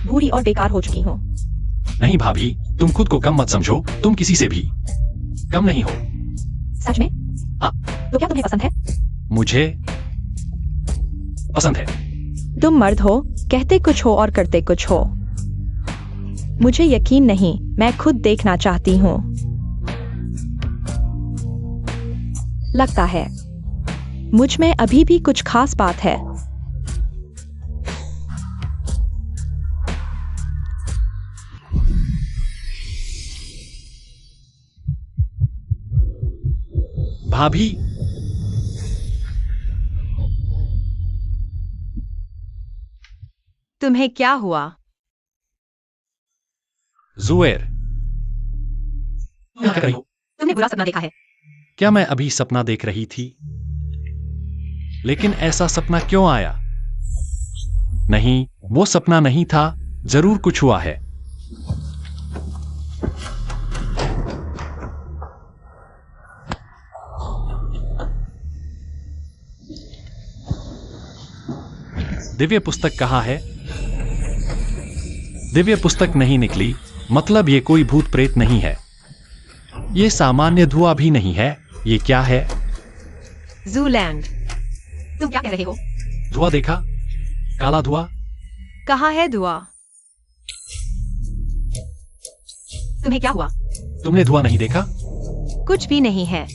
बूढ़ी और बेकार हो चुकी हूँ। नहीं भाभी, तुम खुद को कम मत समझो, तुम किसी से भी कम नहीं हो। सच में? हाँ। तो क्या तुम्हें पसंद है? मुझे पसंद है। तुम मर्द हो, कहते कुछ हो और करते कुछ हो। मुझे यकीन नहीं, मैं खुद देखना चाहती हूँ। लगता है मुझ में अभी भी कुछ खास बात है। भाभी, तुम्हें क्या हुआ? जुएर, तुम यहाँ क्या कर रही हो? तुमने बुरा सपना देखा है। क्या मैं अभी सपना देख रही थी? लेकिन ऐसा सपना क्यों आया? नहीं, वो सपना नहीं था, जरूर कुछ हुआ है। दिव्य पुस्तक कहाँ है? दिव्य पुस्तक नहीं निकली, मतलब ये कोई भूत प्रेत नहीं है। ये सामान्य धुआं भी नहीं है। ये क्या है? जूलैंड। तुम क्या कह रहे हो? धुआं देखा? काला धुआं? कहाँ है धुआं? तुम्हें क्या हुआ? तुमने धुआं नहीं देखा? कुछ भी नहीं है।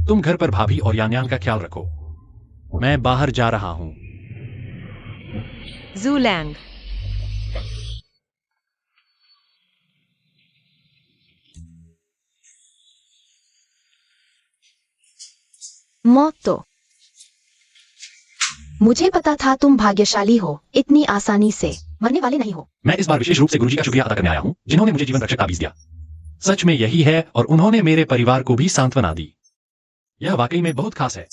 तुम घर पर भाभी और यान का ख्याल रखो। मैं बाहर जा रहा हूं। जूलैंड। मौत तो मुझे पता था तुम भाग्यशाली हो, इतनी आसानी से मरने वाले नहीं हो। मैं इस बार विशेष रूप से गुरुजी का शुक्रिया अदा करने आया हूं, जिन्होंने मुझे जीवन रक्षक ताबीज दिया। सच में यही है, और उन्होंने मेरे परिवार को भी सांत्वना दी। यह वाकई में बहुत खास है।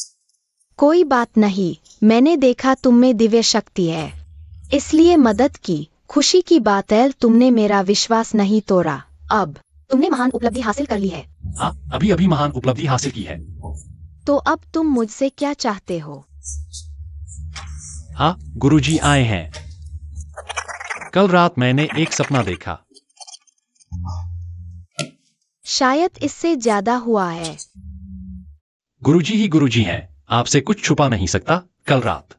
कोई बात नहीं, मैंने देखा तुम में दिव्य शक्ति है, इसलिए मदद की। खुशी की बात है, तुमने मेरा विश्वास नहीं तोड़ा। अब तुमने महान उपलब्धि हासिल कर ली है। हाँ, अभी अभी महान उपलब्धि हासिल की है। तो अब तुम मुझसे क्या चाहते हो? हाँ, गुरुजी आए हैं। कल रात मैंने एक सपना देखा। शायद इससे ज्यादा हुआ है। गुरुजी ही गुरुजी हैं, आपसे कुछ छुपा नहीं सकता। कल रात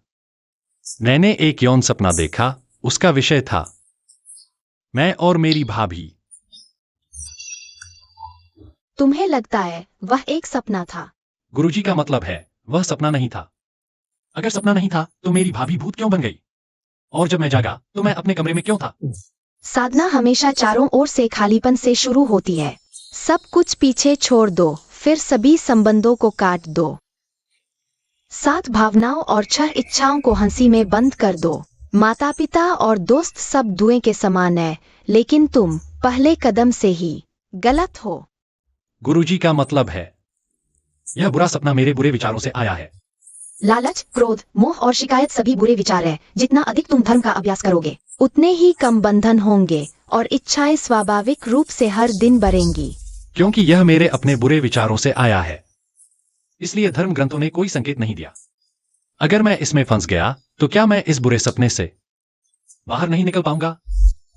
मैंने एक यौन सपना देखा। उसका विषय था मैं और मेरी भाभी। तुम्हें लगता है वह एक सपना था? गुरुजी का मतलब है वह सपना नहीं था। अगर सपना नहीं था तो मेरी भाभी भूत क्यों बन गई? और जब मैं जागा तो मैं अपने कमरे में क्यों था? साधना हमेशा चारों ओर से खालीपन से शुरू होती है। सब कुछ पीछे छोड़ दो, फिर सभी संबंधों को काट दो। 7 भावनाओं और 6 इच्छाओं को हंसी में बंद कर दो। माता पिता और दोस्त सब धुएं के समान है, लेकिन तुम पहले कदम से ही गलत हो। गुरुजी का मतलब है यह बुरा सपना मेरे बुरे विचारों से आया है। लालच, क्रोध, मोह और शिकायत सभी बुरे विचार है। जितना अधिक तुम धर्म का अभ्यास करोगे, उतने ही कम बंधन होंगे और इच्छाएं स्वाभाविक रूप से हर दिन बढ़ेंगी। क्योंकि यह मेरे अपने बुरे विचारों से आया है, इसलिए धर्म ग्रंथों ने कोई संकेत नहीं दिया। अगर मैं इसमें फंस गया तो क्या मैं इस बुरे सपने से बाहर नहीं निकल पाऊंगा?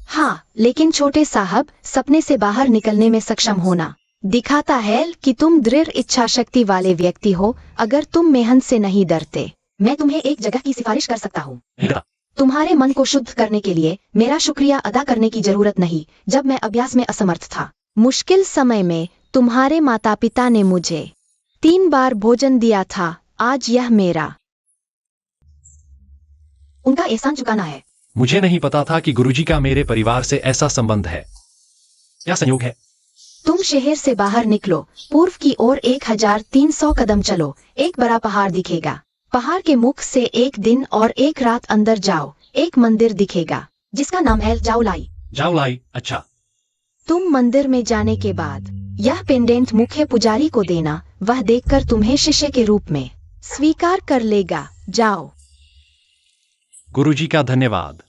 हाँ, लेकिन छोटे साहब, सपने से बाहर निकलने में सक्षम होना दिखाता है कि तुम दृढ़ इच्छा शक्ति वाले व्यक्ति हो। अगर तुम मेहनत से नहीं डरते, मैं तुम्हें एक जगह की सिफारिश कर सकता हूँ। तुम्हारे मन को शुद्ध करने के लिए मेरा शुक्रिया अदा करने की जरूरत नहीं। जब मैं अभ्यास में असमर्थ था, मुश्किल समय में तुम्हारे माता पिता ने मुझे 3 बार भोजन दिया था। आज यह मेरा उनका एहसान चुकाना है। मुझे नहीं पता था कि गुरुजी का मेरे परिवार से ऐसा संबंध है। क्या संयोग है? तुम शहर से बाहर निकलो, पूर्व की ओर 1300 कदम चलो, एक बड़ा पहाड़ दिखेगा। पहाड़ के मुख से एक दिन और एक रात अंदर जाओ, एक मंदिर दिखेगा जिसका नाम है जाओलाई। जाओलाई, अच्छा। तुम मंदिर में जाने के बाद यह पेंडेंट मुख्य पुजारी को देना, वह देखकर तुम्हें शिष्य के रूप में स्वीकार कर लेगा। जाओ। गुरुजी का धन्यवाद।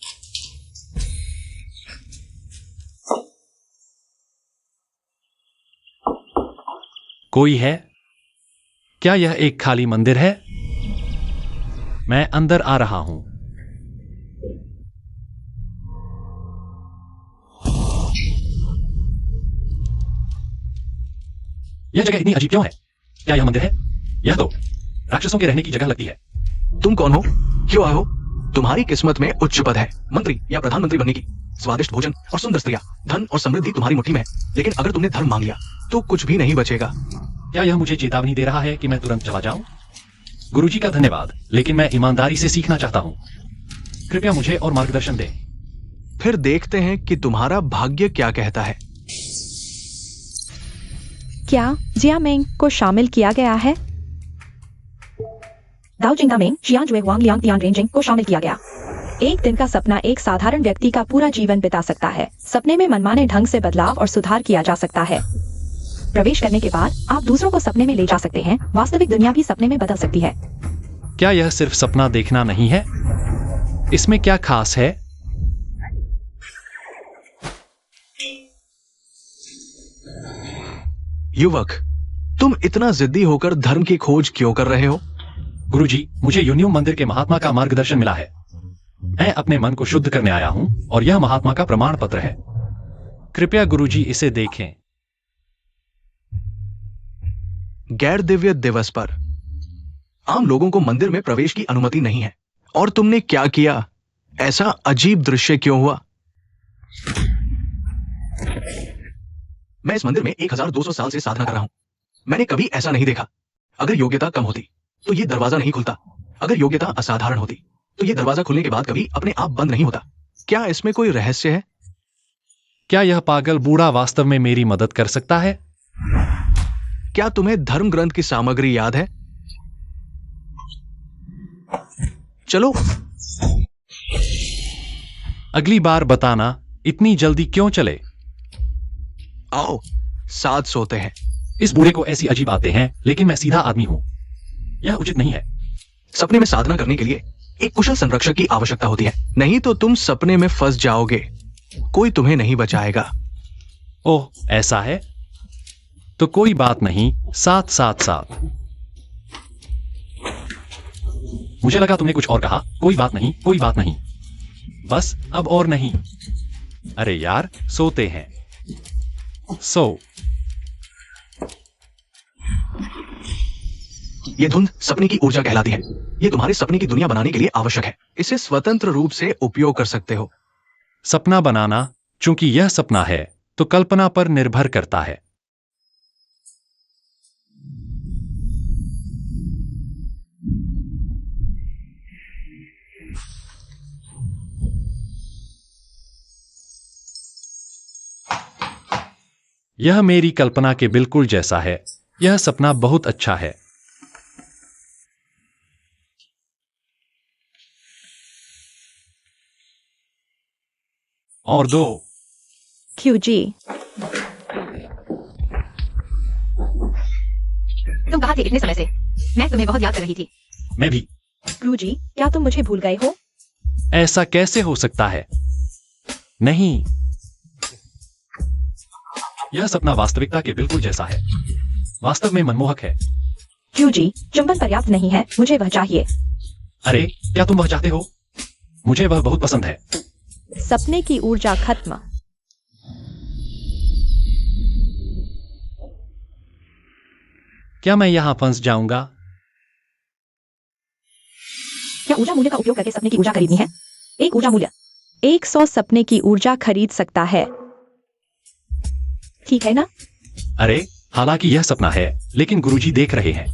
कोई है? क्या यह एक खाली मंदिर है? मैं अंदर आ रहा हूं। यह जगह इतनी अजीब क्यों है? क्या यह मंदिर है? यह तो राक्षसों के रहने की जगह लगती है। तुम कौन हो? क्यों आए हो? तुम्हारी किस्मत में उच्च पद है, मंत्री या प्रधानमंत्री बनने की, स्वादिष्ट भोजन और सुंदर स्त्रियां, धन और समृद्धि तुम्हारी मुट्ठी में है। लेकिन अगर तुमने धर्म मांग लिया तो कुछ भी नहीं बचेगा। क्या यह मुझे चेतावनी दे रहा है कि मैं तुरंत चला जाऊं? गुरुजी का धन्यवाद, लेकिन मैं ईमानदारी से सीखना चाहता हूं। कृपया मुझे और मार्गदर्शन दें। फिर देखते हैं कि तुम्हारा भाग्य क्या कहता है। क्या जियामेंग को शामिल किया गया है? दाओ जिंगामेंग शियांजुए वांगलियांग तियानरेंजिंग को शामिल किया गया। एक दिन का सपना एक साधारण व्यक्ति का पूरा जीवन बिता सकता है। सपने में मनमाने ढंग से बदलाव और सुधार किया जा सकता है। प्रवेश करने के बाद आप दूसरों को सपने में ले जा सकते हैं। वास्तविक दुनिया भी सपने में बदल सकती है। क्या यह सिर्फ सपना देखना नहीं है? इसमें क्या खास है? युवक, तुम इतना जिद्दी होकर धर्म की खोज क्यों कर रहे हो? गुरुजी, मुझे यूनियम मंदिर के महात्मा का मार्गदर्शन मिला है। मैं अपने मन को शुद्ध करने आया हूं और यह महात्मा का प्रमाण पत्र है। कृपया गुरुजी इसे देखें। गैर दिव्य दिवस पर आम लोगों को मंदिर में प्रवेश की अनुमति नहीं है। और तुमने क्या किया? ऐसा अजीब दृश्य क्यों हुआ? मैं इस मंदिर में 1200 साल से साधना कर रहा हूं। मैंने कभी ऐसा नहीं देखा। अगर योग्यता कम होती तो यह दरवाजा नहीं खुलता। अगर योग्यता असाधारण होती तो यह दरवाजा खुलने के बाद कभी अपने आप बंद नहीं होता। क्या इसमें कोई रहस्य है? क्या यह पागल बूढ़ा वास्तव में मेरी मदद कर सकता है? क्या तुम्हें धर्म ग्रंथ की सामग्री याद है? चलो। अगली बार बताना। इतनी जल्दी क्यों चले? आओ, साथ सोते हैं। इस बूढ़े को ऐसी अजीब बातें हैं, लेकिन मैं सीधा आदमी हूं। यह उचित नहीं है। सपने में साधना करने के लिए एक कुशल संरक्षक की आवश्यकता होती है, नहीं तो तुम सपने में फंस जाओगे। कोई तुम्हें नहीं बचाएगा। ओह, ऐसा है? तो कोई बात नहीं। साथ। मुझे लगा तुमने कुछ और कहा। कोई बात नहीं, कोई बात नहीं। बस अब और नहीं। अरे यार, सोते हैं। सो। यह धुंध सपने की ऊर्जा कहलाती है। यह तुम्हारे सपने की दुनिया बनाने के लिए आवश्यक है। इसे स्वतंत्र रूप से उपयोग कर सकते हो। सपना बनाना, चूंकि यह सपना है तो कल्पना पर निर्भर करता है। यह मेरी कल्पना के बिल्कुल जैसा है। यह सपना बहुत अच्छा है। और 2। क्यूजी, तुम कहाँ थे इतने समय से? मैं तुम्हें बहुत याद कर रही थी। मैं भी। क्रूजी, क्या तुम मुझे भूल गए हो? ऐसा कैसे हो सकता है? नहीं। यह सपना वास्तविकता के बिल्कुल जैसा है। वास्तव में मनमोहक है। क्यूजी, चुंबन पर्याप्त नहीं है। मुझे वह चाहिए। अरे, क्या तुम वह चाहते हो? मुझे वह बहुत पसंद है। सपने की ऊर्जा खत्म। क्या मैं यहां फंस जाऊंगा? क्या ऊर्जा मूल्य का उपयोग करके सपने की ऊर्जा खरीदनी है? एक ऊर्जा मूल्य 100 सपने की ऊर्जा खरीद सकता है। ठीक है ना? अरे, हालांकि यह सपना है, लेकिन गुरुजी देख रहे हैं।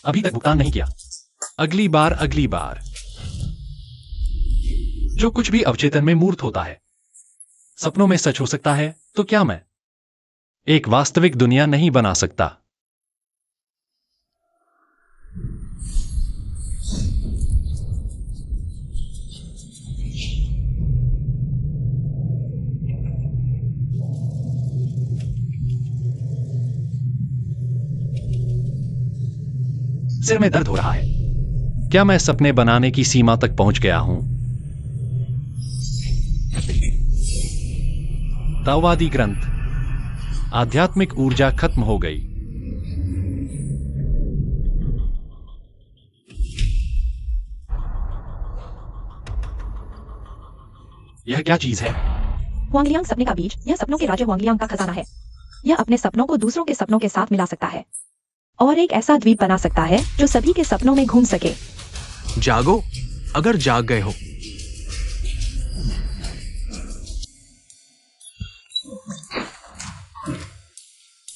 अभी तक भुगतान नहीं किया। अगली बार। जो कुछ भी अवचेतन में मूर्त होता है सपनों में सच हो सकता है, तो क्या मैं एक वास्तविक दुनिया नहीं बना सकता? सिर में दर्द हो रहा है। क्या मैं सपने बनाने की सीमा तक पहुंच गया हूं? ताओवादी ग्रंथ। आध्यात्मिक ऊर्जा खत्म हो गई। यह क्या चीज है? हुआंगलियांग सपने का बीज। यह सपनों के राजा हुआंगलियांग का खजाना है। यह अपने सपनों को दूसरों के सपनों के साथ मिला सकता है और एक ऐसा द्वीप बना सकता है जो सभी के सपनों में घूम सके। जागो, अगर जाग गए हो।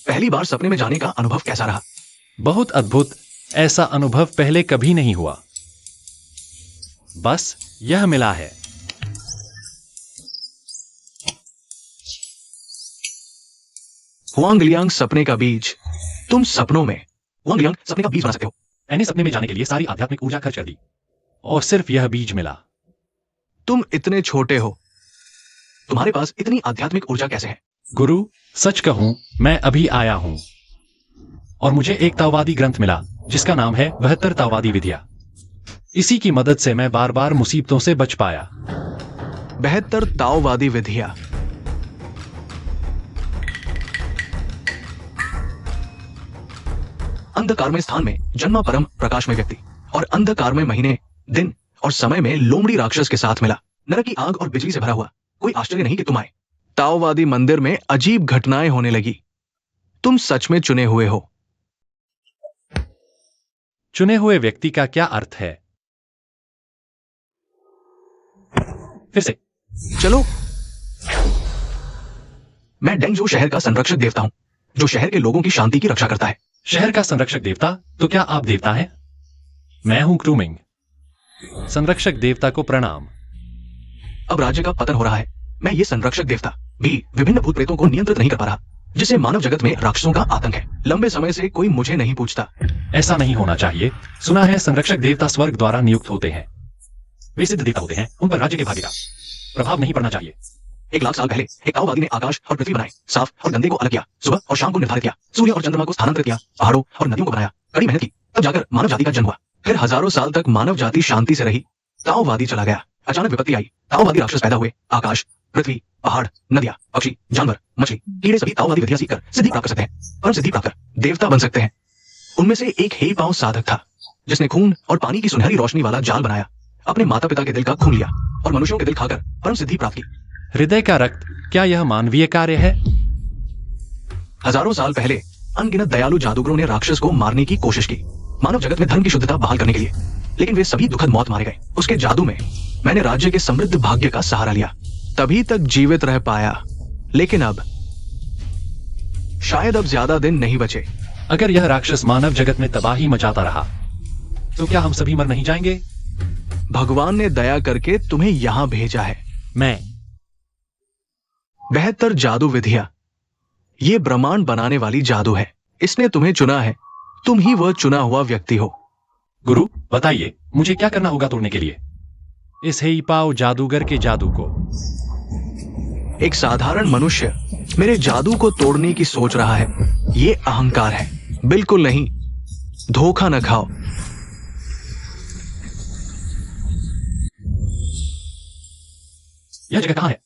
पहली बार सपने में जाने का अनुभव कैसा रहा? बहुत अद्भुत। ऐसा अनुभव पहले कभी नहीं हुआ। बस यह मिला है। हुआंगलियांग सपने का बीज। तुम सपनों में हुआंगलियांग सपने का बीज बना सकते हो। मैंने सपने में जाने के लिए सारी आध्यात्मिक ऊर्जा खर्च कर दी और सिर्फ यह बीज मिला। तुम इतने छोटे हो, तुम्हारे पास इतनी आध्यात्मिक ऊर्जा कैसे है? गुरु, सच कहूं, मैं अभी आया हूं और मुझे एक ताओवादी ग्रंथ मिला जिसका नाम है 72 ताओवादी विधियां। इसी की मदद से मैं बार बार मुसीबतों से बच पाया। 72 ताओवादी विधियां। अंधकारमय स्थान में जन्मा परम प्रकाशमय व्यक्ति और अंधकारमय महीने, दिन और समय में लोमड़ी राक्षस के साथ मिला। नरक की आग और बिजली से भरा हुआ। कोई आश्चर्य नहीं कि तुम आए। ताओवादी मंदिर में अजीब घटनाएं होने लगी। तुम सच में चुने हुए हो। चुने हुए व्यक्ति का क्या अर्थ है? फिर से चलो। मैं डेंगजू शहर का संरक्षक देवता हूं, जो शहर के लोगों की शांति की रक्षा करता है। शहर का संरक्षक देवता? तो क्या आप देवता हैं? मैं हूं क्रूमिंग। संरक्षक देवता को प्रणाम। अब राज्य का पतन हो रहा है। मैं ये संरक्षक देवता भी विभिन्न भूत प्रेतों को नियंत्रित नहीं कर पा रहा, जिससे मानव जगत में राक्षसों का आतंक है। लंबे समय से कोई मुझे नहीं पूछता। ऐसा नहीं होना चाहिए। सुना है संरक्षक देवता स्वर्ग द्वारा नियुक्त होते हैं। वे सिद्ध देवता होते हैं, उन पर राज्य के भाग्य का प्रभाव नहीं पड़ना चाहिए। 1 लाख साल पहले एक ताओवादी ने आकाश और पृथ्वी बनाए, साफ और गंदे को अलग किया, सुबह और शाम को निर्धारित किया, सूर्य और चंद्रमा को स्थानांतरित किया, पहाड़ों और नदियों को बनाया, कड़ी मेहनत की, तब जाकर मानव जाति का जन्म हुआ। फिर हजारों साल तक मानव जाति शांति से रही। ताओवादी चला गया, अचानक विपत्ति आई, ताओवादी राक्षस पैदा हुए। आकाश, पृथ्वी, पहाड़, नदियां, पक्षी, जानवर, मछली, कीड़े सभी ताओवादी विधियां सीखकर सिद्धि प्राप्त कर सकते हैं। परम सिद्धि प्राप्त कर देवता बन सकते हैं। उनमें से एक हेई पांव साधक था, जिसने खून और पानी की सुनहरी रोशनी वाला जाल बनाया, अपने माता पिता के दिल का खून लिया और मनुष्यों के दिल खाकर परम सिद्धि प्राप्त की। हृदय का रक्त, क्या यह मानवीय कार्य है? हजारों साल पहले अनगिनत दयालु जादूगरों ने राक्षस को मारने की कोशिश की, मानव जगत में धर्म की शुद्धता बहाल करने के लिए, लेकिन वे सभी दुखद मौत मारे गए। उसके जादू में मैंने राज्य के समृद्ध भाग्य का सहारा लिया, तभी तक जीवित रह पाया। लेकिन अब शायद अब ज्यादा दिन नहीं बचे। अगर यह राक्षस मानव जगत में तबाही मचाता रहा तो क्या हम सभी मर नहीं जाएंगे? भगवान ने दया करके तुम्हें यहां भेजा है। मैं 72 जादू विधियां। ये ब्रह्मांड बनाने वाली जादू है। इसने तुम्हें चुना है। तुम ही वह चुना हुआ व्यक्ति हो। गुरु, बताइए मुझे क्या करना होगा तोड़ने के लिए? इस हेई पाओ जादूगर के जादू को। एक साधारण मनुष्य मेरे जादू को तोड़ने की सोच रहा है। ये अहंकार है। बिल्कुल नहीं। धोखा न खाओ। यह जगह कहां है?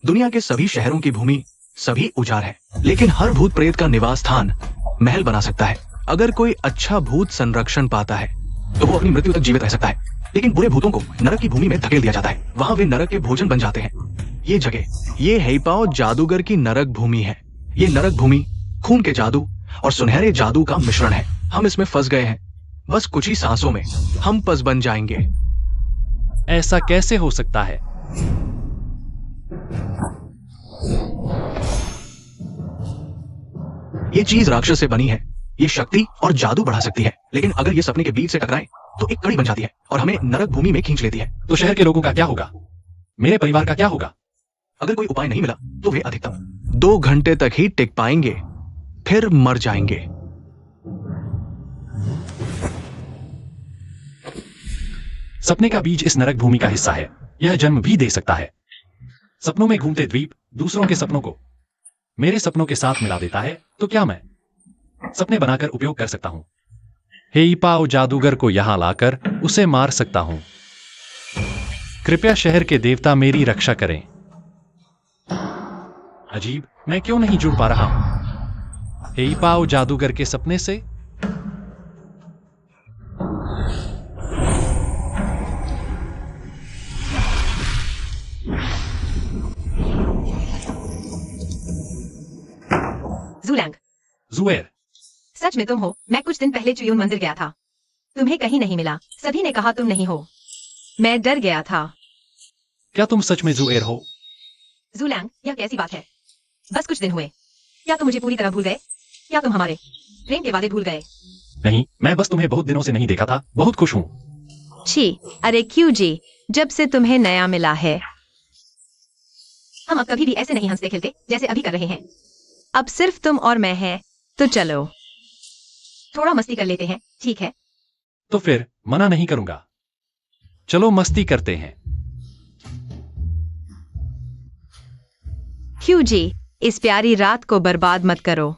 दुनिया के सभी शहरों की भूमि, सभी उजाड़ है, लेकिन हर भूत प्रेत का निवास स्थान महल बना सकता है। अगर कोई अच्छा भूत संरक्षण पाता है तो वो अपनी मृत्यु तक जीवित रह सकता है, लेकिन बुरे भूतों को नरक की भूमि में धकेल दिया जाता है। वहां वे नरक के भोजन बन जाते हैं। ये जगह, ये हेईपाओ जादूगर की नरक भूमि है। ये नरक भूमि खून के जादू और सुनहरे जादू का मिश्रण है। हम इसमें फंस गए हैं। बस कुछ ही सांसों में हम पस बन जाएंगे। ऐसा कैसे हो सकता है? ये चीज राक्षस से बनी है। ये शक्ति और जादू बढ़ा सकती है, लेकिन अगर ये सपने के बीच से टकराए तो एक कड़ी बन जाती है और हमें नरक भूमि में खींच लेती है। तो शहर के लोगों का क्या होगा? मेरे परिवार का क्या होगा? अगर कोई उपाय नहीं मिला तो वे अधिकतम 2 घंटे तक ही टिक पाएंगे, फिर मर जाएंगे। सपने का बीज इस नरक भूमि का हिस्सा है। यह जन्म भी दे सकता है। सपनों में घूमते द्वीप दूसरों के सपनों को मेरे सपनों के साथ मिला देता है, तो क्या मैं सपने बनाकर उपयोग कर सकता हूं? हेई पाओ जादूगर को यहां लाकर उसे मार सकता हूं। कृपया शहर के देवता मेरी रक्षा करें। अजीब, मैं क्यों नहीं जुड़ पा रहा हूं? हेई पाओ जादूगर के सपने से। जूलैंग, जुएर, सच में तुम हो? मैं कुछ दिन पहले चुयून मंदिर गया था। तुम्हें कहीं नहीं मिला। सभी ने कहा तुम नहीं हो। मैं डर गया था। क्या तुम सच में जुएर हो? जूलैंग, यह कैसी बात है? बस कुछ दिन हुए। क्या तुम मुझे पूरी तरह भूल गए? क्या तुम हमारे प्रेम के वादे भूल गए? नहीं, मैं बस तुम्हें बहुत दिनों से नहीं देखा था। बहुत खुश हूं। छी, अरे क्यों जी, जब से तुम्हें नया मिला है। हम अब कभी भी ऐसे नहीं हंसते खेलते जैसे अभी कर रहे हैं। अब सिर्फ तुम और मैं हैं, तो चलो थोड़ा मस्ती कर लेते हैं, ठीक है? तो फिर मना नहीं करूंगा। चलो मस्ती करते हैं। क्यों जी, इस प्यारी रात को बर्बाद मत करो।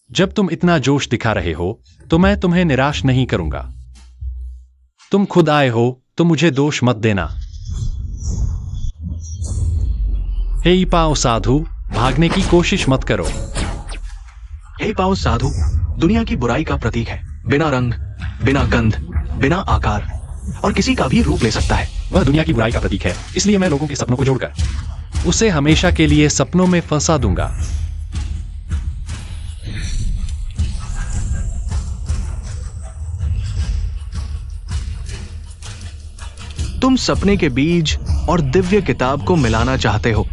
जब तुम इतना जोश दिखा रहे हो तो मैं तुम्हें निराश नहीं करूंगा। तुम खुद आए हो तो मुझे दोष मत देना। हेई पाओ साधु, भागने की कोशिश मत करो। हे पाओ साधु दुनिया की बुराई का प्रतीक है। बिना रंग, बिना गंध, बिना आकार और किसी का भी रूप ले सकता है। वह दुनिया की बुराई का प्रतीक है, इसलिए मैं लोगों के सपनों को जोड़कर उसे हमेशा के लिए सपनों में फंसा दूंगा। तुम सपने के बीज और दिव्य किताब को मिलाना चाहते हो।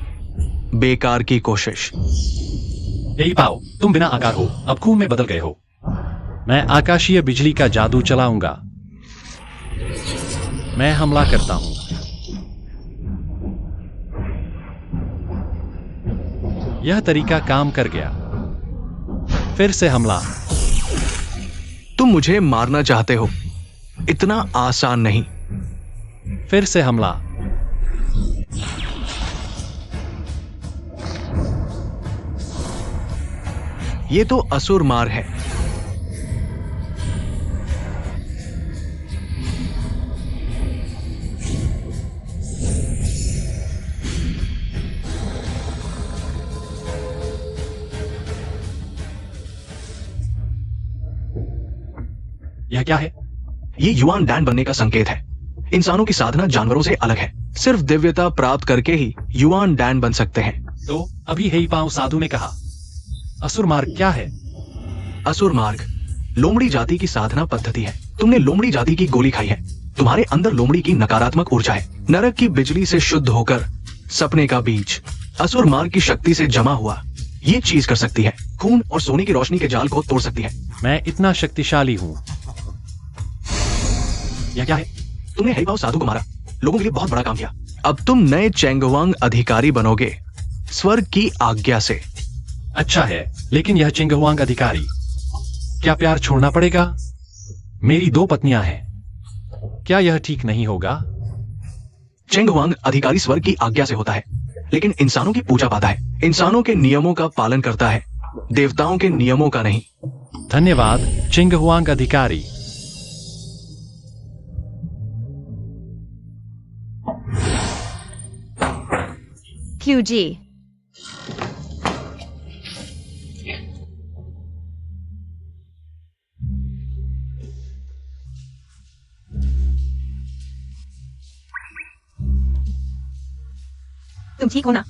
बेकार की कोशिश। यही पाओ, तुम बिना आकार हो, अब खून में बदल गए हो। मैं आकाशीय बिजली का जादू चलाऊंगा। मैं हमला करता हूं। यह तरीका काम कर गया। फिर से हमला। तुम मुझे मारना चाहते हो, इतना आसान नहीं। फिर से हमला। ये तो असुर मार है। यह क्या है? ये युआन डैन बनने का संकेत है। इंसानों की साधना जानवरों से अलग है। सिर्फ दिव्यता प्राप्त करके ही युआन डैन बन सकते हैं। तो अभी हेई पाओ साधु ने कहा, असुर मार्ग क्या है? असुर मार्ग लोमड़ी जाति की साधना पद्धति है। तुमने लोमड़ी जाति की गोली खाई है। तुम्हारे अंदर लोमड़ी की नकारात्मक ऊर्जा है। नरक की बिजली से शुद्ध होकर सपने का बीज असुर मार्ग की शक्ति से जमा हुआ ये चीज कर सकती है। खून और सोने की रोशनी के जाल को तोड़ सकती है। मैं इतना शक्तिशाली हूं। यह क्या है? तुमने हेई पाओ साधु को मारा, लोगों के लिए बहुत बड़ा काम किया। अब तुम नए चेंगवांग अधिकारी बनोगे स्वर्ग की आज्ञा से। अच्छा है, लेकिन यह चिंगहुआंग अधिकारी, क्या प्यार छोड़ना पड़ेगा? मेरी 2 पत्नियां हैं। क्या यह ठीक नहीं होगा? चेंगवांग अधिकारी स्वर्ग की आज्ञा से होता है, लेकिन इंसानों की पूजा पाता है। इंसानों के नियमों का पालन करता है, देवताओं के नियमों का नहीं। धन्यवाद चिंगहुआंग अधिकारी। क्यों जी? तुम ठीक हो ना?